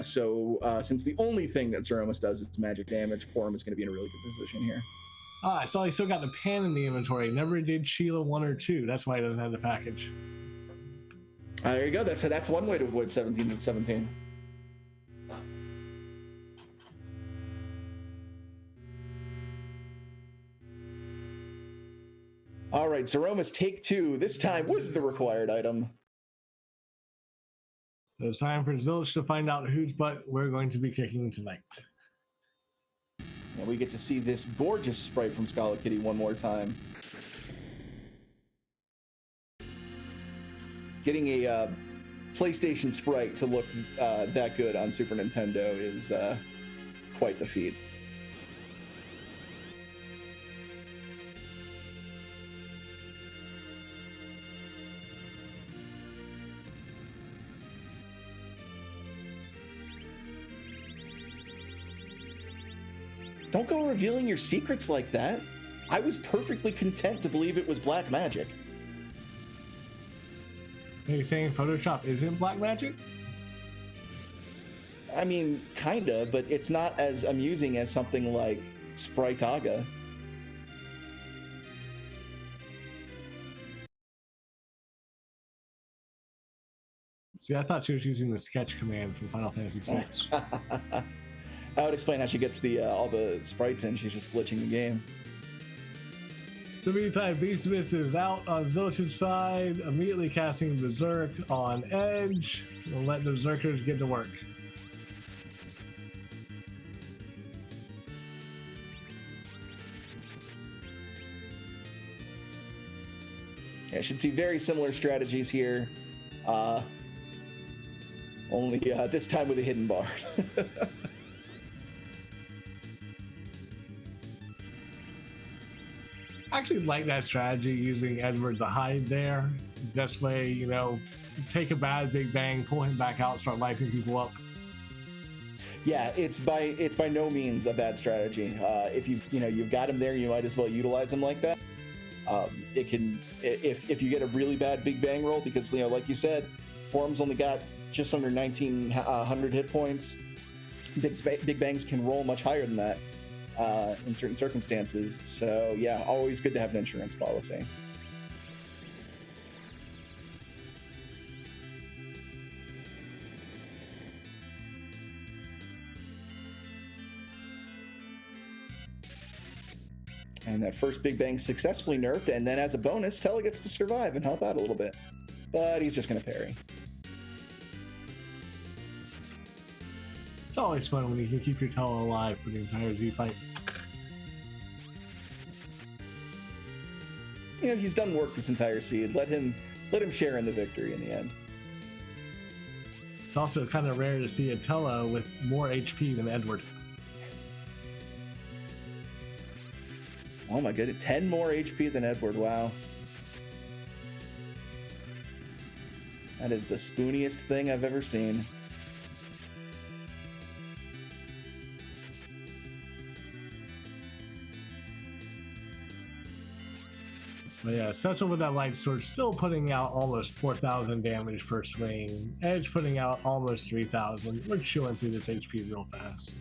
So since the only thing that Zeromus does is magic damage, Porum is going to be in a really good position here. I saw he still got the pan in the inventory. Never did Sheila 1 or 2. That's why he doesn't have the package. There you go. That's one way to avoid 17 and 17. All right, Zeromus take 2, this time with the required item. So it's time for Zilch to find out whose butt we're going to be kicking tonight. And we get to see this gorgeous sprite from Scarlet Kitty one more time. Getting a PlayStation sprite to look that good on Super Nintendo is quite the feat. Don't go revealing your secrets like that. I was perfectly content to believe it was black magic. Are you saying Photoshop isn't black magic? I mean, kinda, but it's not as amusing as something like Spriteaga. See, I thought she was using the sketch command from Final Fantasy VI. I would explain how she gets the all the sprites in. She's just glitching the game. In the meantime, Beastmas is out on Zilch's side, immediately casting Berserk on Edge. We'll let the Berserkers get to work. Yeah, should see very similar strategies here. Only this time with a hidden bard. I actually like that strategy, using Edward to hide there. This way, you know, take a bad Big Bang, pull him back out, start lighting people up. Yeah, it's by no means a bad strategy. If you've got him there, you might as well utilize him like that. It can, if you get a really bad Big Bang roll, because like you said, Form's only got just under 1900 hit points. Big Bangs can roll much higher than that in certain circumstances. So yeah, always good to have an insurance policy. And that first Big Bang successfully nerfed, and then as a bonus, Tella gets to survive and help out a little bit. But he's just going to parry. It's always fun when you can keep your Tella alive for the entire Z fight. He's done work this entire seed. Let him share in the victory in the end. It's also kind of rare to see a Tella with more HP than Edward. Oh my goodness, 10 more HP than Edward, wow. That is the spooniest thing I've ever seen. But yeah, Cecil with that light sword still putting out almost 4,000 damage per swing. Edge putting out almost 3,000. We're chewing through this HP real fast.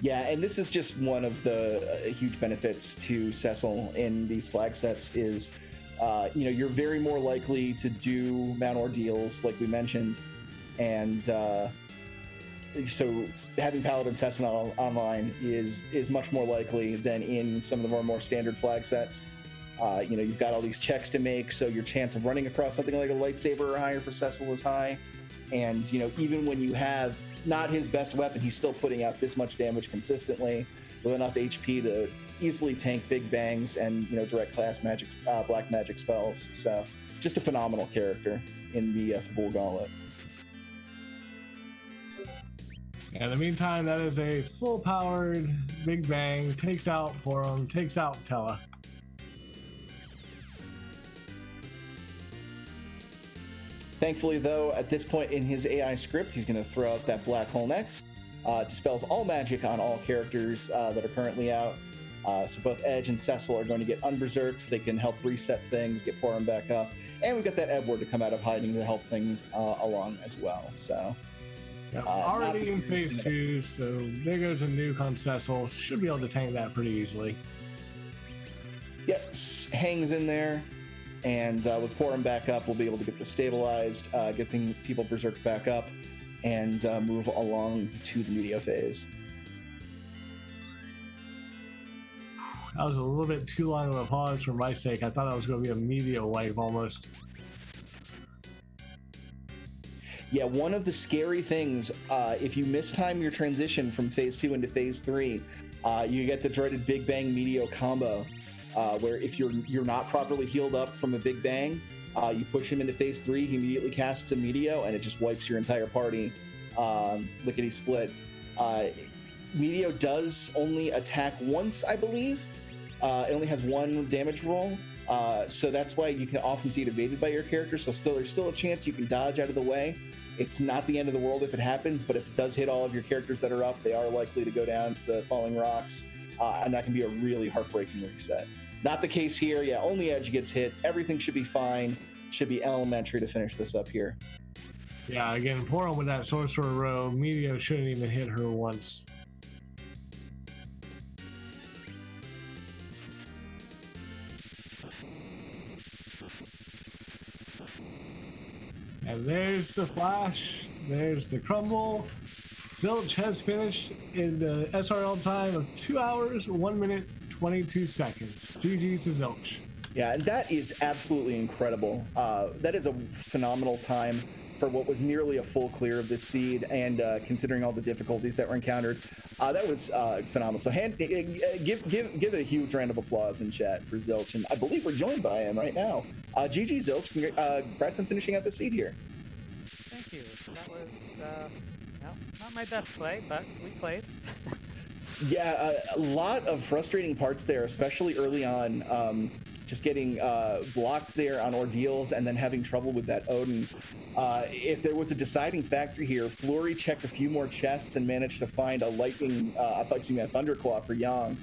Yeah, and this is just one of the huge benefits to Cecil in these flag sets is, you're very more likely to do Mount Ordeals, like we mentioned, and so having Paladin Cecil online is much more likely than in some of the more standard flag sets. You've got all these checks to make, so your chance of running across something like a lightsaber or higher for Cecil is high, and even when you have not his best weapon, he's still putting out this much damage consistently with enough HP to easily tank Big Bangs and direct class magic, black magic spells. So just a phenomenal character in the Fabul Gauntlet. In the meantime, that is a full-powered Big Bang, takes out Forum, takes out Tella. Thankfully, though, at this point in his AI script, he's going to throw out that Black Hole next. Dispels all magic on all characters that are currently out. So both Edge and Cecil are going to get unberserked, so they can help reset things, get Forum back up. And we've got that Edward to come out of hiding to help things along as well. So already in phase 2, so there goes a nuke on Cecil. Should be able to tank that pretty easily. Yep, hangs in there. And with Forum back up, we'll be able to get this stabilized, get people berserk back up, and move along to the media phase. That was a little bit too long of a pause for my sake. I thought that was going to be a media wipe almost. Yeah, one of the scary things, if you mistime your transition from phase 2 into phase 3, you get the dreaded Big Bang Medio combo. Where if you're not properly healed up from a Big Bang, you push him into phase 3, he immediately casts a Medio, and it just wipes your entire party lickety split. Medio does only attack once, I believe. It only has one damage roll, so that's why you can often see it evaded by your character. So there's still a chance you can dodge out of the way. It's not the end of the world if it happens, but if it does hit all of your characters that are up, they are likely to go down to the falling rocks, and that can be a really heartbreaking reset. Not the case here. Yeah, only Edge gets hit. Everything should be fine. should be elementary to finish this up here. Yeah, again, poor one with that Sorcerer Row. Meteor shouldn't even hit her once. And there's the flash. There's the crumble. Zilch has finished in the SRL time of 2 hours, 1 minute, 22 seconds. GG to Zilch. Yeah, and that is absolutely incredible. That is a phenomenal time for what was nearly a full clear of this seed, and considering all the difficulties that were encountered, that was phenomenal. So give it a huge round of applause in chat for Zilch, and I believe we're joined by him right now. GG Zilch, congrats on finishing out the seed here. Thank you. That was not my best play, but we played. Yeah, a lot of frustrating parts there, especially early on. Just getting blocked there on ordeals and then having trouble with that Odin. If there was a deciding factor here, Fleury checked a few more chests and managed to find a lightning, a Thunderclaw for Yang.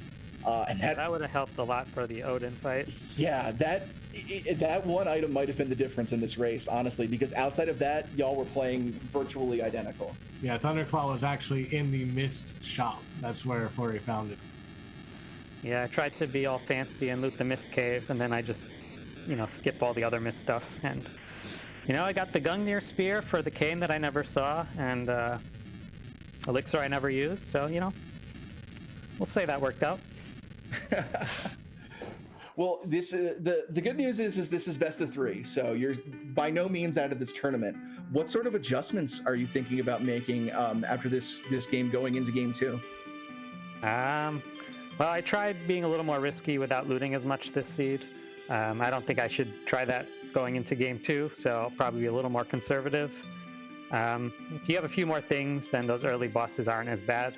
And that would have helped a lot for the Odin fight. Yeah, that one item might have been the difference in this race, honestly, because outside of that, y'all were playing virtually identical. Yeah, Thunderclaw was actually in the Mist shop. That's where Fleury found it. Yeah, I tried to be all fancy and loot the Mist Cave, and then I just, skip all the other Mist stuff. And, I got the Gungnir Spear for the Cane that I never saw, and Elixir I never used, so, we'll say that worked out. Well, this the good news is this is best of 3, so you're by no means out of this tournament. What sort of adjustments are you thinking about making after this game going into game 2? Well, I tried being a little more risky without looting as much this seed. I don't think I should try that going into game 2, so I'll probably be a little more conservative. If you have a few more things, then those early bosses aren't as bad.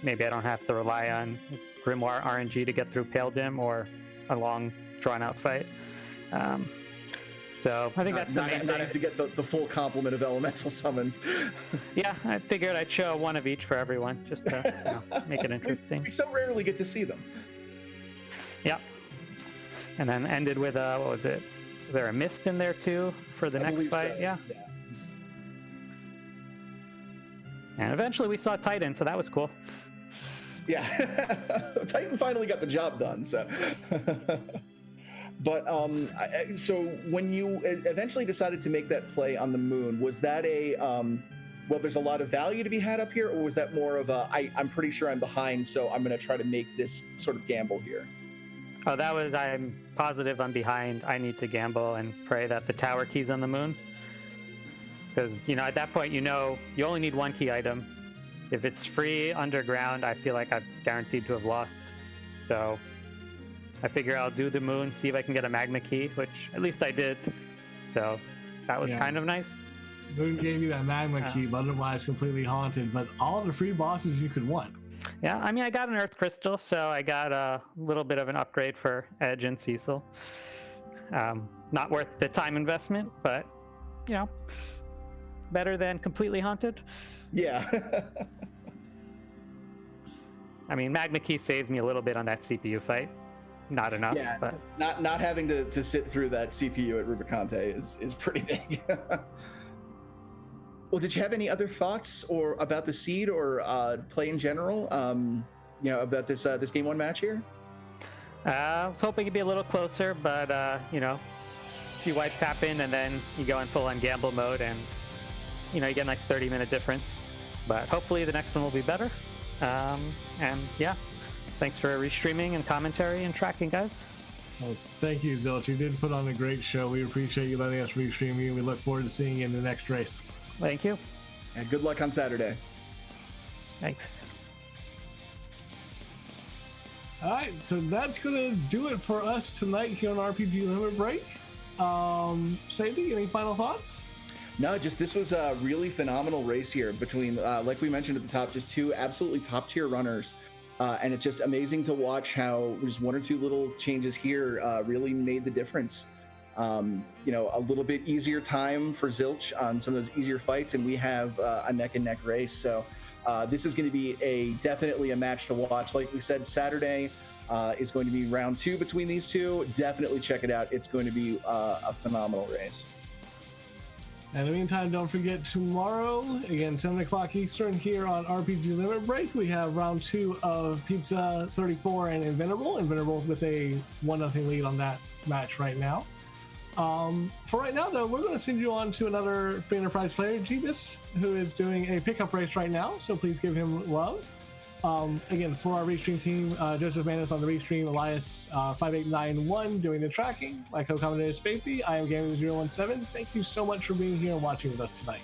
Maybe I don't have to rely on Grimoire RNG to get through Pale Dim or a long, drawn-out fight. So I think that's the main thing. Not to get the full complement of elemental summons. Yeah, I figured I'd show one of each for everyone, just to make it interesting. We so rarely get to see them. Yeah. And then ended with, what was it? Was there a Mist in there too for the next fight? So. Yeah. And eventually we saw Titan, so that was cool. Yeah, Titan finally got the job done, so. But so when you eventually decided to make that play on the moon, was that a well, there's a lot of value to be had up here, or was that more of a I'm pretty sure I'm behind, so I'm going to try to make this sort of gamble here? Oh, that was I'm positive I'm behind. I need to gamble and pray that the tower key's on the moon. Because, at that point, you only need one key item. If it's free underground, I feel like I'm guaranteed to have lost. So I figure I'll do the moon, see if I can get a magma key, which at least I did. So that was kind of nice. Moon gave you that magma key, but otherwise completely haunted. But all the free bosses you could want. Yeah, I mean, I got an Earth Crystal, so I got a little bit of an upgrade for Edge and Cecil. Not worth the time investment, but, better than completely haunted. Yeah. I mean, Magma Key saves me a little bit on that CPU fight. Not enough. Yeah, but not having to sit through that CPU at Rubicante is pretty big. Well, did you have any other thoughts or about the seed or play in general? About this game 1 match here. I was hoping it'd be a little closer, but a few wipes happen, and then you go in full-on gamble mode, and you get a nice 30-minute difference. But hopefully the next one will be better. And yeah, thanks for restreaming and commentary and tracking, guys. Well, thank you, Zilch. You did put on a great show. We appreciate you letting us restream you. We look forward to seeing you in the next race. Thank you. And good luck on Saturday. Thanks. All right, so that's going to do it for us tonight here on RPG Limit Break. Sadie, any final thoughts? No, just this was a really phenomenal race here between, like we mentioned at the top, just 2 absolutely top-tier runners. And it's just amazing to watch how just 1 or 2 little changes here really made the difference. A little bit easier time for Zilch on some of those easier fights, and we have a neck-and-neck race. So this is going to be definitely a match to watch. Like we said, Saturday, is going to be round 2 between these two. Definitely check it out. It's going to be a phenomenal race. In the meantime, don't forget tomorrow, again, 7 o'clock Eastern here on RPG Limit Break, we have round 2 of Pizza 34 and Invincible. Invincible with a 1-0 lead on that match right now. For right now, though, we're going to send you on to another Free Enterprise player, Jeebus, who is doing a pickup race right now, so please give him love. Again, for our restream team, Joseph Maneth on the restream, Elias 5891 doing the tracking, my co-commentator is Spathy, I am Gaming017. Thank you so much for being here and watching with us tonight.